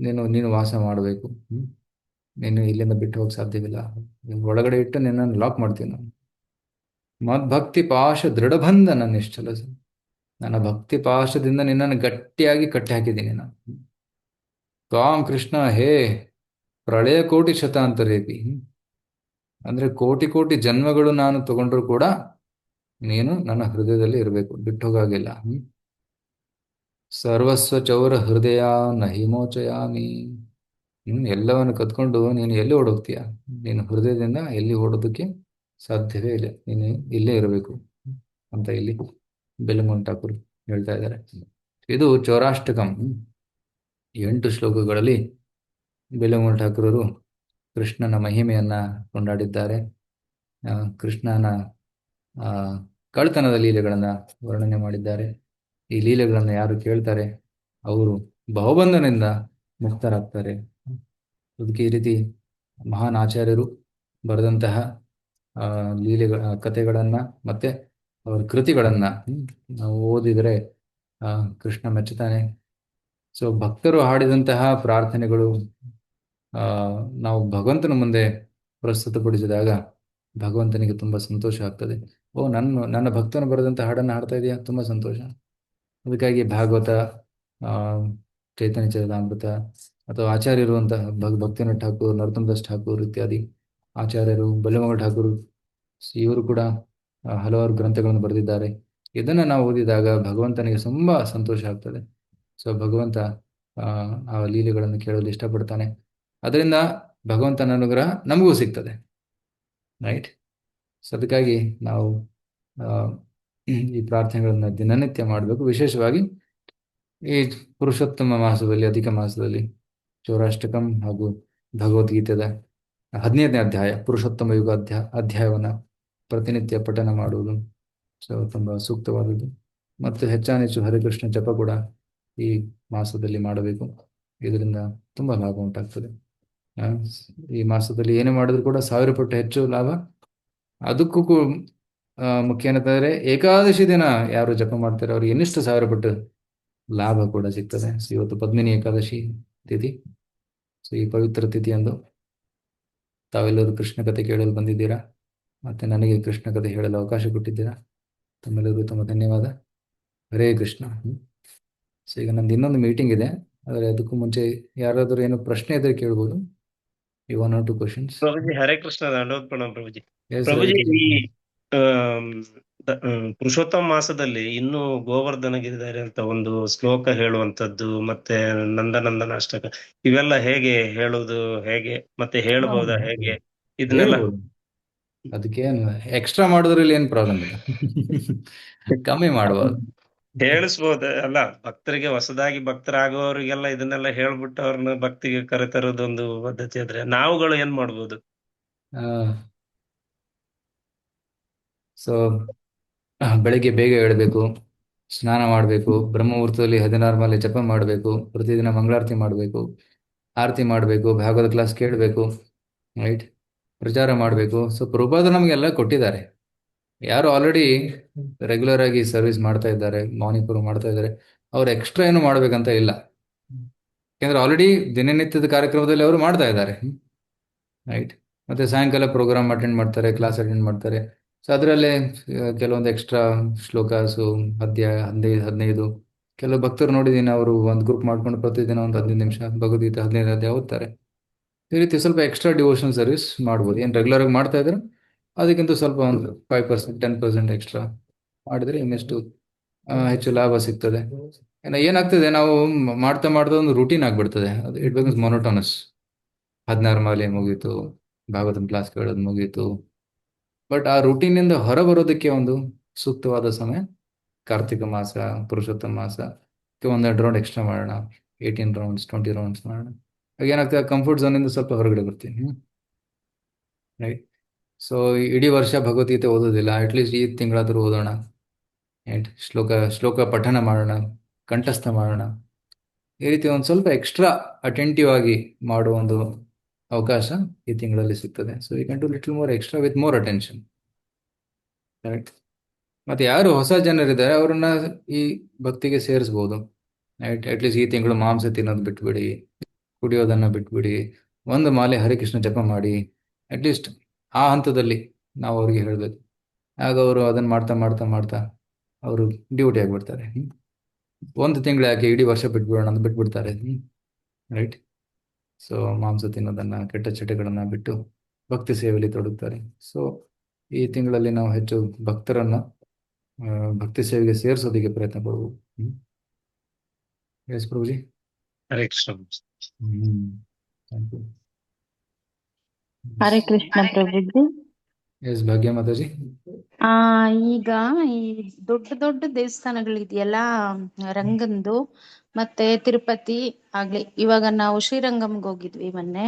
ನೀನು ವಾಸ ಮಾಡಬೇಕು. ನೀನು ಇಲ್ಲಿಂದ ಬಿಟ್ಟು ಹೋಗಕ್ಕೆ ಸಾಧ್ಯವಿಲ್ಲ, ಒಳಗಡೆ ಇಟ್ಟು ನಿನ್ನನ್ನು ಲಾಕ್ ಮಾಡ್ತೀನಿ ನಾನು. ಮದ್ಭಕ್ತಿ ಪಾಶ ದೃಢಬಂಧನ ನಿಶ್ಚಲಸ, ನನ್ನ ಭಕ್ತಿ ಪಾಶದಿಂದ ನಿನ್ನನ್ನು ಗಟ್ಟಿಯಾಗಿ ಕಟ್ಟಿ ಹಾಕಿದ್ದೀನಿ ನಾನು. ತ್ವಾಂ ಕೃಷ್ಣ ಹೇ ಪ್ರಳಯ ಕೋಟಿ ಶತಾಂತರೇಪಿ, ಅಂದ್ರೆ ಕೋಟಿ ಕೋಟಿ ಜನ್ಮಗಳು ನಾನು ತಗೊಂಡ್ರು ಕೂಡ ನೀನು ನನ್ನ ಹೃದಯದಲ್ಲಿ ಇರಬೇಕು, ಬಿಟ್ಟು ಹೋಗಾಗಿಲ್ಲ. ಸರ್ವಸ್ವ ಚೌರ ಹೃದಯ ನಹಿ ಮೋಚಯಾಮಿ. ಎಲ್ಲವನ್ನು ಕತ್ಕೊಂಡು ನೀನು ಎಲ್ಲಿ ಓಡೋಗ್ತೀಯ? ನೀನು ಹೃದಯದಿಂದ ಎಲ್ಲಿ ಓಡೋದಕ್ಕೆ ಸಾಧ್ಯವೇ ಇಲ್ಲ, ನೀನು ಇಲ್ಲೇ ಇರಬೇಕು ಅಂತ ಇಲ್ಲಿ ಬಿಲಮೂಲ್ ಠಾಕೂರ್ ಹೇಳ್ತಾ ಇದ್ದಾರೆ. ಇದು ಚೌರಾಷ್ಟಕಂ. 8 ಶ್ಲೋಕಗಳಲ್ಲಿ ಬೇಲಮೂರು ಠಾಕೂರರು ಕೃಷ್ಣನ ಮಹಿಮೆಯನ್ನ ಕೊಂಡಾಡಿದ್ದಾರೆ. ಕೃಷ್ಣನ ಆ, ಕಳ್ತನದ ಲೀಲೆಗಳನ್ನ ವರ್ಣನೆ ಮಾಡಿದ್ದಾರೆ. ಈ ಲೀಲೆಗಳನ್ನ ಯಾರು ಕೇಳ್ತಾರೆ ಅವರು ಬಹುಬಂಧನದಿಂದ ಮುಕ್ತರಾಗ್ತಾರೆ. ಅದಕ್ಕೆ ಈ ರೀತಿ ಮಹಾನ್ ಆಚಾರ್ಯರು ಬರೆದಂತಹ ಲೀಲೆಗಳ ಕಥೆಗಳನ್ನ ಮತ್ತೆ ಅವರ ಕೃತಿಗಳನ್ನ ನಾವು ಓದಿದರೆ ಕೃಷ್ಣ ಮೆಚ್ಚುತ್ತಾನೆ. ಸೊ ಭಕ್ತರು ಹಾಡಿದಂತಹ ಪ್ರಾರ್ಥನೆಗಳು ನಾವು ಭಗವಂತನ ಮುಂದೆ ಪ್ರಸ್ತುತಪಡಿಸಿದಾಗ ಭಗವಂತನಿಗೆ ತುಂಬಾ ಸಂತೋಷ ಆಗ್ತದೆ. ಓ, ನನ್ನ ಭಕ್ತನು ಬರೆದಂತ ಹಾಡನ್ನು ಹಾಡ್ತಾ ಇದೆಯಾ, ತುಂಬಾ ಸಂತೋಷ. ಅದಕ್ಕಾಗಿ ಭಾಗವತ, ಆ, ಚೈತನ್ಯ ಚರಿತಾಮೃತ ಅಥವಾ ಆಚಾರ್ಯರು ಅಂತ ಭಕ್ತಿನಾಥ್ ಠಾಕೂರ್, ನರೋತ್ತಮ ದಾಸ್ ಠಾಕೂರ್ ಇತ್ಯಾದಿ ಆಚಾರ್ಯರು, ಬಲ್ಲಮಂಗಲ ಠಾಕೂರ್, ಇವರು ಕೂಡ ಹಲವಾರು ಗ್ರಂಥಗಳನ್ನು ಬರೆದಿದ್ದಾರೆ. ಇದನ್ನ ನಾವು ಓದಿದಾಗ ಭಗವಂತನಿಗೆ ತುಂಬಾ ಸಂತೋಷ ಆಗ್ತದೆ. ಸೊ ಭಗವಂತ ಆ ಲೀಲೆಗಳನ್ನು ಕೇಳಲು ಇಷ್ಟಪಡ್ತಾನೆ. ಅದರಿಂದ ಭಗವಂತನ ಅನುಗ್ರಹ ನಮಗೂ ಸಿಗ್ತದೆ, ರೈಟ್? ಸೊ ಅದಕ್ಕಾಗಿ ನಾವು ಈ ಪ್ರಾರ್ಥನೆಗಳನ್ನ ದಿನನಿತ್ಯ ಮಾಡಬೇಕು. ವಿಶೇಷವಾಗಿ ಈ ಪುರುಷೋತ್ತಮ ಮಾಸದಲ್ಲಿ, ಅಧಿಕ ಮಾಸದಲ್ಲಿ ಚೌರಾಷ್ಟಕಂ ಹಾಗೂ ಭಗವದ್ಗೀತೆದ 15ನೇ ಅಧ್ಯಾಯ, ಪುರುಷೋತ್ತಮ ಯುಗ ಅಧ್ಯಾಯವನ್ನ ಪ್ರತಿನಿತ್ಯ ಪಠನ ಮಾಡುವುದು ಸೊ ತುಂಬಾ ಸೂಕ್ತವಾದದ್ದು. ಮತ್ತು ಹೆಚ್ಚಾನೆಚ್ಚು ಹರಿಕೃಷ್ಣ ಜಪ ಕೂಡ ಈ ಮಾಸದಲ್ಲಿ ಮಾಡಬೇಕು. ಇದರಿಂದ ತುಂಬಾ ಲಾಭ ಉಂಟಾಗ್ತದೆ. ಈ ಮಾಸದಲ್ಲಿ ಏನೇ ಮಾಡಿದ್ರು ಕೂಡ 1000 ಪಟ್ಟು ಹೆಚ್ಚು ಲಾಭ. ಅದಕ್ಕೂ ಮುಖ್ಯ ಏನಂತಂದ್ರೆ ಏಕಾದಶಿ ದಿನ ಯಾರು ಜಪ ಮಾಡ್ತಾರೆ ಅವ್ರಿಗೆ ಇನ್ನಿಷ್ಟು 1000 ಪಟ್ಟು ಲಾಭ ಕೂಡ ಸಿಗ್ತದೆ. ಸೊ ಇವತ್ತು ಪದ್ಮಿನಿ ಏಕಾದಶಿ ತಿಥಿ. ಸೊ ಈ ಪವಿತ್ರ ತಿಥಿಯಂದು ತಾವೆಲ್ಲರೂ ಕೃಷ್ಣ ಕಥೆ ಕೇಳಲು ಬಂದಿದ್ದೀರಾ, ಮತ್ತೆ ನನಗೆ ಕೃಷ್ಣ ಕಥೆ ಹೇಳಲು ಅವಕಾಶ ಕೊಟ್ಟಿದ್ದೀರಾ. ತಮ್ಮೆಲ್ಲರಿಗೂ ತುಂಬ ಧನ್ಯವಾದ. ಹರೇ ಕೃಷ್ಣ. ಸೊ ಈಗ ನಂದು ಇನ್ನೊಂದು ಮೀಟಿಂಗ್ ಇದೆ, ಆದರೆ ಅದಕ್ಕೂ ಮುಂಚೆ ಯಾರಾದರೂ ಏನೋ ಪ್ರಶ್ನೆ ಇದ್ರೆ ಕೇಳ್ಬೋದು. ಈ 1 or 2 questions.
ಪ್ರಭುಜಿ ಹರೇ ಕೃಷ್ಣ, ದಂಡವತ್ ಪ್ರಣಾಮ ಪ್ರಭುಜಿ.
Yes,
ಪ್ರಭುಜಿ,
ಹರೇ
ಈ
ಕೃಷ್ಣ.
ಪುರುಷೋತ್ತಮ ಮಾಸದಲ್ಲಿ ಇನ್ನೂ ಗೋವರ್ಧನ ಗಿರಿಧಾರಿ ಅಂತ ಒಂದು ಶ್ಲೋಕ ಹೇಳುವಂತದ್ದು, ಮತ್ತೆ ನಂದನಂದನ ಅಷ್ಟಕ, ಇವೆಲ್ಲ ಹೇಗೆ ಹೇಳುವುದು, ಹೇಗೆ ಮತ್ತೆ ಹೇಳಬಹುದಾ, ಹೇಗೆ ಇದನ್ನೆಲ್ಲ?
ಹೇಳ್ಬೋದು. ಅದಕ್ಕೇನು ಎಕ್ಸ್ಟ್ರಾ ಮಾಡೋದ್ರಲ್ಲಿ ಏನು ಪ್ರಾಬ್ಲಮ್ ಇಲ್ಲ. ಕಮ್ಮಿ ಮಾಡಬಹುದು.
ಹೇಳಿಸ್ಬೋದ ಅಲ್ಲ? ಭಕ್ತರಿಗೆ, ಹೊಸದಾಗಿ ಭಕ್ತರಾಗುವವರಿಗೆಲ್ಲ ಇದನ್ನೆಲ್ಲ ಹೇಳ್ಬಿಟ್ಟು ಅವ್ರನ್ನ ಭಕ್ತಿಗೆ ಕರೆತರೋದೊಂದು ಪದ್ಧತಿ ಆದ್ರೆ ನಾವುಗಳು ಏನ್ ಮಾಡ್ಬೋದು?
ಸೊ ಬೆಳಿಗ್ಗೆ ಬೇಗ ಏಳಬೇಕು, ಸ್ನಾನ ಮಾಡಬೇಕು, ಬ್ರಹ್ಮ ಮುಹೂರ್ತದಲ್ಲಿ 16 ಮಾಲೆ ಜಪ ಮಾಡಬೇಕು, ಪ್ರತಿದಿನ ಮಂಗಳಾರತಿ ಮಾಡಬೇಕು, ಆರತಿ ಮಾಡಬೇಕು, ಭಾಗವತ ಕ್ಲಾಸ್ ಕೇಳಬೇಕು, ರೈಟ್? ಪ್ರಚಾರ ಮಾಡಬೇಕು. ಸೊ ಪ್ರಭುಪಾದರು ನಮಗೆಲ್ಲ ಕೊಟ್ಟಿದ್ದಾರೆ. ಯಾರು ಆಲ್ರೆಡಿ ರೆಗ್ಯುಲರ್ ಆಗಿ ಸರ್ವಿಸ್ ಮಾಡ್ತಾ ಇದ್ದಾರೆ, ಮಾನಿಕರು ಮಾಡ್ತಾ ಇದ್ದಾರೆ, ಅವ್ರು ಎಕ್ಸ್ಟ್ರಾ ಏನು ಮಾಡ್ಬೇಕಂತ ಇಲ್ಲ. ಯಾಕಂದ್ರೆ ಆಲ್ರೆಡಿ ದಿನನಿತ್ಯದ ಕಾರ್ಯಕ್ರಮದಲ್ಲಿ ಅವರು ಮಾಡ್ತಾ ಇದ್ದಾರೆ, ರೈಟ್? ಮತ್ತೆ ಸಾಯಂಕಾಲ ಪ್ರೋಗ್ರಾಮ್ ಅಟೆಂಡ್ ಮಾಡ್ತಾರೆ, ಕ್ಲಾಸ್ ಅಟೆಂಡ್ ಮಾಡ್ತಾರೆ. ಸೊ ಅದರಲ್ಲೇ ಕೆಲವೊಂದು ಎಕ್ಸ್ಟ್ರಾ ಶ್ಲೋಕಾಸು, ಅಧ್ಯಾಯ 15 ಕೆಲವು ಭಕ್ತರು ನೋಡಿದ್ದೀನಿ, ಅವರು ಒಂದು ಗ್ರೂಪ್ ಮಾಡ್ಕೊಂಡು ಪ್ರತಿದಿನ ಒಂದು 15 ನಿಮಿಷ ಭಗವದ್ಗೀತೆ 15 ಅಧ್ಯಾಯ ಓದ್ತಾರೆ. ಈ ರೀತಿ ಸ್ವಲ್ಪ ಎಕ್ಸ್ಟ್ರಾ ಡಿವೋಷನ್ ಸರ್ವಿಸ್ ಮಾಡ್ಬೋದು. ಏನು ರೆಗ್ಯುಲರ್ ಆಗಿ ಮಾಡ್ತಾ ಇದ್ರೆ ಅದಕ್ಕಿಂತ ಸ್ವಲ್ಪ ಒಂದು 5% 10% ಎಕ್ಸ್ಟ್ರಾ ಮಾಡಿದ್ರೆ ಇನ್ನಷ್ಟು ಹೆಚ್ಚು ಲಾಭ ಸಿಗ್ತದೆ. ಏನಾಗ್ತದೆ, ನಾವು ಮಾಡ್ತಾ ಮಾಡ್ತಾ ಒಂದು ರೂಟೀನ್ ಆಗ್ಬಿಡ್ತದೆ. ಅದು ಇಟ್ ಬಿಕಮ್ಸ್ ಮೊನೋಟೋನಸ್. 16 ಮಾಲೆ ಮುಗೀತು, ಭಾಗವತನ ಕ್ಲಾಸ್ ಕೇಳೋದು ಮುಗೀತು. ಬಟ್ ಆ ರೂಟೀನಿಂದ ಹೊರ ಬರೋದಕ್ಕೆ ಒಂದು ಸೂಕ್ತವಾದ ಸಮಯ ಕಾರ್ತಿಕ ಮಾಸ, ಪುರುಷೋತ್ತಮ ಮಾಸ. ಒಂದೆರಡು ರೌಂಡ್ ಎಕ್ಸ್ಟ್ರಾ ಮಾಡೋಣ, 18 ರೌಂಡ್ಸ್ 20 ರೌಂಡ್ಸ್ ಮಾಡೋಣ. ಆಗ ಏನಾಗ್ತದೆ, ಕಂಫರ್ಟ್ ಝೋನಿಂದ ಸ್ವಲ್ಪ ಹೊರಗಡೆ ಬರ್ತೀನಿ, ರೈಟ್? ಸೊ ಇಡೀ ವರ್ಷ ಭಗವದ್ಗೀತೆ ಓದೋದಿಲ್ಲ, ಅಟ್ಲೀಸ್ಟ್ ಈ ತಿಂಗಳಾದರೂ ಓದೋಣ, ರೈಟ್? ಶ್ಲೋಕ ಪಠನ ಮಾಡೋಣ, ಕಂಠಸ್ಥ ಮಾಡೋಣ. ಈ ರೀತಿ ಒಂದು ಸ್ವಲ್ಪ ಎಕ್ಸ್ಟ್ರಾ ಅಟೆಂಟಿವ್ ಆಗಿ ಮಾಡುವ ಒಂದು ಅವಕಾಶ ಈ ತಿಂಗಳಲ್ಲಿ ಸಿಗ್ತದೆ. So you can do little more extra with more attention, right? ಮತ್ತೆ ಯಾರು ಹೊಸ ಜನರಿದ್ದಾರೆ ಅವರನ್ನ ಈ ಭಕ್ತಿಗೆ ಸೇರಿಸ್ಬೋದು, ರೈಟ್? ಅಟ್ಲೀಸ್ಟ್ ಈ ತಿಂಗಳು ಮಾಂಸ ತಿನ್ನೋದು ಬಿಟ್ಬಿಡಿ, ಕುಡಿಯೋದನ್ನ ಬಿಟ್ಬಿಡಿ, ಒಂದು ಮಾಲೆ ಹರಿಕೃಷ್ಣ ಜಪ ಮಾಡಿ. ಅಟ್ಲೀಸ್ಟ್ ಆ ಹಂತದಲ್ಲಿ ನಾವು ಅವ್ರಿಗೆ ಹೇಳಬೇಕು. ಆಗ ಅವರು ಅದನ್ನ ಮಾಡ್ತಾ ಮಾಡ್ತಾ ಮಾಡ್ತಾ ಅವರು ಡ್ಯೂಟಿ ಆಗಿಬಿಡ್ತಾರೆ. ಒಂದು ತಿಂಗಳು ಯಾಕೆ, ಇಡೀ ವರ್ಷ ಬಿಟ್ಬಿಡೋಣ ಅಂತ ಬಿಟ್ಬಿಡ್ತಾರೆ, ರೈಟ್? ಸೊ ಮಾಂಸ ತಿನ್ನೋದನ್ನ, ಕೆಟ್ಟ ಚಟಗಳನ್ನ ಬಿಟ್ಟು ಭಕ್ತಿ ಸೇವೆಯಲ್ಲಿ ತೊಡಗುತ್ತಾರೆ. ಸೊ ಈ ತಿಂಗಳಲ್ಲಿ ನಾವು ಹೆಚ್ಚು ಭಕ್ತರನ್ನ ಭಕ್ತಿ ಸೇವೆಗೆ ಸೇರಿಸೋದಕ್ಕೆ ಪ್ರಯತ್ನ ಪಡ್ಬೋದು. Yes Prabhuji.
Hare Krishna.
Thank you.
Hare Krishna Prabhuji.
Yes Bhagya Mataji.
ಆ ಈಗ ಈ ದೊಡ್ಡ ದೊಡ್ಡ ದೇವಸ್ಥಾನಗಳಿದೆಯಲ್ಲ, ರಂಗಂದು ಮತ್ತೆ ತಿರುಪತಿ ಆಗ್ಲಿ, ಇವಾಗ ನಾವು ಶ್ರೀರಂಗಂಗೆ ಹೋಗಿದ್ವಿ ಮೊನ್ನೆ.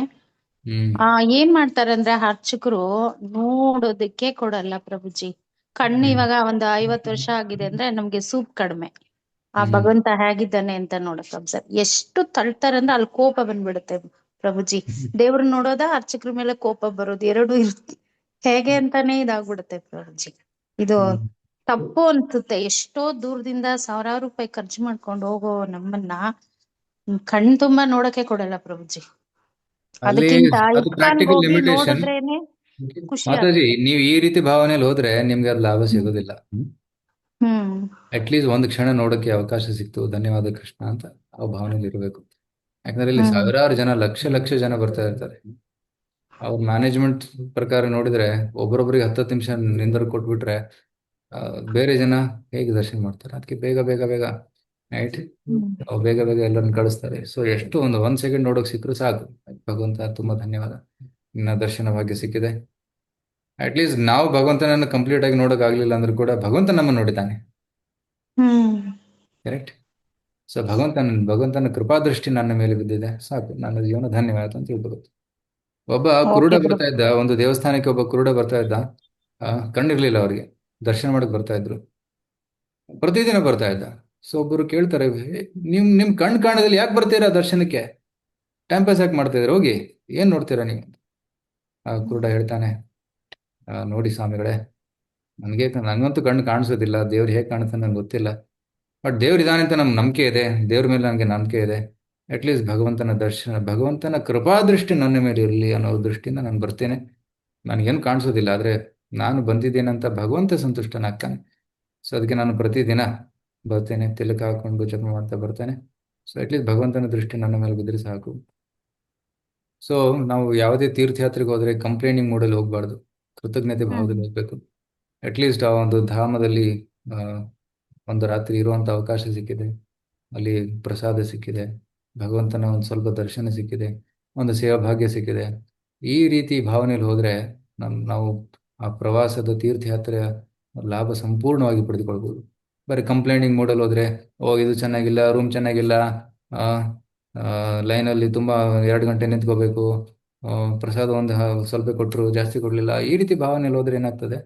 ಹ್ಮ್
ಏನ್ ಮಾಡ್ತಾರೆ ಅಂದ್ರೆ ಅರ್ಚಕರು ನೋಡೋದಕ್ಕೆ ಕೊಡಲ್ಲ ಪ್ರಭುಜಿ. ಕಣ್ಣು
ಹ್ಮ್
ಇವಾಗ ಒಂದು 50 ವರ್ಷ ಆಗಿದೆ ಅಂದ್ರೆ ನಮ್ಗೆ ಸೂಪ್ ಕಡಿಮೆ. ಆ
ಹ್ಮ್
ಭಗವಂತ ಹೇಗಿದ್ದಾನೆ ಅಂತ ನೋಡಕ್ ಅಬ್ಸರ್ವ್ ಎಷ್ಟು ತಳ್ತಾರೆ ಅಂದ್ರೆ ಅಲ್ಲಿ ಕೋಪ ಬಂದ್ಬಿಡುತ್ತೆ ಪ್ರಭುಜಿ. ದೇವ್ರನ್ನ ನೋಡೋದ ಅರ್ಚಕ್ರ ಮೇಲೆ ಕೋಪ ಬರೋದು ಎರಡು ಹೇಗೆ ಅಂತಾನೆ ಇದಾಗ್ಬಿಡುತ್ತೆ ಪ್ರಭುಜಿ. ಇದು
ಹ್ಮ್.
ತಪ್ಪು ಅನ್ಸುತ್ತೆ. ಎಷ್ಟೋ ದೂರದಿಂದ ಸಾವಿರಾರು ರೂಪಾಯಿ ಖರ್ಚು ಮಾಡ್ಕೊಂಡು ಹೋಗೋ ನಮ್ಮನ್ನ ಕಣ್ ತುಂಬಾ ನೋಡಕ್ಕೆ ಕೊಡಲ್ಲ ಪ್ರಭುಜಿ.
ಅಲ್ಲಿ
ಅದಕ್ಕಿಂತ
ಅದು
ಇಸ್ಕಾನ್ಗೆ
ಪ್ರಾಕ್ಟಿಕಲ್
ಹೋಗಿ
ಲಿಮಿಟೇಷನ್.
ನೋಡಿದ್ರೇನೆ ಖುಷಿ
ಮಾತಾಜಿ,
ಆಗುತ್ತೆ.
ನೀವು ಈ ರೀತಿ ಭಾವನೆಯಲ್ಲಿ ಹೋದ್ರೆ ನಿಮ್ಗೆ ಅದು ಲಾಭ
ಹ್ಮ್
ಸಿಗೋದಿಲ್ಲ.
ಹ್ಮ್
ಅಟ್ಲೀಸ್ಟ್ ಒಂದು ಕ್ಷಣ ನೋಡೋಕೆ ಅವಕಾಶ ಸಿಕ್ತು, ಧನ್ಯವಾದ ಕೃಷ್ಣ ಅಂತ ಆ ಭಾವನೆಯಲ್ಲಿ ಇರಬೇಕು. ಯಾಕಂದ್ರೆ ಇಲ್ಲಿ
ಹ್ಮ್
ಸಾವಿರಾರು ಜನ, ಲಕ್ಷ ಲಕ್ಷ ಜನ ಬರ್ತಾ ಇರ್ತಾರೆ. ಅವ್ರ ಮ್ಯಾನೇಜ್ಮೆಂಟ್ ಪ್ರಕಾರ ನೋಡಿದ್ರೆ ಒಬ್ಬರೊಬ್ಬರಿಗೆ 10 ನಿಮಿಷ ನಿಂದರು ಕೊಟ್ಬಿಟ್ರೆ ಆ, ಬೇರೆ ಜನ ಹೇಗೆ ದರ್ಶನ ಮಾಡ್ತಾರೆ. ಅದಕ್ಕೆ ಬೇಗ ಬೇಗ ಬೇಗ ನೈಟ್
ಹ್ಮ್
ಬೇಗ ಬೇಗ ಎಲ್ಲರನ್ನ ಕಳಿಸ್ತಾರೆ. ಸೊ ಎಷ್ಟು ಒಂದ್ ಸೆಕೆಂಡ್ ನೋಡೋಕೆ ಸಿಕ್ಕರು ಸಾಕು. ಭಗವಂತ ತುಂಬಾ ಧನ್ಯವಾದ, ನಿನ್ನ ದರ್ಶನ ಭಾಗ್ಯ ಸಿಕ್ಕಿದೆ. ಅಟ್ಲೀಸ್ಟ್ ನಾವು ಭಗವಂತನನ್ನು ಕಂಪ್ಲೀಟ್ ಆಗಿ ನೋಡಕ್ ಆಗ್ಲಿಲ್ಲ ಅಂದ್ರೂ ಕೂಡ ಭಗವಂತ ನಮ್ಮನ್ನು ನೋಡಿದ್ದಾನೆ.
ಹ್ಮ್
ಕರೆಕ್ಟ್. ಸೊ ಭಗವಂತನ ಕೃಪಾದೃಷ್ಟಿ ನನ್ನ ಮೇಲೆ ಬಿದ್ದಿದೆ, ಸಾಕು, ನನ್ನ ಜೀವನ ಧನ್ಯವಾದ ಅಂತ ಹೇಳ್ಬೋದು. ಒಬ್ಬ ಕುರುಡ
ಓಕೆ
ಬರ್ತಾ
ಪ್ರಭು.
ಇದ್ದ, ಒಂದು ದೇವಸ್ಥಾನಕ್ಕೆ ಒಬ್ಬ ಕುರುಡ ಬರ್ತಾ ಇದ್ದ. ಕಣ್ಣಿರ್ಲಿಲ್ಲ ಅವ್ರಿಗೆ, ದರ್ಶನ ಮಾಡಕ್ ಬರ್ತಾ ಇದ್ರು, ಪ್ರತಿದಿನ ಬರ್ತಾ ಇದ್ದ. ಸೊ ಒಬ್ಬರು ಕೇಳ್ತಾರೆ, "ಹೇ, ನಿಮ್ ಕಣ್ ಕಾಣದಲ್ಲಿ ಯಾಕೆ ಬರ್ತೀರಾ ದರ್ಶನಕ್ಕೆ? ಟೈಮ್ ಪಾಸ್ ಯಾಕೆ ಮಾಡ್ತಾ ಇದ್ದೀರಾ? ಹೋಗಿ, ಏನ್ ನೋಡ್ತೀರಾ ನೀವು?" ಆ ಕುರುಡ ಹೇಳ್ತಾನೆ, ನೋಡಿ ಸ್ವಾಮಿಗಳೇ, ನಂಗಂತೂ ಕಣ್ಣು ಕಾಣಿಸೋದಿಲ್ಲ, ದೇವ್ರು ಹೇಗೆ ಕಾಣುತ್ತೆ ನಂಗೆ ಗೊತ್ತಿಲ್ಲ. ಬಟ್ ದೇವ್ರು ಇದಾನೆ ಅಂತ ನಮ್ಗೆ ನಂಬಿಕೆ ಇದೆ, ದೇವ್ರ ಮೇಲೆ ನನಗೆ ನಂಬಿಕೆ ಇದೆ. ಅಟ್ಲೀಸ್ಟ್ ಭಗವಂತನ ಕೃಪಾದೃಷ್ಟಿ ನನ್ನ ಮೇಲೆ ಇರಲಿ ಅನ್ನೋ ದೃಷ್ಟಿಯಿಂದ ನಾನು ಬರ್ತೇನೆ. ನನಗೇನು ಕಾಣಿಸೋದಿಲ್ಲ, ಆದರೆ ನಾನು ಬಂದಿದ್ದೇನಂತ ಭಗವಂತ ಸಂತುಷ್ಟನಾಗ್ತಾನೆ. ಸೊ ಅದಕ್ಕೆ ನಾನು ಪ್ರತಿದಿನ ಬರ್ತೇನೆ, ತಿಲಕ ಹಾಕೊಂಡು ಜಪ ಮಾಡ್ತಾ ಬರ್ತೇನೆ. ಸೊ ಅಟ್ಲೀಸ್ಟ್ ಭಗವಂತನ ದೃಷ್ಟಿ ನನ್ನ ಮೇಲೆ ಬಿದ್ದರೆ ಸಾಕು. ಸೊ ನಾವು ಯಾವುದೇ ತೀರ್ಥಯಾತ್ರೆಗೆ ಹೋದರೆ ಕಂಪ್ಲೇನಿಂಗ್ ಮೂಡಲ್ಲಿ ಹೋಗಬಾರ್ದು, ಕೃತಜ್ಞತೆ
ಹ್ಮ್
ಭಾವದಲ್ಲಿ ಹೋಗ್ಬೇಕು. ಅಟ್ಲೀಸ್ಟ್ ಆ ಒಂದು ಧಾಮದಲ್ಲಿ ಆ, ಒಂದು ರಾತ್ರಿ ಇರುವಂತ ಅವಕಾಶ ಸಿಕ್ಕಿದೆ, ಅಲ್ಲಿ ಪ್ರಸಾದ ಸಿಕ್ಕಿದೆ, ಭಗವಂತನ ಒಂದು ಸ್ವಲ್ಪ ದರ್ಶನ ಸಿಕ್ಕಿದೆ, ಒಂದು ಸೇವಾ ಭಾಗ್ಯ ಸಿಕ್ಕಿದೆ. ಈ ರೀತಿ ಭಾವನೆಯಲ್ಲಿ ಹೋದ್ರೆ ನಾವು ಆ ಪ್ರವಾಸದ ತೀರ್ಥಯಾತ್ರೆಯ ಲಾಭ ಸಂಪೂರ್ಣವಾಗಿ ಪಡೆದುಕೊಳ್ಬೋದು. ಬರೀ ಕಂಪ್ಲೇಂಟಿಂಗ್ ಮೂಡಲ್ಲಿ ಹೋದ್ರೆ, ಓ ಇದು ಚೆನ್ನಾಗಿಲ್ಲ, ರೂಮ್ ಚೆನ್ನಾಗಿಲ್ಲ, ಆ ಲೈನಲ್ಲಿ ತುಂಬಾ 2 ಗಂಟೆ ನಿಂತ್ಕೋಬೇಕು, ಪ್ರಸಾದ ಒಂದು ಸ್ವಲ್ಪ ಕೊಟ್ಟರು, ಜಾಸ್ತಿ ಕೊಡ್ಲಿಲ್ಲ, ಈ ರೀತಿ ಭಾವನೆಯಲ್ಲಿ ಹೋದ್ರೆ ಏನಾಗ್ತದೆ,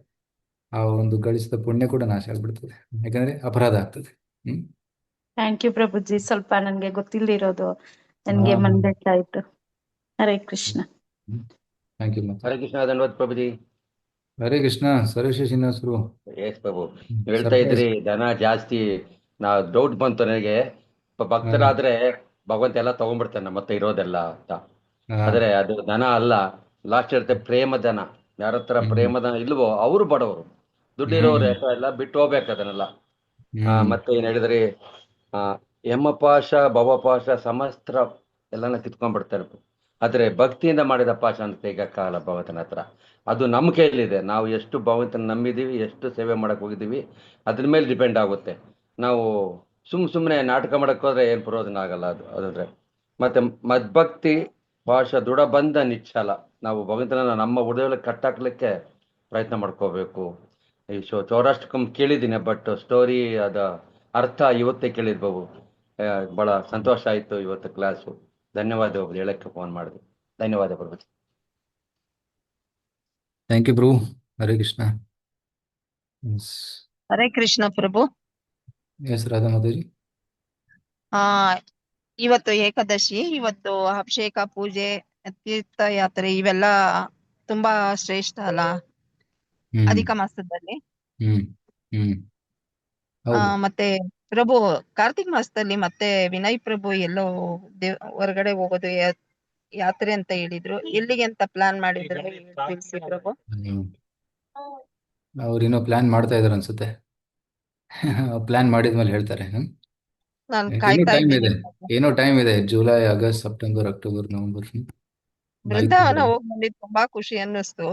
ಆ ಒಂದು ಗಳಿಸಿದ ಪುಣ್ಯ ಕೂಡ ನಾಶ ಆಗ್ಬಿಡ್ತದೆ, ಯಾಕಂದ್ರೆ ಅಪರಾಧ ಆಗ್ತದೆ. ಹ್ಮ್.
Thank you Prabhuji. ಸ್ವಲ್ಪ ನನ್ಗೆ ಗೊತ್ತಿಲ್ದಿರೋದು
ಹಾ,
ನನ್ಗೆ ಮಂದಟ್ಟಾಯ್ತು. ಹರೇ ಕೃಷ್ಣ.
Thank you.
ಹರೇ ಕೃಷ್ಣ, ಧನ್ಯವಾದ ಪ್ರಭುಜಿ.
ಹರೇ ಕೃಷ್ಣ. ಸರ್ವೇಶ್ವರ ಶ್ರೀನಿವಾಸರು.
ಎಸ್ ಪ್ರಭು, ನೀವು ಹೇಳ್ತಾ
ಸರ್ಪ್ರೈಸ್.
ಇದ್ರಿ ದನ ಜಾಸ್ತಿ. ಡೌಟ್ ಬಂತು ನನಗೆ,
ಹಾ,
ಭಕ್ತರಾದ್ರೆ ಭಗವಂತ ಎಲ್ಲ ತಗೊಂಡ್ಬಿಡ್ತಾನೆ ಮತ್ತೆ ಇರೋದೆಲ್ಲ ಅಂತ.
ಹಾ,
ಆದ್ರೆ ಅದು ದನ ಅಲ್ಲ, ಲಾಸ್ಟ್ ಇರುತ್ತೆ ಪ್ರೇಮ ದನ. ಯಾರ ಹತ್ರ
ಹ್ಮ್,
ಪ್ರೇಮ ದನ ಇಲ್ವೋ ಅವರು ಬಡವರು, ದುಡ್ಡಿರೋರು
ಹ್ಮ್,
ಎಲ್ಲ ಬಿಟ್ಟು ಹೋಗ್ಬೇಕು ಅದನ್ನೆಲ್ಲ.
ಹ್ಮ್,
ಮತ್ತೆ ಏನ್ ಹೇಳಿದ್ರಿ, ಆ ಯಮಪಾಶ ಭವಪಾಶ ಸಮಸ್ತ ಎಲ್ಲಾನ ಕಿತ್ಕೊಂಡ್ಬಿಡ್ತಾರೆ. ಆದ್ರೆ ಭಕ್ತಿಯಿಂದ ಮಾಡಿದ ಪಾಶ ಅಂತ ತೆಗಕ್ಕಾಗಲ್ಲ ಭಗವಂತನ ಹತ್ರ. ಅದು ನಮ್ಮ ಕೈಯಲ್ಲಿದೆ, ನಾವು ಎಷ್ಟು ಭಗವಂತನ ನಂಬಿದೀವಿ, ಎಷ್ಟು ಸೇವೆ ಮಾಡಕ್ ಹೋಗಿದೀವಿ, ಅದ್ರ ಮೇಲೆ ಡಿಪೆಂಡ್ ಆಗುತ್ತೆ. ನಾವು ಸುಮ್ಮನೆ ನಾಟಕ ಮಾಡಕ್ ಹೋದ್ರೆ ಏನ್ ಪ್ರಯೋಜನ ಆಗಲ್ಲ. ಅದಂದ್ರೆ ಮತ್ತೆ ಮದ್ಭಕ್ತಿ ಪಾಶ ದೃಢ ಬಂಧ ನಿಚ್ಚಲ. ನಾವು ಭಗವಂತನ ನಮ್ಮ ಹೃದಯದಲ್ಲಿ ಕಟ್ಟಾಕ್ಲಿಕ್ಕೆ ಪ್ರಯತ್ನ ಮಾಡ್ಕೋಬೇಕು. ಈ ಚೌರಾಷ್ಟ್ರಕಂ ಕೇಳಿದ್ದೀನಿ, ಬಟ್ ಸ್ಟೋರಿ ಅದ ಅರ್ಥ ಇವತ್ತೇ ಕೇಳಿದ್ ಬಾಬು. ಬಹಳ ಸಂತೋಷ ಆಯ್ತು ಇವತ್ತು ಕ್ಲಾಸು. ಧನ್ಯವಾದ ಬಾಬು, ಹೇಳಕ್ಕೆ ಫೋನ್ ಮಾಡಿದೆ. ಧನ್ಯವಾದ Prabhu.
Thank you bro. Hare Krishna.
Hare Krishna Prabhu.
Yes Radha Mataji.
ಆ ಇವತ್ತು ಏಕಾದಶಿ, ಇವತ್ತು ಅಭಿಷೇಕ ಪೂಜೆ ತೀರ್ಥಯಾತ್ರೆ ಇವೆಲ್ಲ ತುಂಬಾ ಶ್ರೇಷ್ಠ ಅಲ್ಲ
ಹ್ಮ್
ಅಧಿಕ ಮಾಸದಲ್ಲಿ.
ಹ್ಮ್ ಹ್ಮ್ ಹೌದು.
ಮತ್ತೆ ಪ್ರಭು ಕಾರ್ತಿಕ್ ಮಾಸದಲ್ಲಿ ಮತ್ತೆ ವಿನಯ್ ಪ್ರಭು ಎಲ್ಲೋ ಹೊರಗಡೆ ಹೋಗೋದು ಯಾತ್ರೆ ಅಂತ ಹೇಳಿದ್ರು. ಎಲ್ಲಿಗೆ ಅಂತ ಪ್ಲಾನ್ ಮಾಡಿದ್ರೆ ತಿಳಿಸಿ ಪ್ರಭು.
ಅವ್ರು ಇನ್ನೂ ಪ್ಲಾನ್ ಮಾಡ್ತಾ ಇದಾರೆ ಅನ್ಸುತ್ತೆ. ಪ್ಲಾನ್ ಮಾಡಿದ್ಮೇಲೆ ಹೇಳ್ತಾರೆ.
ನಾನು
ಇನ್ನೂ
ಕಾಯ್ತಾ
ಟೈಮ್
ಇದ್ದೀನಿ.
ಇದೆ, ಏನೋ ಟೈಮ್ ಇದೆ. July, August, September, October, November, 5
ಬೃಂದಾವನ
ತಿಂಗಳು.
ಹೋಗಿ ಬಂದಿದ್ದು ತುಂಬಾ ಖುಷಿ ಅನ್ನಿಸ್ತು.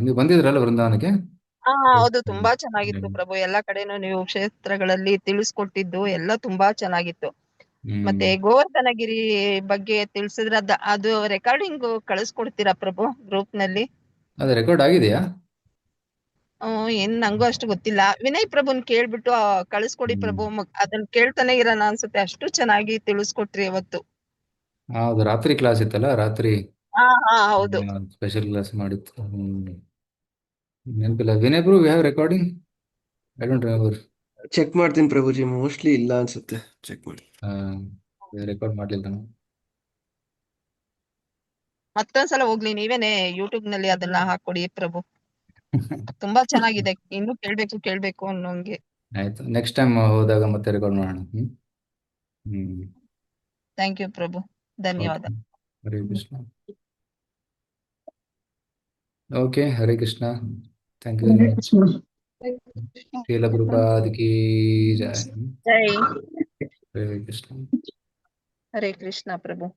ನೀವು ಬಂದಿದ್ರಲ್ಲ ವೃಂದಾವನಕ್ಕೆ?
ಹೌದು, ತುಂಬಾ ಚೆನ್ನಾಗಿತ್ತು ಪ್ರಭು. ಎಲ್ಲಾ ಕಡೆನೂ ನೀವು ಕ್ಷೇತ್ರಗಳಲ್ಲಿ ತಿಳಿಸ್ಕೊಟ್ಟಿದ್ದು ಎಲ್ಲ ತುಂಬಾ ಚೆನ್ನಾಗಿತ್ತು. ಮತ್ತೆ ಗೋವರ್ಧನಗಿರಿ ಬಗ್ಗೆ ತಿಳಿಸಿದ್ರೆ ಅದು ರೆಕಾರ್ಡಿಂಗ್ ಕಳಿಸ್ಕೊಡ್ತೀರಾ ಪ್ರಭು ಗ್ರೂಪ್ ನಲ್ಲಿ?
ಅದು ರೆಕಾರ್ಡ್ ಆಗಿದೆಯಾ?
ಏನ್ ನಂಗೂ ಅಷ್ಟು ಗೊತ್ತಿಲ್ಲ. ವಿನಯ್ ಪ್ರಭುನ್ ಕೇಳ್ಬಿಟ್ಟು ಕಳಿಸ್ಕೊಡಿ ಪ್ರಭು. ಅದನ್ನ ಕೇಳ್ತಾನೆ ಇರೋಣ ಅನ್ಸುತ್ತೆ, ಅಷ್ಟು ಚೆನ್ನಾಗಿ ತಿಳಿಸ್ಕೊಟ್ರಿ ಅವತ್ತು.
ಹೌದು, ರಾತ್ರಿ ಕ್ಲಾಸ್ ಇತ್ತಲ್ಲ, ರಾತ್ರಿ
ಹಾ ಹೌದು.
ಸ್ಪೆಷಲ್ ಕ್ಲಾಸ್ ಮಾಡಿತ್ತು. ನೆನಪಿಲ್ಲ. Vinay bro, we have recording? I don't remember.
Check ಮಾಡ್ತೀನಿ ಪ್ರಭುಜಿ, ಮೋಸ್ಟ್ಲಿ ಇಲ್ಲ ಅನ್ಸುತ್ತೆ, ಚೆಕ್ ಮಾಡಿ.
ರೆಕಾರ್ಡ್ ಮಾಡ್ಲಿಲ್ಲ ನಾನು.
ಮತ್ತೊಂದ್ಸಲ ಹೋಗ್ಲಿ, ನೀವೇನೆ ಯೂಟ್ಯೂಬ್ ನಲ್ಲಿ ಅದನ್ನ ಹಾಕೊಡಿ ಪ್ರಭು. ತುಂಬಾ ಚೆನ್ನಾಗಿದೆ, ಇನ್ನು ಕೇಳ್ಬೇಕು ಅನ್ನೋಂಗೆ.
ಆಯ್ತು, ನೆಕ್ಸ್ಟ್ ಟೈಮ್ ಹೋದಾಗ ಮತ್ತೆ ರೆಕಾರ್ಡ್ ಮಾಡೋಣ. ಹ್ಮ್.
ಥ್ಯಾಂಕ್ ಯು ಪ್ರಭು, ಧನ್ಯವಾದ.
Okay. Hare Krishna. Okay, Hare Krishna. Thank you very much. Shrila Prabhupada ಕಿ ಜೈ.
ಜೈ
ಹರೇ ಕೃಷ್ಣ.
ಹರೇ ಕೃಷ್ಣ ಪ್ರಭು.